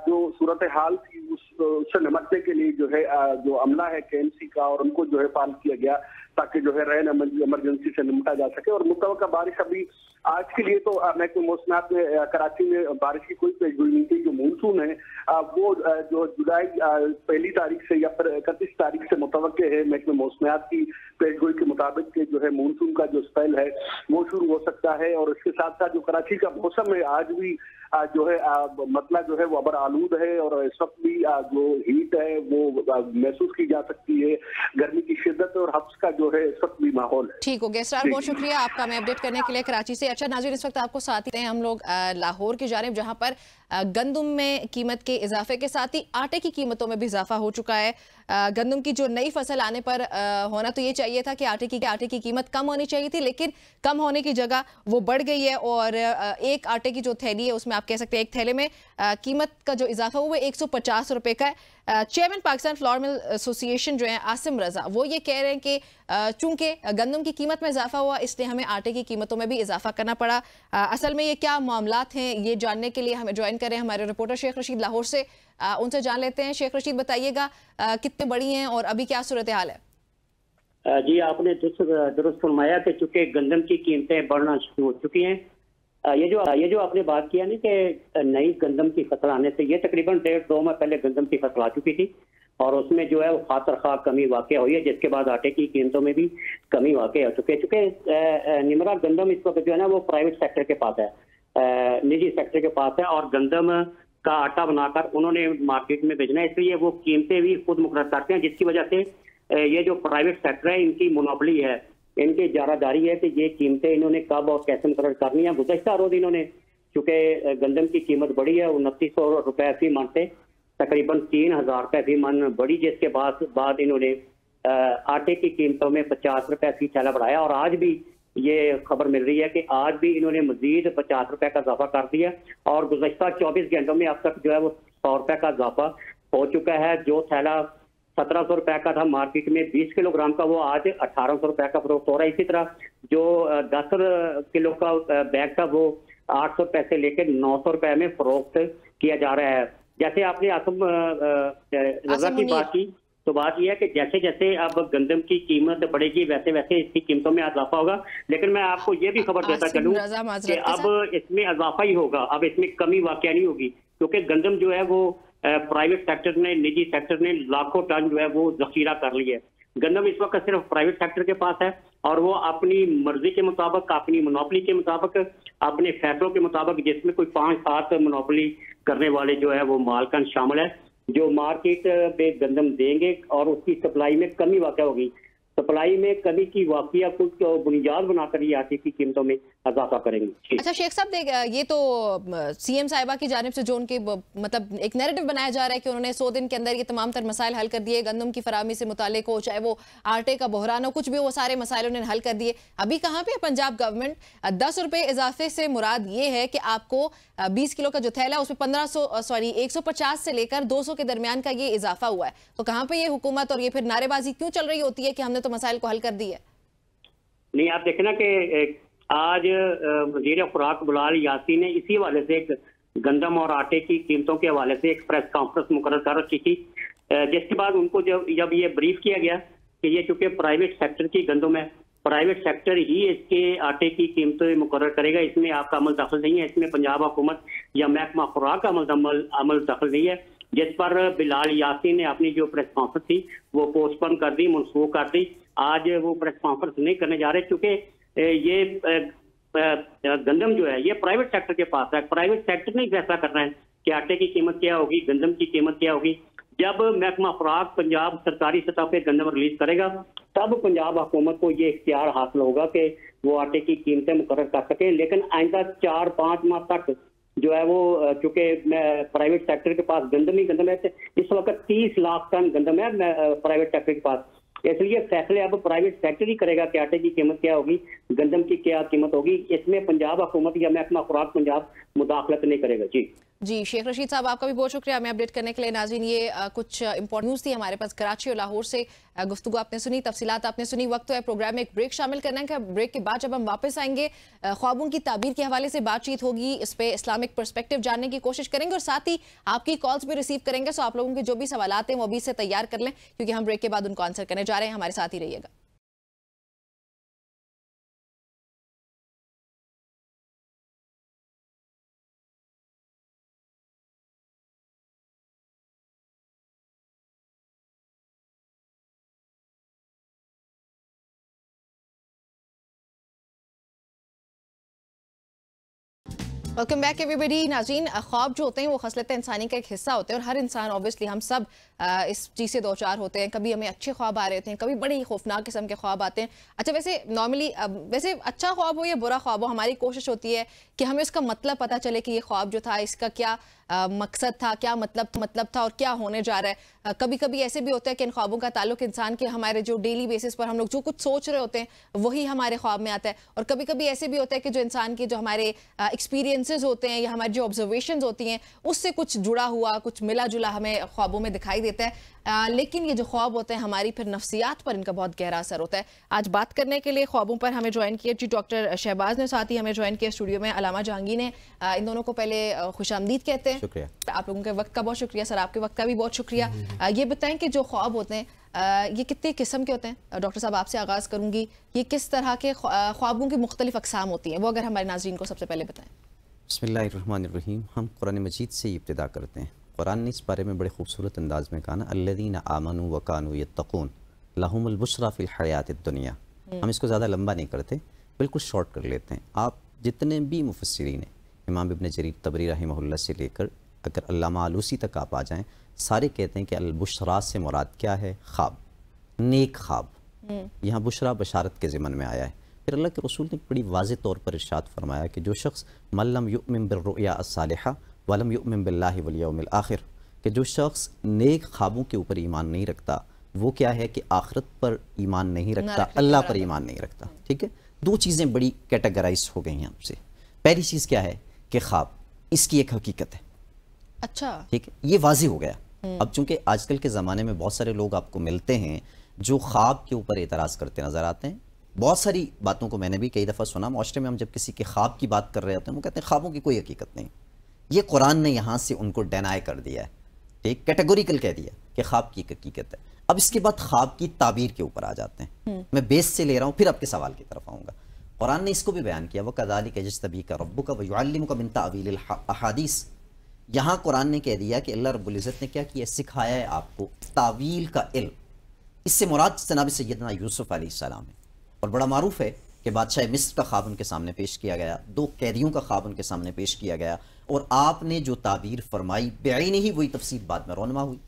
जो सूरत हाल थी उससे निपटने के लिए जो है जो अमला है KMC का, और उनको जो है फाल किया गया ताकि जो है रेन इमरजेंसी से निपटा जा सके। और मुतवक्का बारिश अभी आज के लिए तो महकमे मौसमियात में कराची में बारिश की कोई पेशगोई नहीं थी। जो मानसून है वो जो जुलाई 1 तारीख से या फिर 31 तारीख से मुतवक्के है महकमे मौसमियात की पेशगोई के मुताबिक के जो है मानसून का जो स्पेल है वो शुरू हो सकता है। और इसके साथ साथ जो कराची का मौसम है आज भी जो है मतलब जो है वो अबर आलूद है, और इस वक्त भी जो हीट है वो महसूस की जा सकती है। गर्मी की शिद्दत और हब्स का जो है इस वक्त भी माहौल है। ठीक हो गया सर, बहुत शुक्रिया आपका हमें अपडेट करने के लिए कराची से। अच्छा नाज़रीन, इस वक्त आपको साथ ही हैं हम लोग लाहौर की जानिब, जहां पर गंदम में कीमत के इजाफे के साथ ही आटे की कीमतों में भी इजाफा हो चुका है। गंदम की जो नई फसल आने पर होना तो ये चाहिए था कि आटे की कीमत कम होनी चाहिए थी, लेकिन कम होने की जगह वो बढ़ गई है। और एक आटे की जो थैली है उसमें आप कह सकते हैं एक थैले में कीमत का जो इजाफा हुआ है 150 रुपए का है। Chairman Pakistan flour mill association जो है आसिम रजा, वो ये कह रहे हैं कि चूंकि गंदम की कीमत में इजाफा हुआ इसलिए हमें आटे की कीमतों में भी इजाफा करना पड़ा। असल में ये क्या मामलात हैं ये जानने के लिए हमें ज्वाइन करें हमारे रिपोर्टर शेख रशीद लाहौर से, उनसे जान लेते हैं। शेख रशीद, बताइएगा कितने बड़ी हैं और अभी क्या सूरत हाल है? जी, आपने दुरुस्त फरमाया कि चूंकि गंदम की कीमतें बढ़ना शुरू हो चुकी हैं। ये जो आपने बात किया ना कि नई गंदम की फसल आने से, ये तकरीबन 1.5-2 माह पहले गंदम की फसल आ चुकी थी और उसमें जो है वो खातर खा कमी वाक़या हुई है, जिसके बाद आटे की कीमतों में भी कमी वाक़या हो चुकी है। चूँकि निमरा गंदम इस वक्त जो है ना वो प्राइवेट सेक्टर के पास है, निजी सेक्टर के पास है, और गंदम का आटा बनाकर उन्होंने मार्केट में बेचना है, इसलिए वो कीमतें भी खुद मुकर्रर करते हैं, जिसकी वजह से ये जो प्राइवेट सेक्टर है इनकी मोनोपोली है, इनकी इजारादारी है कि ये कीमतें इन्होंने कब और कैसे मुकर्रर करनी है। गुज़श्ता रोज इन्होंने, चूँकि गंदम की कीमत बढ़ी है 2900 रुपये फी मन से तकरीबन 3000 रुपये फी मन बढ़ी, जिसके बाद इन्होंने आटे की कीमतों में 50 रुपये फी थैला बढ़ाया। और आज भी ये खबर मिल रही है कि आज भी इन्होंने मजीद 50 रुपये का इजाफा कर दिया और गुज़श्ता 24 घंटों में अब तक जो है वो 100 रुपये का इजाफा हो चुका है। जो थैला 1700 रुपये का था मार्केट में 20 किलोग्राम का, वो आज 1800 रुपये का फरोख्त हो रहा है। इसी तरह जो 10 किलो का बैग था वो 800 रुपये से लेकर 900 रुपये में फरोख्त किया जा रहा है। जैसे आपने आसम रजा की बात की, तो बात यह है कि जैसे जैसे अब गंदम की कीमत बढ़ेगी वैसे वैसे इसकी कीमतों में इजाफा होगा। लेकिन मैं आपको ये भी खबर देता चलूँ कि अब इसमें इजाफा ही होगा, अब इसमें कमी वाकई नहीं होगी, क्योंकि गंदम जो है वो प्राइवेट सेक्टर ने, निजी सेक्टर ने लाखों टन जो है वो जखीरा कर लिया है। गंदम इस वक्त सिर्फ प्राइवेट सेक्टर के पास है और वो अपनी मर्जी के मुताबिक, अपनी मोनोपोली के मुताबिक, अपने फैसलों के मुताबिक, जिसमें कोई 5-7 मोनोपोली करने वाले जो है वो मालकान शामिल है, जो मार्केट पे गंदम देंगे और उसकी सप्लाई में कमी वाक़या होगी। सप्लाई में कमी की वाक़या कुछ बुनियाद बनाकर ये आटे की कीमतों में इजाफा करेंगे। अच्छा शेख साहब, देख ये तो सीएम साहिबा की जानिब से जो उनके मतलब एक नैरेटिव बनाया जा रहा है कि उन्होंने 100 दिन के अंदर ये तमाम तर मसाइल हल कर दिए, गंदम की फराहमी से मुतालिक हो, चाहे वो आटे का बहरान हो, कुछ भी, वो सारे मसाइल उन्होंने हल कर दिए। अभी कहाँ पे पंजाब गवर्नमेंट 10 रुपये इजाफे से मुराद ये है कि आपको 20 किलो का जो थैला उसमें 150 से लेकर 200 के दरमियान का ये इजाफा हुआ है। तो कहाँ पे ये हुकूमत और ये फिर नारेबाजी क्यों चल रही होती है कि हमने तो मसाइल को हल कर दिया? नहीं, आप देखें ना कि आज वज़ीर खुराक बिलाल यासीन ने इसी हवाले से एक गंदम और आटे की कीमतों के हवाले से एक प्रेस कॉन्फ्रेंस मुकर्रर कर रखी थी, जिसके बाद उनको जब ये ब्रीफ किया गया कि ये चूंकि प्राइवेट सेक्टर की गंदम है, प्राइवेट सेक्टर ही इसके आटे की कीमतें मुकर्रर करेगा, इसमें आपका अमल दखल नहीं है, इसमें पंजाब हुकूमत या महकमा खुराक का अमल दखल नहीं है। जिस पर बिलाल यासीन ने अपनी जो प्रेस कॉन्फ्रेंस थी वो पोस्टपोन कर दी, मनसूख कर दी। आज वो प्रेस कॉन्फ्रेंस नहीं करने जा रहे, क्योंकि ये गंदम जो है ये प्राइवेट सेक्टर के पास है। प्राइवेट सेक्टर ने फैसला करना है कि आटे की कीमत क्या होगी, गंदम की कीमत क्या होगी। जब महकमा खुराक पंजाब सरकारी सतह पे गंदम रिलीज करेगा तब पंजाब हुकूमत को ये इख्तियार हासिल होगा कि वो आटे की कीमतें मुकर्रर कर सके। लेकिन आइंदा 4-5 माह तक जो है वो चूंकि प्राइवेट सेक्टर के पास गंदम ही गंदम है, इस वक्त 30 लाख टन गंदम है प्राइवेट सेक्टर के पास, इसलिए फैसले अब प्राइवेट सेक्टर ही करेगा कि आटे की कीमत क्या होगी, गंदम की क्या कीमत होगी। इसमें पंजाब हुकूमत या महकमा खुराक पंजाब मुदाखलत नहीं करेगा। जी शेख रशीद साहब आपका भी बहुत शुक्रिया हमें अपडेट करने के लिए। नाज़रीन ये कुछ इंपॉर्टेंट न्यूज़ थी हमारे पास कराची और लाहौर से, गुफ्तगू आपने सुनी, तफसीलात आपने सुनी। वक्त तो है प्रोग्राम में एक ब्रेक शामिल करना है। ब्रेक के बाद जब हम वापस आएंगे ख्वाबों की ताबीर के हवाले से बातचीत होगी, इस पे इस्लामिक पर्सपेक्टिव जानने की कोशिश करेंगे और साथ ही आपकी कॉल्स भी रिसीव करेंगे। सो आप लोगों के जो भी सवालात हैं वो अभी से तैयार कर लें क्योंकि हम ब्रेक के बाद उनको आंसर करने जा रहे हैं। हमारे साथ ही रहिएगा। Welcome back everybody. नाज़रीन ख्वाब जो होते हैं वो खसलत इंसानी का एक हिस्सा होते हैं और हर इंसान ऑब्वियसली हम सब इस चीज़ से दो चार होते हैं। कभी हमें अच्छे ख्वाब आ रहे होते हैं, कभी बड़े ही खौफनाक किस्म के ख्वाब आते हैं। अच्छा वैसे नॉर्मली वैसे अच्छा ख्वाब हो या बुरा ख्वाब हो, हमारी कोशिश होती है कि हमें उसका मतलब पता चले कि ये ख्वाब जो था इसका क्या मकसद था, क्या मतलब था और क्या होने जा रहा है। कभी कभी ऐसे भी होता है कि इन ख्वाबों का ताल्लुक इंसान के हमारे जो डेली बेसिस पर हम लोग जो कुछ सोच रहे होते हैं वही हमारे ख्वाब में आता है। और कभी कभी ऐसे भी होता है कि जो इंसान के जो हमारे एक्सपीरियंसेस होते हैं या हमारी जो ऑब्जर्वेशंस होती हैं उससे कुछ जुड़ा हुआ, कुछ मिला जुला हमें ख्वाबों में दिखाई देता है। लेकिन ये जो ख्वाब होते हैं हमारी फिर नफ्सियात पर इनका बहुत गहरा असर होता है। आज बात करने के लिए ख्वाबों पर हमें ज्वाइन किया जी डॉक्टर शहबाज ने, साथ ही हमें ज्वाइन किया स्टूडियो में अलामा जहांगीर ने। इन दोनों को पहले खुशामदीद कहते हैं। शुक्रिया आप लोगों के वक्त का बहुत शुक्रिया सर, आपके वक्त का भी बहुत शुक्रिया। ये बताएं कि जो ख्वाब होते हैं ये कितने किस्म के होते हैं? डॉक्टर साहब आपसे आगाज़ करूँगी, ये किस तरह के ख्वाबों की मुख्तलिफ अक़साम होती हैं वो अगर हमारे नाज़रीन को सबसे पहले बताएं। बिस्मिल्लाहिर्रहमानिर्रहीम। हम कुरान मजीद से इब्तिदा करते हैं। कुरान ने इस बारे में बड़े खूबसूरत अंदाज में कहा ना, अल्लज़ीना आमनू व कानू यत्तक़ून लहुमुल बुशरा फ़िल हयातिद दुनिया। हम इसको ज़्यादा लंबा नहीं करते, बिल्कुल शॉर्ट कर लेते हैं। आप जितने भी मुफस्सिरीन हैं, इमाम इब्न जरीर तबरी रहमहुल्लाह से लेकर अगर अल्लामा आलूसी तक आप आ जाएँ, सारे कहते हैं कि अल-बुशरा से मुराद क्या है? ख्वाब, नेक ख्वाब। यहाँ बुशरा बशारत के ज़िमन में आया है। फिर अल्लाह के रसूल ने बड़ी वाज़ेह तौर पर इरशाद फरमाया कि जो शख्स मल्लम युमिन बिर्रुया अस्सालिहा वलम युमिन बिल्लाहि वल यौमिल आखिर, कि जो शख्स नेक ख्वाबों के ऊपर ईमान नहीं रखता वो क्या है कि आखिरत पर ईमान नहीं रखता, अल्लाह पर ईमान नहीं रखता। ठीक है, दो चीज़ें बड़ी कैटेगराइज हो गई हैं आपसे। पहली चीज़ क्या है कि ख्वाब इसकी एक हकीकत है। अच्छा ठीक है, ये वाज़ेह हो गया। अब चूंकि आजकल के ज़माने में बहुत सारे लोग आपको मिलते हैं जो ख्वाब के ऊपर एतराज़ करते नज़र आते हैं। बहुत सारी बातों को मैंने भी कई दफ़ा सुना माशरे में, हम जब किसी के ख्वाब की बात कर रहे होते हैं वो कहते हैं ख्वाबों की कोई हकीकत नहीं। ये कुरान ने यहाँ से उनको डिनाई कर दिया है, ठीक, कैटेगोरिकल कह दिया कि ख्वाब की हकीकत है। अब इसके बाद ख्वाब की ताबीर के ऊपर आ जाते हैं। मैं बेस से ले रहा हूँ, फिर आपके सवाल की तरफ आऊँगा। कुरान ने इसको भी बयान किया, वकज़ालिका यज्तबीका रब्बुका व युअल्लिमुका मिन तावीलिल अहादीस। यहाँ कुरान ने कह दिया कि अल्लाह रब्बुल इज़्ज़त ने क्या किया, सिखाया है आपको तावील का इल्म। इससे मुराद जनाब सैयदना यूसुफ अलैहिस्सलाम है। और बड़ा मारूफ है कि बादशाह मिस्र का ख्वाब उनके सामने पेश किया गया, 2 कैदियों का ख्वाब उनके सामने पेश किया गया और आपने जो ताबीर फरमाई बेईनी ही वही तफसीर बाद में रोनमा हुई।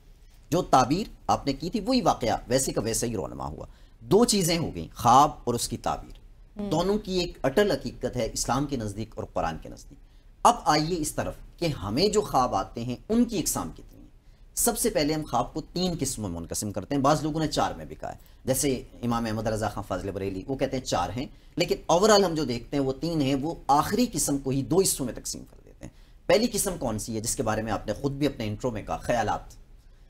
जो ताबीर आपने की थी वही वाकया वैसे का वैसे ही रोनमा हुआ। 2 चीज़ें हो गई, ख्वाब और उसकी ताबीर। दोनों की एक अटल हकीकत है इस्लाम के नज़दीक और कुरान के नज़दीक। अब आइए इस तरफ कि हमें जो ख्वाब आते हैं उनकी इकसाम कितनी है। सबसे पहले हम ख्वाब को 3 किस्मों में मुनक़सिम करते हैं। बाज़ लोगों ने 4 में भी कहा है, जैसे इमाम अहमद रज़ा खान फाज़िल बरेली वो कहते हैं 4 हैं, लेकिन ओवरऑल हम जो देखते हैं वो 3 हैं। वो आखिरी किस्म को ही 2 हिस्सों में तकसीम कर देते हैं। पहली किस्म कौन सी है, जिसके बारे में आपने खुद भी अपने इंट्रो में कहा, ख्यालात।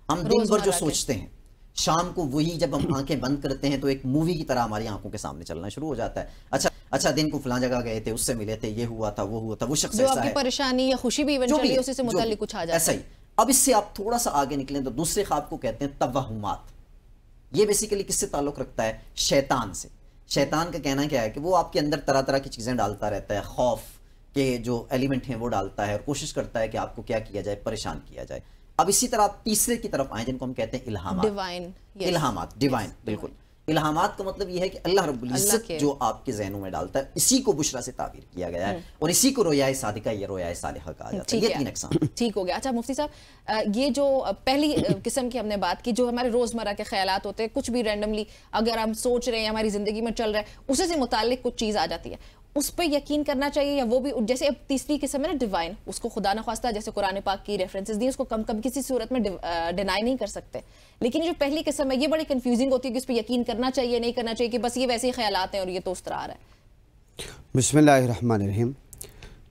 हम दिन भर जो सोचते हैं शाम को वही जब हम आंखें बंद करते हैं तो एक मूवी की तरह हमारी आंखों के सामने चलना शुरू हो जाता है। अच्छा दिन को फलां जगह गए थे, उससे मिले थे, ये हुआ था, वो हुआ था, वो शख्स ऐसा है, परेशानी या खुशी भी इवेंचुअली उसी से मुताल्लिक कुछ आ जाता है। ऐसा ही। अब इससे आप थोड़ा सा आगे निकलें तो दूसरे ख्वाब को कहते हैं तवहुमात। ये बेसिकली किससे ताल्लुक रखता है? शैतान से। शैतान का कहना क्या है कि वो आपके अंदर तरह तरह की चीज़ें डालता रहता है, खौफ के जो एलिमेंट हैं वो डालता है और कोशिश करता है कि आपको क्या किया जाए, परेशान किया जाए। अब इसी तरह आप तीसरे की तरफ आए जिनको हम कहते हैं इल्हामात। डिवाइन, बिल्कुल। इल्हामात का मतलब यह है कि अल्लाह रब्बुल इज्जत जो आपके ज़हनों में डालता है, इसी को बुशरा से ताबीर किया गया है और इसी को रोया सादिका या रोया सालिहा कहा जाता है। ये 3 अक़साम। ठीक हो गया। अच्छा मुफ्ती साहब, ये जो पहली किस्म की हमने बात की, जो हमारे रोजमर्रा के ख्यालात होते हैं, कुछ भी रैंडमली अगर हम सोच रहे हैं, हमारी जिंदगी में चल रहा है, उसी से मुताल्लिक कुछ चीज आ जाती है, उस पर यकीन करना चाहिए या वो भी, जैसे अब तीसरी किस्म है ना डिवाइन, उसको खुदा न ख्वास्ता जैसे कुरान पाक की रेफरेंसेस दी, उसको कम किसी सूरत में डिनाई नहीं कर सकते। लेकिन जो पहली किस्म है ये बड़ी कंफ्यूजिंग होती है कि उस पर यकीन करना चाहिए नहीं करना चाहिए, कि बस ये वैसे ही ख्यालात हैं और ये तो उस तरह आ रहा है। बिस्मिल्लाहिर्रहमानिर्रहीम।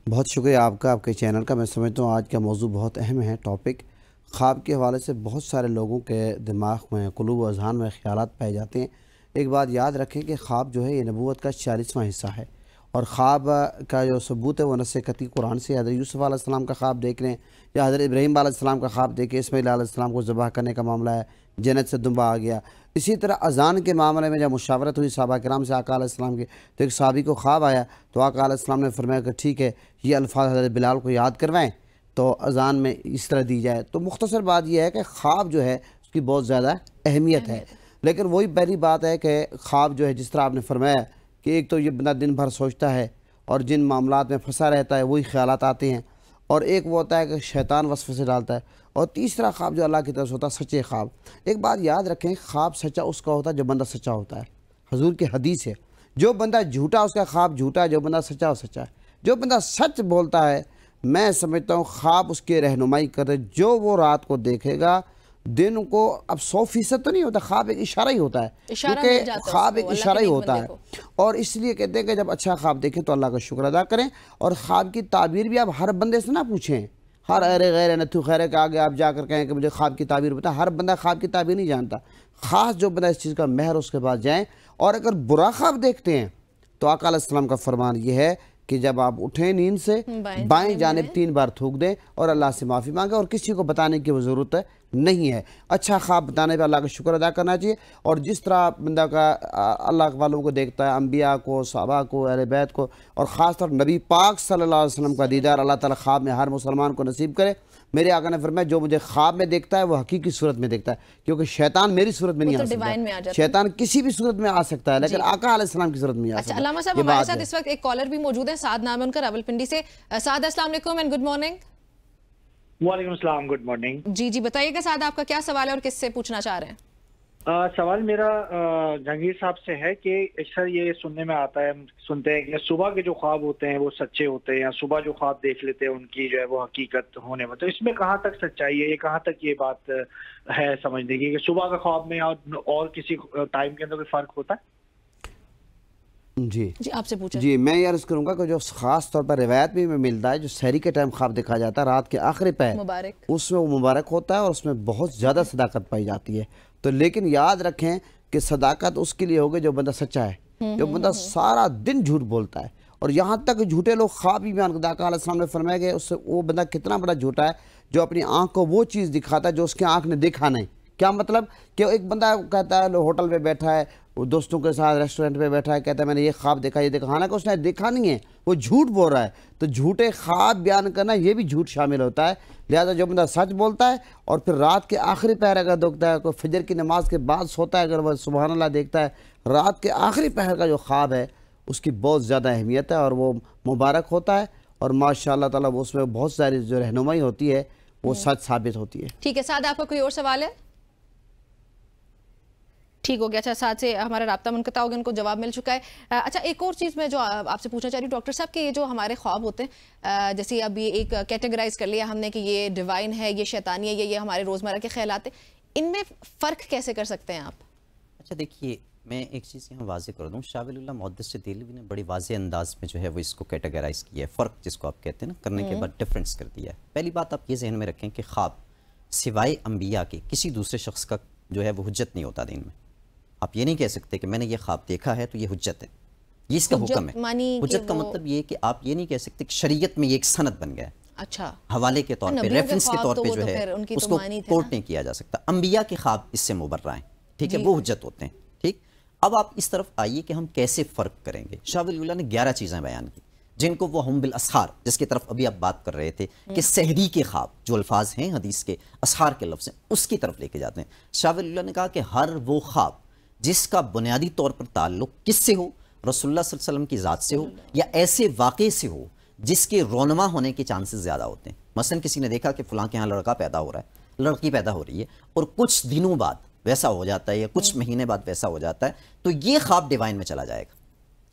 बहुत शुक्रिया आपका, आपके चैनल का। मैं समझता हूँ आज का मौजू बहुत अहम है। टॉपिक ख्वाब के हवाले से बहुत सारे लोगों के दिमाग में, क़ुलूब व अज़हान में ख्यालात पाए जाते हैं। एक बात याद रखें कि ख्वाब जो है ये नबूवत का 40वां हिस्सा है और ख्वाब का जो सबूत है वो नस्से कती कुरान से। हज़रत यूसुफ़ अलैहिस्सलाम का ख्वाब देख लें या हज़रत इब्राहीम अलैहिस्सलाम का ख्वाब देखें, इस्माईल अलैहिस्सलाम को ज़बह करने का मामला है, जन्नत से दुम्बा आ गया। इसी तरह अज़ान के मामले में जब मुशावरत हुई सहाबा किराम से आका अलैहिस्सलाम की, तो एक सहाबी को ख्वाब आया तो आका अलैहिस्सलाम ने फरमाया कि ठीक है, ये अल्फाज हज़रत बिलाल को याद करवाएं तो अज़ान में इस तरह दी जाए। तो मुख्तसर बात यह है कि ख्वाब जो है उसकी बहुत ज़्यादा अहमियत है। लेकिन वही पहली बात है कि ख्वाब जो है, जिस तरह आपने फरमाया कि एक तो ये बंदा दिन भर सोचता है और जिन मामलात में फंसा रहता है वही ख्यालात आते हैं, और एक वो होता है कि शैतान वसवसे डालता है, और तीसरा ख्वाब जो अल्लाह की तरफ से होता है सच्चे ख्वाब। एक बात याद रखें, ख्वाब सच्चा उसका होता है जो बंदा सच्चा होता है। हुजूर की हदीस है, जो बंदा झूठा उसका ख्वाब झूठा है, जो बंदा सच्चा वो सच्चा है। जो बंदा सच बोलता है, मैं समझता हूँ ख्वाब उसकी रहनुमाई करे, जो वो रात को देखेगा दिन को। अब 100% तो नहीं होता, ख्वाब एक इशारा ही होता है, क्योंकि ख्वाब एक इशारा ही होता है। और इसलिए कहते हैं कि जब अच्छा ख्वाब देखें तो अल्लाह का शुक्र अदा करें। और ख्वाब की ताबीर भी आप हर बंदे से ना पूछें, हर अरे गैर नथु खैर के आगे आप जाकर कहें कि मुझे ख्वाब की ताबीर बता। हर बंदा ख्वाब की ताबीर नहीं जानता, ख़ास जो बंदा इस चीज़ का महर उसके पास जाएँ। और अगर बुरा ख्वाब देखते हैं तो आका अलैहिस्सलाम का फरमान ये है कि जब आप उठें नींद से बाएं जानिब 3 बार थूक दें और अल्लाह से माफ़ी मांगे, और किसी को बताने की वो ज़रूरत नहीं है। अच्छा ख्वाब बताने पर अल्लाह का शुक्र अदा करना चाहिए। और जिस तरह बंदा का अल्लाह वालों को देखता है, अम्बिया को, सहाबा को, अहले बैत को, और ख़ास तौर नबी पाक सल्लल्लाहु अलैहि वसल्लम का दीदार अल्लाह ताला ख्वाब में हर मुसलमान को नसीब करे। मेरे आका ने फरमाया जो मुझे ख्वाब में देखता है वो हकीकी सूरत में देखता है, क्योंकि शैतान मेरी सूरत में नहीं आ सकता, शैतान किसी भी सूरत में आ सकता है, लेकिन आका अलैहिस्सलाम की सूरत में आ सकता है। अल्लामा साहब, हमारे साथ इस वक्त एक कॉलर भी मौजूद है, साद नाम है उनका, रावलपिंडी से। साद, अस्सलाम वालेकुम एंड गुड मॉर्निंग। वालेकुम अस्सलाम, गुड मॉर्निंग। जी बताइएगा साद, आपका क्या सवाल है और किससे पूछना चाह रहे हैं? सवाल मेरा जहांगीर साहब से है कि अक्सर ये सुनने में आता है, सुनते हैं कि सुबह के जो ख्वाब होते हैं वो सच्चे होते हैं, या सुबह जो ख्वाब देख लेते हैं उनकी जो है वो हकीकत होने में, तो इसमें कहाँ तक सच्चाई है, ये कहाँ तक ये बात है समझने की कि सुबह का ख्वाब में और किसी टाइम के अंदर कोई फर्क होता है? जी आपसे पूछा। जी मैं ये अर्ज़ करूँगा कि जो ख़ास तौर पर रिवायत में मिलता है, जो सहरी के टाइम ख्वाब देखा जाता है रात के आखिरी पहर, उसमें वो मुबारक होता है और उसमें बहुत ज़्यादा सदाकत पाई जाती है। तो लेकिन याद रखें कि सदाकत उसके लिए होगी जो बंदा सच्चा है, जो बंदा सारा दिन झूठ बोलता है। और यहाँ तक झूठे लोग ख्वाब भी बयान करते हैं। आका अलैहिस्सलाम ने फरमाया कि उससे वो बंदा कितना बड़ा झूठा है जो अपनी आँख को वो चीज़ दिखाता है जो उसकी आँख ने देखा नहीं। क्या मतलब कि एक बंदा कहता है होटल पे बैठा है, वो दोस्तों के साथ रेस्टोरेंट पे बैठा है, कहता है मैंने ये ख्वाब देखा, ये देखा, हालांकि उसने देखा नहीं है, वो झूठ बोल रहा है। तो झूठे ख्वाब बयान करना ये भी झूठ शामिल होता है। लिहाजा जो बंदा सच बोलता है और फिर रात के आखिरी पहर अगर देखता है, कोई फजर की नमाज के बाद सोता है, अगर वह सुबहान अल्लाह देखता है, रात के आखिरी पहर का जो ख्वाब है उसकी बहुत ज़्यादा अहमियत है और वो मुबारक होता है। और माशाअल्लाह ताला वो उसमें बहुत सारी जो रहनुमाई होती है वो सच साबित होती है। ठीक है साद, आपका कोई और सवाल है? ठीक हो गया। अच्छा, साथ से हमारा राब्ता मुनक़ता हो गया, उनको जवाब मिल चुका है। अच्छा, एक और चीज़ मैं जो आपसे पूछना चाह रही हूँ डॉक्टर साहब कि ये जो हमारे ख्वाब होते हैं, जैसे अब ये एक कैटेगराइज कर लिया हमने कि ये डिवाइन है, ये शैतानी है, ये हमारे रोज़मर्रा के ख्यालात हैं, इनमें फ़र्क कैसे कर सकते हैं आप? अच्छा देखिए, मैं एक चीज़ यहाँ वाज़ेह कर दूँ, शाह वली मुहद्दिस देहलवी ने बड़ी वाज़ेह अंदाज में जो है वो इसको कैटेगराइज़ किया है, फ़र्क जिसको आप कहते हैं ना, करने के बाद डिफरेंस कर दिया है। पहली बात आप ये जहन में रखें कि ख्वाब सिवाय अम्बिया के किसी दूसरे शख्स का जो है वो हुज्जत नहीं होता दिन में। आप ये नहीं कह सकते कि मैंने ये ख्वाब देखा है तो ये हुज्जत है, ये इसका हुक्म है। हुज्जत का मतलब ये कि आप ये नहीं कह सकते कि शरीयत में ये एक सनद बन गया है। अच्छा, हवाले के तौर पे, रेफरेंस के तौर पे जो है उसको कोर्ट नहीं किया जा सकता। अम्बिया के ख्वाब इससे मुबर्रा हैं, ठीक है, वो हुज्जत होते हैं। ठीक, अब आप इस तरफ आइए कि हम कैसे फ़र्क करेंगे। शाह वली ने 11 चीज़ें बयान की जिनको वो हम बिल असहार, जिसकी तरफ अभी आप बात कर रहे थे कि सहरी के ख्वाब जो अल्फाज हैं हदीस के असहार के लफ्ज़ हैं उसकी तरफ लेके जाते हैं। शाह वली ने कहा कि हर वो ख्वाब जिसका बुनियादी तौर पर ताल्लुक किससे हो, रसूलुल्लाह सल्लल्लाहु अलैहि वसल्लम की ज़ात से हो या ऐसे वाक़े से हो जिसके रोनमा होने के चांसेस ज़्यादा होते हैं। मसलन किसी ने देखा कि फलां के यहाँ लड़का पैदा हो रहा है, लड़की पैदा हो रही है और कुछ दिनों बाद वैसा हो जाता है या कुछ महीने बाद वैसा हो जाता है, तो ये ख्वाब डिवाइन में चला जाएगा।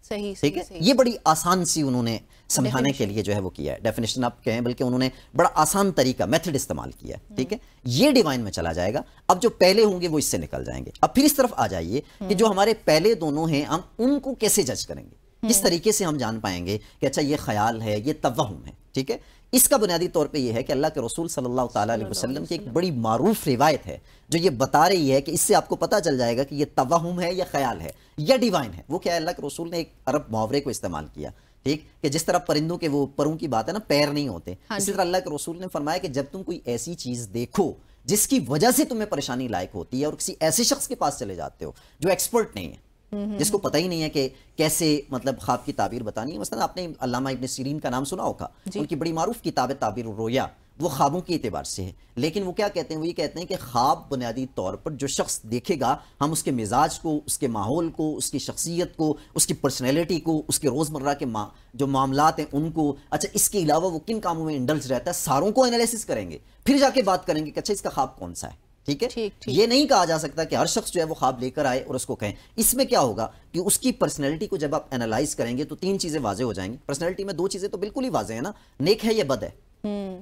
सही, ठीक है, ये बड़ी आसान सी उन्होंने समझाने के लिए जो है वो किया है, डेफिनेशन आप कहें, बल्कि उन्होंने बड़ा आसान तरीका, मेथड इस्तेमाल किया है। ठीक है, ये डिवाइन में चला जाएगा। अब जो पहले होंगे वो इससे निकल जाएंगे। अब फिर इस तरफ आ जाइए कि जो हमारे पहले दोनों हैं, हम उनको कैसे जज करेंगे, किस तरीके से हम जान पाएंगे कि अच्छा ये ख्याल है, ये तवहुम है। ठीक है, इसका बुनियादी तौर पे ये है कि अल्लाह के रसूल सल्लल्लाहु ताला अलैहि वसल्लम की एक बड़ी मारूफ रिवायत है जो ये बता रही है कि इससे आपको पता चल जाएगा कि ये तवहुम है या ख्याल है या डिवाइन है। वो क्या है, अल्लाह के रसूल ने एक अरब मुहावरे को इस्तेमाल किया, ठीक, कि जिस तरह परिंदों के वो परों की बात है ना, पैर नहीं होते, इसी तरह अल्लाह के रसूल ने फरमाया कि जब तुम कोई ऐसी चीज देखो जिसकी वजह से तुम्हें परेशानी लायक होती है और किसी ऐसे शख्स के पास चले जाते हो जो एक्सपर्ट नहीं है, जिसको पता ही नहीं है कि कैसे मतलब ख्वाब की ताबीर बतानी है। मसलन आपने अल्लामा इब्न सीरीन का नाम सुना होगा, उनकी बड़ी मारूफ किताब है ताबीर रोया, वो ख्वाबों के एतबार से है। लेकिन वो क्या कहते हैं, वो ये कहते हैं कि ख्वाब बुनियादी तौर पर जो शख्स देखेगा, हम उसके मिजाज को, उसके माहौल को, उसकी शख्सियत को, उसकी पर्सनैलिटी को, उसके रोज़मर्रा के जो मामलात हैं उनको, अच्छा इसके अलावा वो किन कामों में इंडल्ज रहता है, सारों को एनालिसिस करेंगे, फिर जाके बात करेंगे कि अच्छा इसका ख्वाब कौन सा है। ठीक है, ये नहीं कहा जा सकता कि हर शख्स जो है वो ख्वाब लेकर आए और उसको कहें। इसमें क्या होगा कि उसकी पर्सनैलिटी को जब आप एनालाइज करेंगे तो तीन चीजें वाजे हो जाएंगी। पर्सनैलिटी में दो चीजें तो बिल्कुल ही वाजे है ना, नेक है या बद है।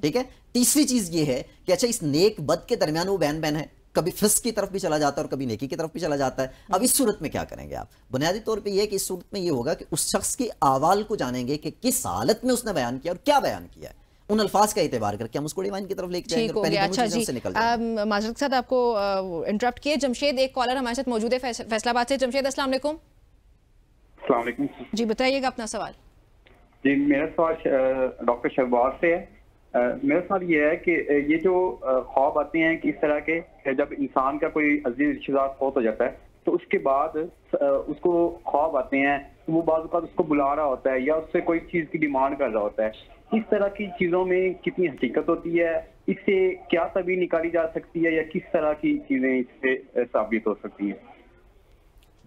ठीक है, तीसरी चीज ये है कि अच्छा इस नेक बद के दरमियान वो बैन बैन है, कभी फिस्क की तरफ भी चला जाता है और कभी नेकी की तरफ भी चला जाता है। अब इस सूरत में क्या करेंगे आप, बुनियादी तौर पे ये कि इस सूरत में ये होगा कि उस शख्स के अहवाल को जानेंगे कि किस हालत में उसने बयान किया और क्या बयान किया है, उन अल्फाज का एतबार करके हम उसको डिवाइन की तरफ लेके जाएंगे। पहले अच्छा जी, माजरत के साथ आपको इंटरप्ट किए। जमशेद, एक कॉलर हमारे साथ मौजूद है फैसलाबाद से। जमशेद, अस्सलाम वालेकुम। अस्सलाम वालेकुम जी, बताइएगा अपना सवाल। जी, मेरा सवाल डॉक्टर शहबाज से है। मेरा सवाल ये है कि ये जो ख्वाब आते हैं कि इस तरह के, जब इंसान का कोई अजीज रिश्तेदार फौत हो जाता है तो उसके बाद उसको ख्वाब आते हैं, वो बाज़ औक़ात उसको बुला रहा होता है या उससे कोई चीज़ की डिमांड कर रहा होता है। इस तरह की चीज़ों में कितनी हकीकत होती है, इससे क्या तभी निकाली जा सकती है या किस तरह की चीज़ें इससे साबित हो सकती हैं?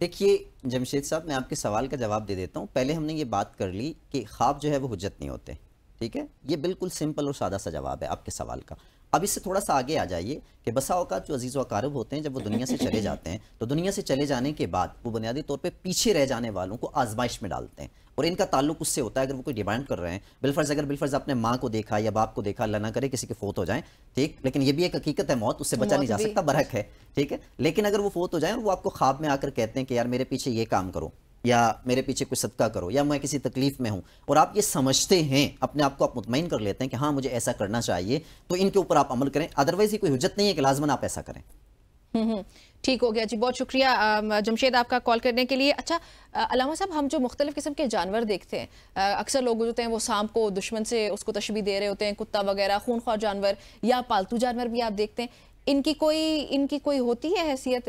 देखिए जमशेद साहब, मैं आपके सवाल का जवाब दे देता हूँ। पहले हमने ये बात कर ली कि ख्वाब जो है वो हुज्जत नहीं होते। ठीक है, ये बिल्कुल सिंपल और सादा सा जवाब है आपके सवाल का। अब इससे थोड़ा सा आगे आ जाइए कि बसा औकात जो अजीज़ व अकारिब होते हैं, जब वो दुनिया से चले जाते हैं तो दुनिया से चले जाने के बाद वो बुनियादी तौर पे पीछे रह जाने वालों को आजमाइश में डालते हैं और इनका ताल्लुक उससे होता है, अगर वो कोई डिमांड कर रहे हैं, बिलफर्ज अगर बिलफर्ज अपने माँ को देखा या बाप को देखा, अल्लाह ना करे किसी के फोत हो जाए, ठीक, लेकिन ये भी एक हकीकत है, मौत उससे बचा नहीं जा सकता, बरहक है। ठीक है, लेकिन अगर वो फोत हो जाए और वो आपको ख्वाब में आकर कहते हैं कि यार मेरे पीछे ये काम करो या मेरे पीछे कोई सदका करो या मैं किसी तकलीफ में हूं, और आप ये समझते हैं, अपने आप को आप मुतमईन कर लेते हैं कि हाँ मुझे ऐसा करना चाहिए, तो इनके ऊपर आप अमल करें। अदरवाइज ये कोई हुज्जत नहीं है कि लाजमन आप ऐसा करें। ठीक हो गया जी, बहुत शुक्रिया जमशेद आपका कॉल करने के लिए। अच्छा अलामा साहब, हम जो मुख्तलिफ किस्म के जानवर देखते हैं, अक्सर लोग होते हैं वो सांप को दुश्मन से उसको तशबीह दे रहे होते हैं, कुत्ता वगैरह खूनख्वार जानवर या पालतू जानवर भी आप देखते हैं, इनकी कोई होती है हैसियत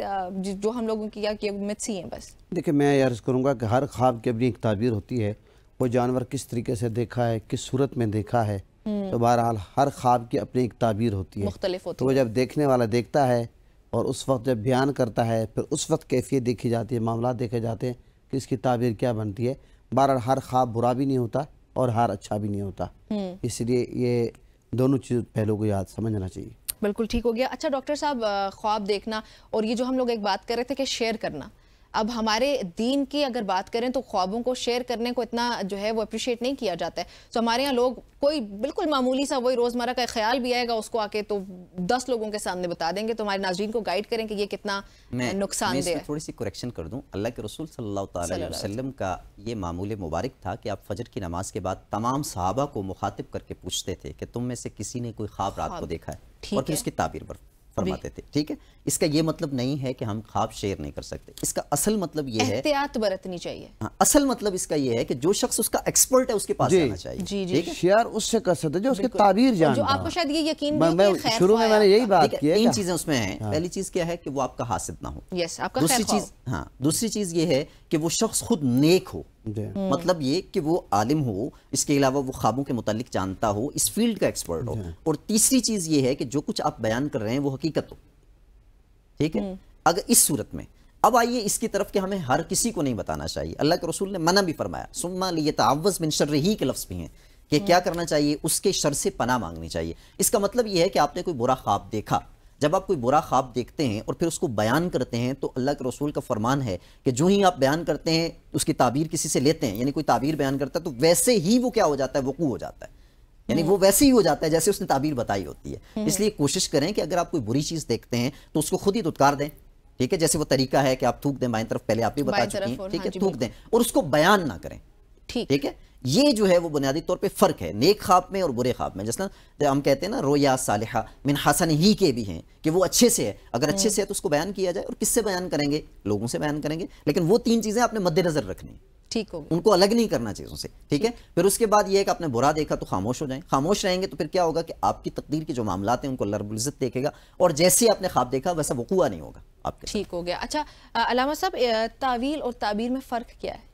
जो हम लोगों की, या कि मिथ्स ही हैं बस? देखिए, मैं अर्ज़ करूँगा कि हर ख्वाब की अपनी एक ताबीर होती है, वो जानवर किस तरीके से देखा है, किस सूरत में देखा है, तो बहरहाल हर ख्वाब की अपनी एक ताबीर होती है, मुख्तलिफ होती है। तो वो जब देखने वाला देखता है और उस वक्त जब बयान करता है, फिर उस वक्त कैफियत देखी जाती है, मामला देखे जाते हैं कि इसकी ताबीर क्या बनती है। बहरहाल हर ख्वाब बुरा भी नहीं होता और हर अच्छा भी नहीं होता, इसलिए ये दोनों चीज़ पहलू को याद समझना चाहिए। बिल्कुल ठीक हो गया। अच्छा डॉक्टर साहब, ख्वाब देखना और ये जो हम लोग एक बात कर रहे थे कि शेयर करना, अब हमारे दीन की अगर बात करें तो ख्वाबों को शेयर करने को इतना जो है वो अप्रिशिएट नहीं किया जाता है। तो हमारे यहाँ लोग कोई बिल्कुल मामूली सा वही रोज़मर्रा का ख्याल भी आएगा, उसको आके तो 10 लोगों के सामने बता देंगे, तो हमारे नाज़रीन को गाइड करें कि ये कितना नुकसानदेह है। थोड़ी सी करेक्शन कर दूं, अल्लाह के रसूल सल्लल्लाहु अलैहि वसल्लम का ये मामूल मुबारक था कि आप फजर की नमाज के बाद तमाम सहाबा को मुखातिब करके पूछते थे कि तुम में से किसी ने कोई ख्वाब रात को देखा है, और फिर उसकी ताबीर फरमाते थे। ठीक है, इसका ये मतलब नहीं है कि हम ख्वाब शेयर नहीं कर सकते, इसका असल मतलब ये है एहतियात बरतनी चाहिए। हाँ, असल मतलब इसका ये है कि जो शख्स उसका एक्सपर्ट है उसके पास जाना चाहिए। जी जी, शेयर उससे कर सकते जो उसके ताबीर जानता जो आपको शायद ये यकीन मैं शुरू में मैंने यही बात की है। 3 चीजें उसमें हैं। पहली चीज क्या है कि वो आपका हासिद ना हो। यस, आपका दूसरी चीज, हाँ, दूसरी चीज ये है कि वो शख्स खुद नेक हो, मतलब ये कि वो आलिम हो, इसके अलावा वो ख्वाबों के मुतालिक जानता हो, इस फील्ड का एक्सपर्ट हो, और तीसरी चीज ये है कि जो कुछ आप बयान कर रहे हैं वो हकीकत हो। ठीक है, अगर इस सूरत में अब आइए इसकी तरफ कि हमें हर किसी को नहीं बताना चाहिए। अल्लाह के रसूल ने मना भी फरमाया, सुम्मा लियतअव्वज़ मिन शर्रिही के लफ्ज़ भी हैं कि क्या करना चाहिए, उसके शर से पनाह मांगनी चाहिए। इसका मतलब यह है कि आपने कोई बुरा ख्वाब देखा, जब आप कोई बुरा ख्वाब देखते हैं और फिर उसको बयान करते हैं तो अल्लाह के रसूल का फरमान है कि जो ही आप बयान करते हैं उसकी ताबीर किसी से लेते हैं, यानी कोई ताबीर बयान करता है तो वैसे ही वो क्या हो जाता है, वकू हो जाता है, यानी वो वैसे ही हो जाता है जैसे उसने ताबीर बताई होती है। इसलिए कोशिश करें कि अगर आप कोई बुरी चीज़ देखते हैं तो उसको खुद ही दुत्कार दें, ठीक है। जैसे वो तरीका है कि आप थूक दें बाईं तरफ, पहले आप भी बता चुकी हैं, ठीक है, थूक दें और उसको बयान ना करें, ठीक है। ये जो है वो बुनियादी तौर पे फ़र्क है नेक ख्वाब में और बुरे ख्वाब में। जैसे हम कहते हैं ना रोया सालिहा मिन हसन ही के भी हैं कि वो अच्छे से है, अगर अच्छे से है तो उसको बयान किया जाए। और किससे बयान करेंगे, लोगों से बयान करेंगे, लेकिन वो 3 चीज़ें आपने मद्देनजर रखनी, ठीक हो, उनको अलग नहीं करना चीज़ों से, ठीक है। फिर उसके बाद ये है कि आपने बुरा देखा तो खामोश हो जाएं, खामोश रहेंगे तो फिर क्या होगा कि आपकी तकदीर के जो मामलात हैं उनको अल्लाह रब्बुल इज़्ज़त देखेगा और जैसे आपने ख्वाब देखा वैसा वक़ूआ नहीं होगा आपके। ठीक हो गया। अच्छा अलामा साहब, तावील और ताबीर में फ़र्क क्या है?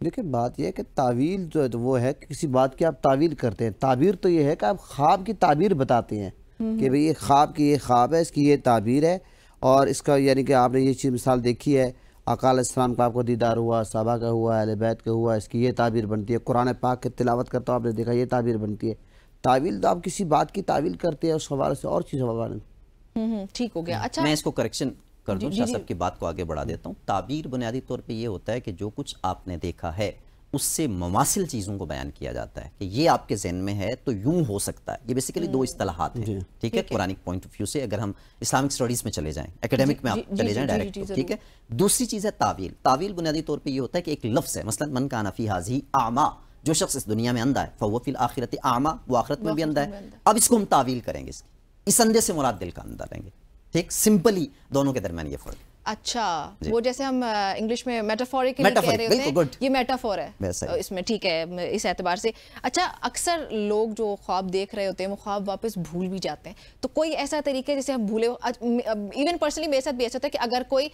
देखिए बात यह है कि तावील जो है तो वो है कि किसी बात की आप तावील करते हैं। ताबीर तो ये है कि आप ख्वाब की ताबीर बताते हैं कि भाई ये ख्वाब की ये ख्वाब है, इसकी ये ताबीर है और इसका यानी कि आपने ये चीज़ मिसाल देखी है, आका अलैहिस्सलाम का आपको दीदार हुआ, सहाबा का हुआ, अहले बैत का हुआ, इसकी ये ताबीर बनती है। कुरान पाक की तिलावत करता हूँ, आपने देखा ये ताबीर बनती है। तावील तो आप किसी बात की तावील करते हैं उस हवाले से और चीज़ हवाले। ठीक हो गया। अच्छा मैं इसको करेक्शन कर दूं, शाह साहब की बात को आगे बढ़ा देता हूँ। ताबीर बुनियादी तौर पे ये होता है कि जो कुछ आपने देखा है उससे ममासिल चीज़ों को बयान किया जाता है कि ये आपके ज़हन में है तो यूं हो सकता है। ये बेसिकली 2 इस्तिलाहात हैं, ठीक है, कुरानिक पॉइंट ऑफ व्यू से। अगर हम इस्लामिक स्टडीज़ में चले जाएं, एकेडमिक में आप चले जाएं डायरेक्ट, ठीक है। दूसरी चीज़ है तावील। तावील बुनियादी तौर पर ये होता है कि एक लफ्ज़ है, मसलन मन काना फी हाज़िही आमा, जो शख्स इस दुनिया में अंधा है फहुव फिल आखिरति आमा, वो आखिरत में भी अंधा है। अब इसको हम तावील करेंगे, इस अंधे से मुराद दिल का अंधा लेंगे, ठीक। सिंपली दोनों के दरमियान ये फर्क। अच्छा, वो जैसे हम इंग्लिश में मेटाफोरिकली कह रहे होते हैं, ये मेटाफोर है इसमें, ठीक है, इस एतबार से। अच्छा, अक्सर लोग जो ख्वाब देख रहे होते हैं वो ख्वाब वापस भूल भी जाते हैं, तो कोई ऐसा तरीका है जिसे हम भूले? इवन पर्सनली मेरे साथ भी ऐसा होता है कि अगर कोई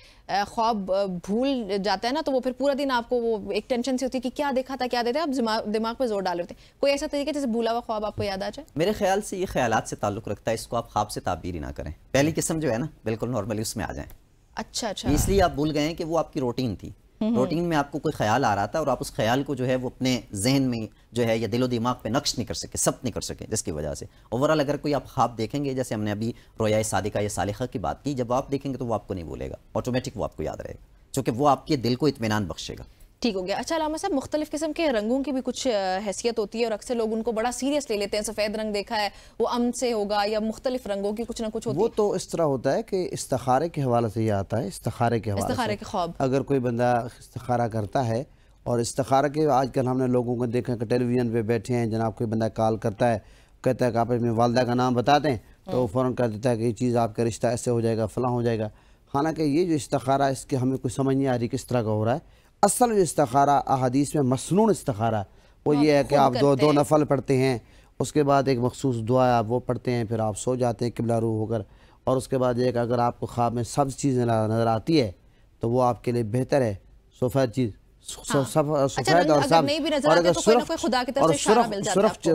ख्वाब भूल जाता है ना तो वो फिर पूरा दिन आपको वो एक टेंशन से होती है कि क्या देखा था, क्या देखा था, आप दिमाग पर जोर डाल रहे होते हैं। कोई ऐसा तरीका जैसे भूला हुआ ख्वाब आपको याद आ जाए? मेरे ख्याल से ये ख्यालात से ताल्लुक़ रखता है, इसको आप ख्वाब से ताबीर ही ना करें। पहली किस्म जो है ना बिल्कुल नॉर्मली उसमें आ जाए। अच्छा अच्छा, इसलिए आप भूल गए हैं कि वो आपकी रूटीन थी, रूटीन में आपको कोई ख्याल आ रहा था और आप उस ख्याल को जो है वो अपने जहन में जो है या दिलो दिमाग पे नक्श नहीं कर सके, सब नहीं कर सके, जिसकी वजह से ओवरऑल अगर कोई आप ख्वाब देखेंगे, जैसे हमने अभी रोया सादिका या सालिखा की बात की, जब आप देखेंगे तो वो आपको नहीं भूलेगा, ऑटोमेटिक वो आपको याद रहेगा, क्योंकि वो आपके दिल को इत्मीनान बख्शेगा। ठीक हो गया। अच्छा अलामा साहब, मुख्तलिफ किस्म के रंगों की भी कुछ हैसियत होती है और अक्सर लोग उनको बड़ा सीरियस ले लेते हैं। सफ़ेद रंग देखा है, वो अमन से होगा या मुख्तलिफ रंगों की कुछ ना कुछ होती है। वो तो इस तरह होता है कि इस्तिखारे के हवाले से ये आता है, इस्तिखारे के हवाले से के ख्वाब, अगर कोई बंदा इस्तिखारा करता है और इस्तिखारा के आजकल हमने लोगों को देखा कि टेलीविज़न पे बैठे हैं, जनाब कोई बंदा कॉल करता है, कहता है कि आप अपनी वालदा का नाम बता दें, तो वो फ़ौरन कर देता है कि ये चीज़ आपका रिश्ता ऐसे हो जाएगा, फ़लाँ हो जाएगा। हालांकि ये जो इस्तिखारा इसके हमें कुछ समझ नहीं आ रही किस तरह का हो रहा है। असल जो इस्तिखारा अहादीस में मसनून इस्तिखारा वो ये है कि आप दो नफल पढ़ते हैं, उसके बाद एक मखसूस दुआ आप वो पढ़ते हैं, फिर आप सो जाते हैं किबला रू होकर, और उसके बाद एक अगर आपको ख्वाब में सब चीज़ नज़र आती है तो वो आपके लिए बेहतर है। सफ़ेद चीज़ सफ़ेद और सब, और अगर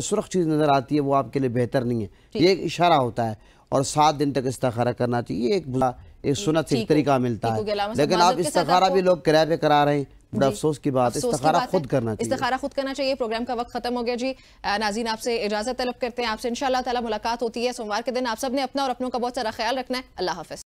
सुरख चीज़ नज़र आती है वो आपके लिए बेहतर नहीं है। ये एक इशारा होता है और 7 दिन तक इस्तिखारा करना चाहिए। एक सुन्नत से तरीका मिलता है, लेकिन आप इस्तिखारा भी लोग किराए पे करा रहे हैं, बड़ा अफसोस की बात। इस्तिखारा खुद करना चाहिए, इस्तिखारा खुद करना चाहिए। प्रोग्राम का वक्त खत्म हो गया जी। नाज़रीन आपसे इजाजत तलब करते हैं, आपसे इंशाअल्लाह ताला मुलाकात होती है सोमवार के दिन। आप सब ने अपना और अपनों का बहुत सारा ख्याल रखना है। अल्लाह हाफ़िज़।